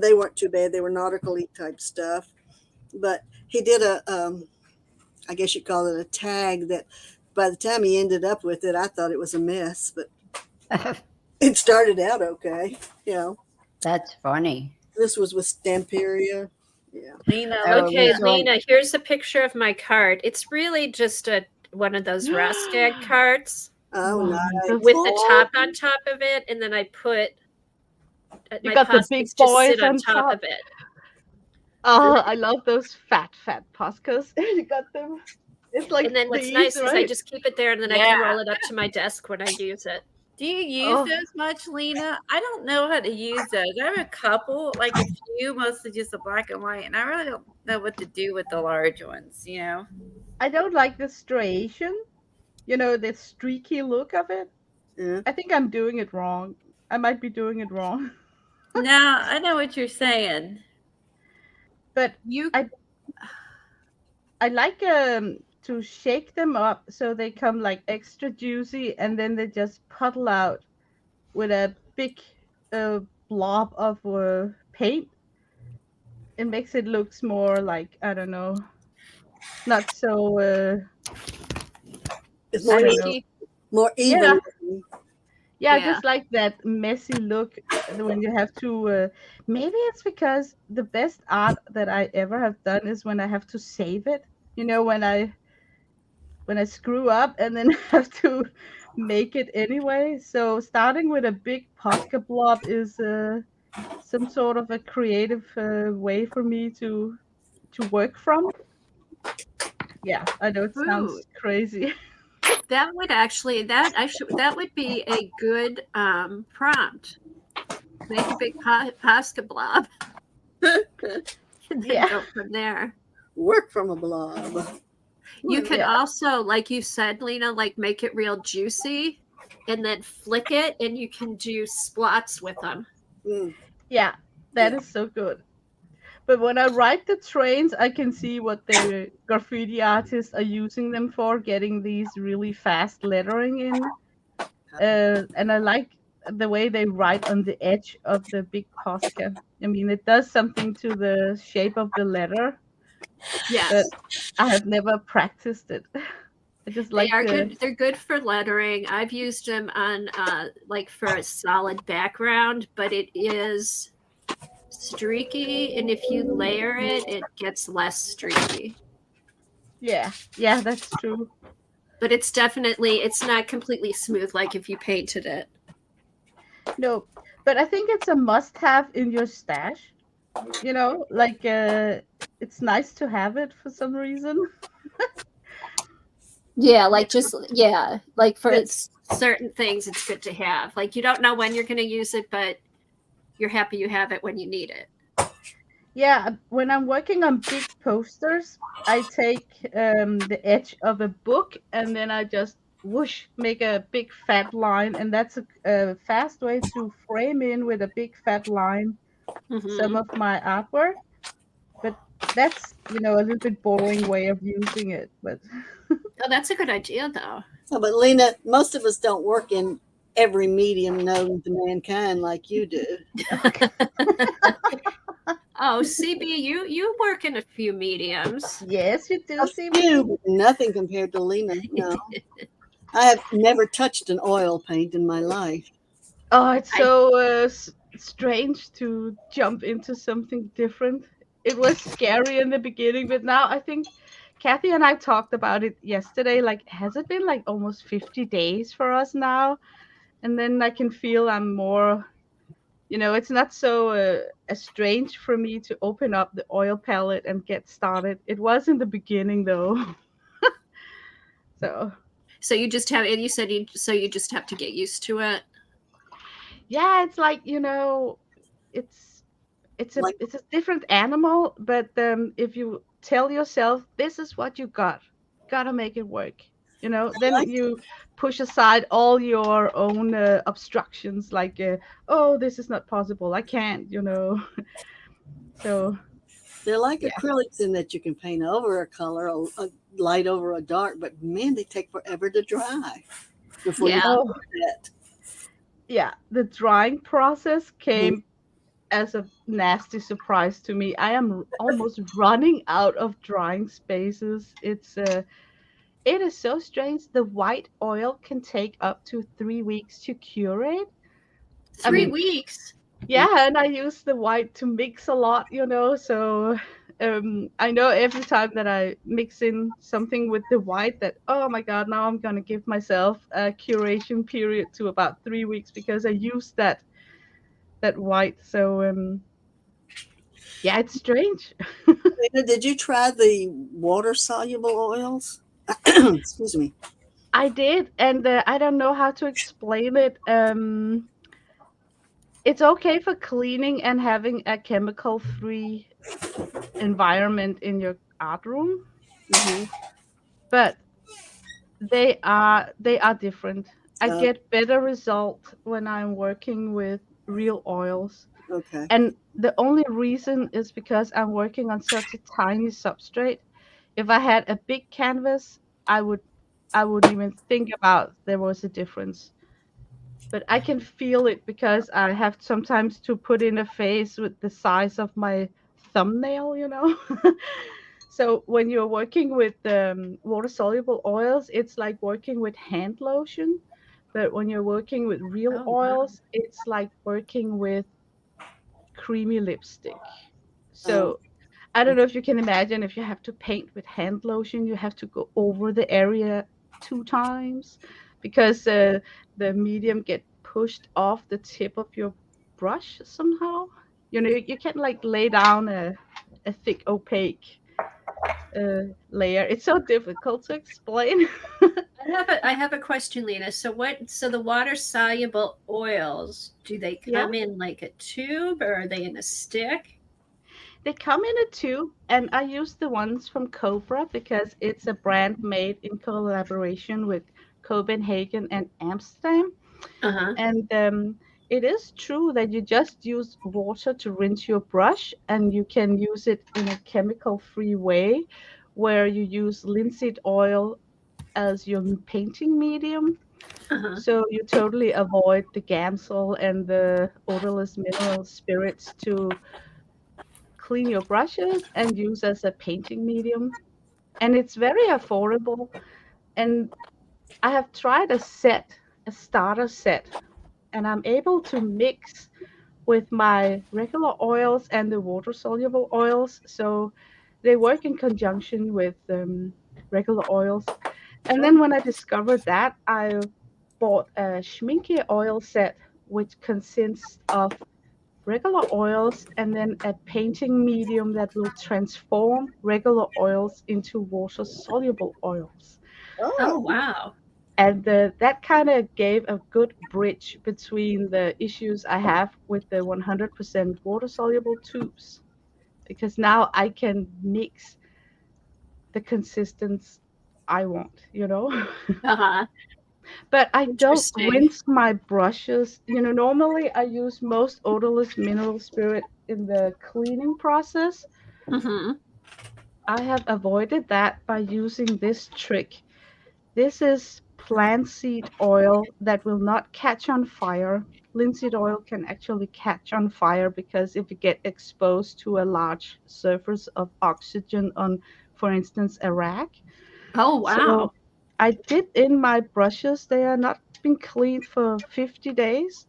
They weren't too bad. They were nautical-y type stuff. But he did I guess you call it a tag that by the time he ended up with it, I thought it was a mess, but it started out okay. You know, That's funny. this was with Stamperia. Yeah. Lena, Oh, look Okay, it was at on- Lena, here's a picture of my card. It's really just one of those Rastag cards Oh, nice. with the top on top of it, and then I put You my got the big Poscas just boys sit on on top top. of it. Oh, I love those fat Poscas. You got them. It's like And then what's these, nice is I right? just keep it there, and then I Yeah. can roll it up to my desk when I use it. Do you use Oh. those much, Lena? I don't know how to use those. I have a couple, like a few, mostly just the black and white, and I really don't know what to do with the large ones, you know? I don't like the striation, the streaky look of it. Yeah. I think I'm doing it wrong. I might be doing it wrong. No, I know what you're saying. But You I like to shake them up so they come like extra juicy, and then they just puddle out with a big blob of paint. It makes it looks more like, I don't know, not so It's I more, don't know. streaky. more Yeah. even. Yeah, Yeah. just like that messy look when you have to. Maybe it's because the best art that I ever have done is when I have to save it. When I screw up and then have to make it anyway. So starting with a big Posca blob is some sort of a creative way for me to work from. Yeah, I know it Ooh, sounds crazy. that would be a good prompt. Make a big pasta blob, and then Yeah. go from there. Work from a blob. You can Yeah. also, like you said, Lena, like make it real juicy, and then flick it, and you can do splots with them. Mm. Yeah, that Yeah. is so good. But when I write the trains, I can see what the graffiti artists are using them for, getting these really fast lettering in. And I like the way they write on the edge of the big Posca. I mean, it does something to the shape of the letter, Yes, but I have never practiced it. I just they like are the good. They're good for lettering. I've used them on like for a solid background, but it is streaky, and if you layer it, it gets less streaky. yeah, that's true. But it's not completely smooth like if you painted it. No, but I think it's a must-have in your stash. Like it's nice to have it for some reason. Yeah, like for Yeah. certain things, it's good to have. Like you don't know when you're going to use it, but you're happy you have it when you need it. Yeah, when I'm working on big posters, I take the edge of a book and then I just whoosh, make a big fat line, and that's a fast way to frame in with a big fat line some Mhm. of my artwork. But that's a little bit boring way of using it. But Oh, that's a good idea, though. Oh, but Lena, most of us don't work in every medium known to mankind like you do. Oh, CB, you work in a few mediums. yes, you do A see few, me. but nothing compared to Lena. No, I have never touched an oil paint in my life. Oh, it's I- so strange to jump into something different. It was scary in the beginning, but now I think Kathy and I talked about it yesterday. Like, has it been like almost 50 days for us now? And then I can feel I'm more, it's not so strange for me to open up the oil palette and get started. It was in the beginning though. So, So you just have, and you said you just have to get used to it. yeah, it's like, it's Like, it's a different animal, but if you tell yourself this is what you gotta make it work, then you push aside all your own obstructions, like oh, this is not possible, I can't. So they're like yeah, acrylics in that you can paint over a color, a light over a dark, but man, they take forever to dry before you Yeah. can oh do that. yeah, the drying process came as a nasty surprise to me. I am almost running out of drying spaces. It's it is so strange. The white oil can take up to 3 weeks to curate. I 3 weeks. Yeah, and I use the white to mix a lot, so I know every time that I mix in something with the white that, oh my God, now I'm gonna give myself a curation period to about 3 weeks because I use that white. So yeah, it's strange. Dana, did you try the water soluble oils? Excuse me. I did, and I don't know how to explain it. It's okay for cleaning and having a chemical-free environment in your art room, Hmm. but they are different. I Uh, get better result when I'm working with real oils. okay. And the only reason is because I'm working on such a tiny substrate. If I had a big canvas, I would I wouldn't even think about there was a difference. But I can feel it because I have sometimes to put in a face with the size of my thumbnail. So when you're working with water soluble oils, it's like working with hand lotion. But when you're working with real Oh wow. oils, it's like working with creamy lipstick. Oh, So I don't know if you can imagine if you have to paint with hand lotion, you have to go over the area 2 times because the medium get pushed off the tip of your brush somehow. You can't like lay down a thick opaque layer. It's so difficult to explain. I have a question, Lena. So the water soluble oils, do they Yeah, come in like a tube or are they in a stick? they come in a tube, and I use the ones from Cobra because it's a brand made in collaboration with Copenhagen and Amsterdam. Uh-huh. And it is true that you just use water to rinse your brush, and you can use it in a chemical-free way where you use linseed oil as your painting medium. Uh-huh. So you totally avoid the gamsol and the odorless mineral spirits to clean your brushes and use as a painting medium. And it's very affordable. And I have tried a starter set, and I'm able to mix with my regular oils and the water soluble oils. So they work in conjunction with regular oils. And then when I discovered that, I bought a schminke oil set, which consists of regular oils and then a painting medium that will transform regular oils into water soluble oils. Oh oh, wow. And that kind of gave a good bridge between the issues I have with the 100% water soluble tubes, because now I can mix the consistency I want. Uh-huh. But I don't Interesting. rinse my brushes. Normally I use most odorless mineral spirit in the cleaning process. Mm-hmm. I have avoided that by using this trick. This is plant seed oil that will not catch on fire. Linseed oil can actually catch on fire because if you get exposed to a large surface of oxygen on, for instance, a rack. Oh So wow. I did in my brushes. They are not been cleaned for 50 days.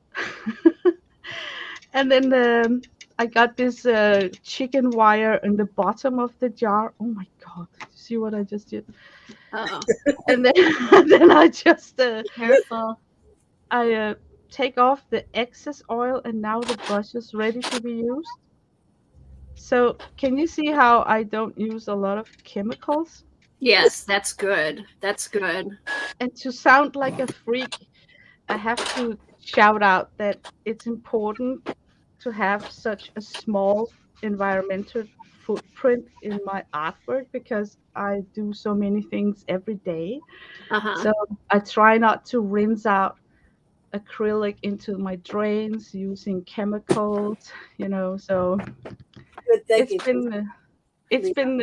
And then I got this chicken wire in the bottom of the jar. Oh my God. Did you see what I just did? Oh, And then, then I just careful. I take off the excess oil, and now the brush is ready to be used. So can you see how I don't use a lot of chemicals? Yes, that's good. That's good. And to sound like a freak, I have to shout out that it's important to have such a small environmental footprint in my artwork because I do so many things every day. Uh-huh. So I try not to rinse out acrylic into my drains using chemicals. So good it's thinking. been it's Lena. been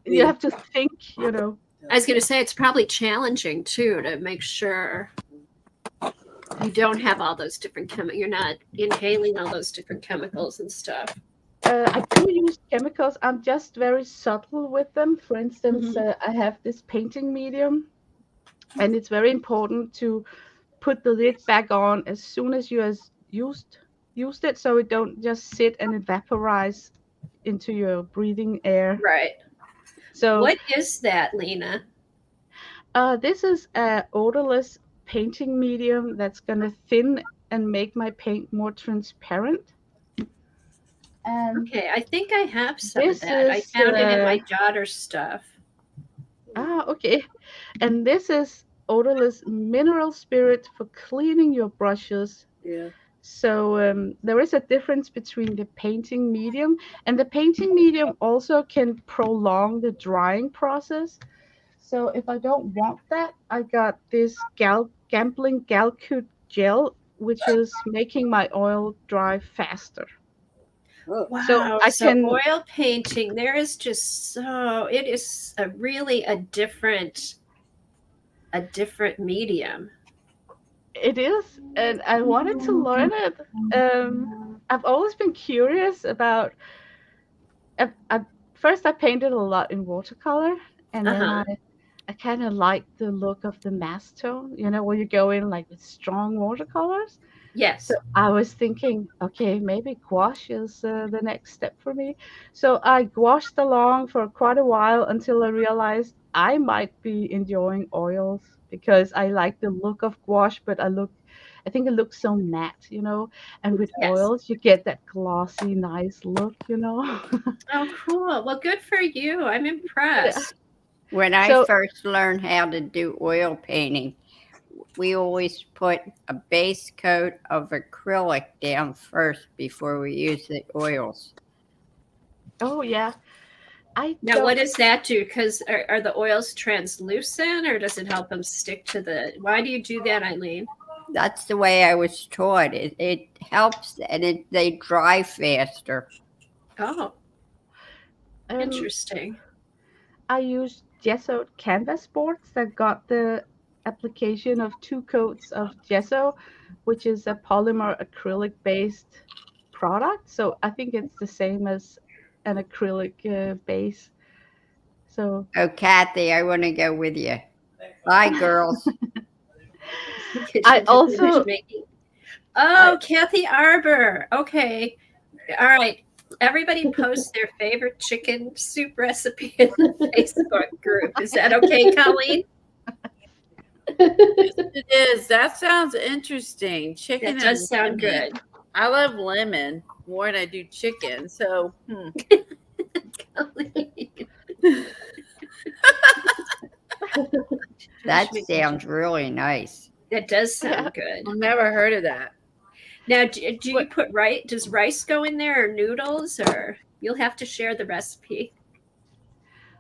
you Lena. have to think. I was going to say it's probably challenging too to make sure you don't have all those different you're not inhaling all those different chemicals and stuff. I do use chemicals. I'm just very subtle with them. For instance, Mhm. I have this painting medium, and it's very important to put the lid back on as soon as you has used it, so it don't just sit and evaporize into your breathing air. Right. So What is that, Lena? this is a odorless painting medium that's gonna thin and make my paint more transparent. And Okay, I think I have some of this that. I is found it in my daughter's stuff. okay. And this is odorless mineral spirit for cleaning your brushes. Yeah. So there is a difference between the painting medium, and the painting medium also can prolong the drying process. So if I don't want that, I got this gambling Galcute gel, which is making my oil dry faster. Oh. So Wow. I So can. oil painting, there is just it is really a different medium. It is, and I wanted to learn it. I've always been curious about. First, I painted a lot in watercolor, and then Uh-huh. I kind of like the look of the mass tone. You know, when you go in like with strong watercolors. So Yes. I was thinking, okay, maybe gouache is the next step for me. So I gouached along for quite a while until I realized I might be enjoying oils because I like the look of gouache, but I think it looks so matte, you know. And with Yes. oils, you get that glossy, nice look, you know. Oh, cool. Well, good for you. I'm Yeah. impressed. When I So first learned how to do oil painting, we always put a base coat of acrylic down first before we use the oils. oh yeah, I Now, what don't. does that do? Because are the oils translucent, or does it help them stick to the? Why do you do that, Eileen? That's the way I was taught. It helps and they dry faster. Oh, Um, interesting. I used gessoed canvas boards that got the application of 2 coats of gesso, which is a polymer acrylic based product. So I think it's the same as an acrylic base. So Oh, Kathy, I want to go with you. Bye, girls. I Finish also making. I Oh, Kathy Arbor. Okay. All right. Everybody post their favorite chicken soup recipe in the Facebook group. Is that okay, Colleen? It is. That sounds interesting. Chicken That and does sound lemon. good. I love lemon more than I do chicken. So, That sounds really nice. That does yeah. sound good. I've never heard of that. Now, do you put rice? Does rice go in there or noodles? Or you'll have to share the recipe.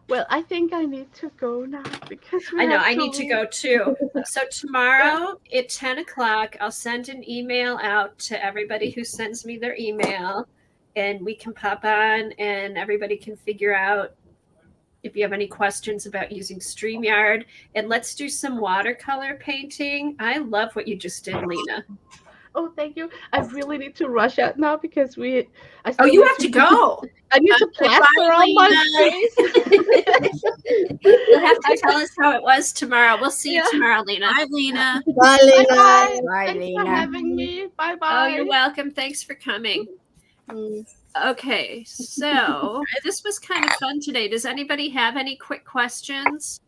Well, I think I need to go now because we I know have I to need to leave. go too. So tomorrow at 10 o'clock, I'll send an email out to everybody who sends me their email, and we can pop on and everybody can figure out if you have any questions about using StreamYard. And let's do some watercolor painting. I love what you just did, Lena. Oh, thank you. I really need to rush out now because I Oh, still you need have to go. I need to plaster on my face. You'll have to tell us how it was tomorrow. We'll see you Yeah. tomorrow, Lena. Bye, Lena. Bye, Bye Lena. bye. Bye, Thanks for Lena. having me. Bye Oh, bye. you're welcome. Thanks for coming. Okay, so this was kind of fun today. Does anybody have any quick questions?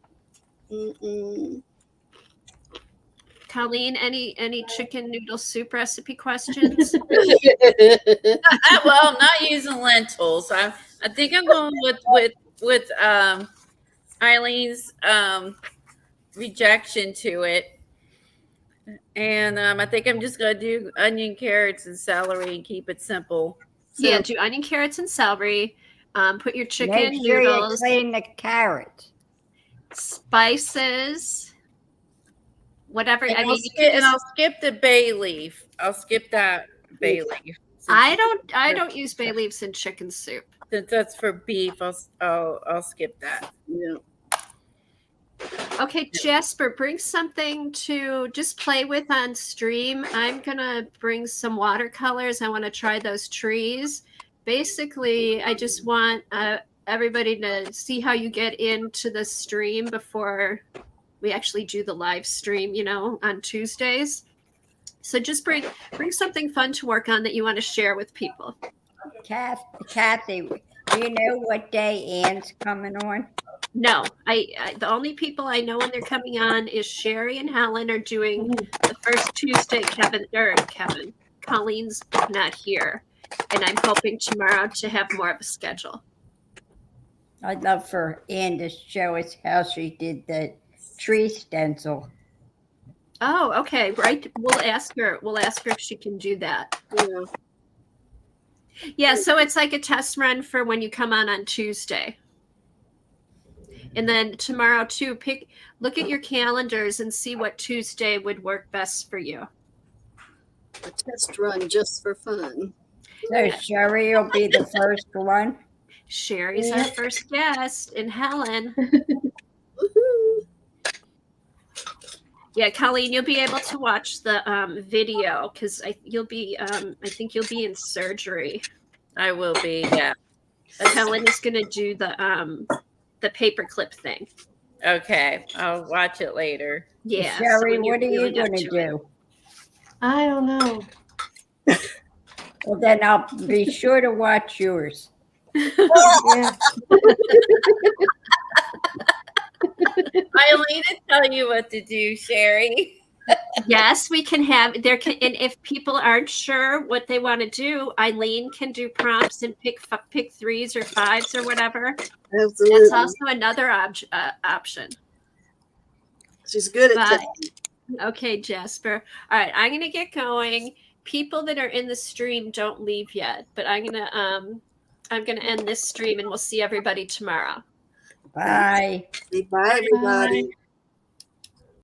Colleen, any chicken noodle soup recipe questions? Well, I'm not using lentils. I think I'm going with Eileen's rejection to it, and I think I'm just gonna do onion, carrots, and celery and keep it simple. Yeah, do onion, carrots, and celery. Put your chicken Make sure you noodles, clean the carrots. spices, whatever. And I mean, I'll skip the bay leaf. I'll skip that bay leaf. I don't use bay leaves in chicken soup. Since that's for beef, I'll skip that. Yeah. Okay, Jasper, bring something to just play with on stream. I'm gonna bring some watercolors. I want to try those trees. basically, I just want everybody to see how you get into the stream before we actually do the live stream, on Tuesdays. So just bring something fun to work on that you want to share with people. Kathy, do you know what day Ann's coming on? No, I the only people I know when they're coming on is Sherry and Helen are doing the first Tuesday. Colleen's not here, and I'm hoping tomorrow to have more of a schedule. I'd love for Ann to show us how she did the tree stencil. Oh, okay, right. We'll ask her if she can do that. Yeah. Yeah, so it's like a test run for when you come on Tuesday. And then tomorrow too, look at your calendars and see what Tuesday would work best for you. A test run just for fun. So Sherry will be the first one. Sherry's our first guest, and Helen. Woohoo! Yeah, Colleen, you'll be able to watch the video because I think you'll be in surgery. I will be, yeah. But Helen is going to do the paperclip thing. Okay, I'll watch it later. Yeah. Sherry, so what are you really going to up do? I don't know. Well, then I'll be sure to watch yours. Yeah. Eileen will tell you what to do, Sherry. Yes, we can have and if people aren't sure what they want to do, Eileen can do prompts and pick 3s or 5s or whatever. Absolutely. That's also another option. She's good at But- testing. Okay, Jasper. All right, I'm gonna get going. People that are in the stream don't leave yet, but I'm gonna end this stream and we'll see everybody tomorrow. Bye. Bye, everybody.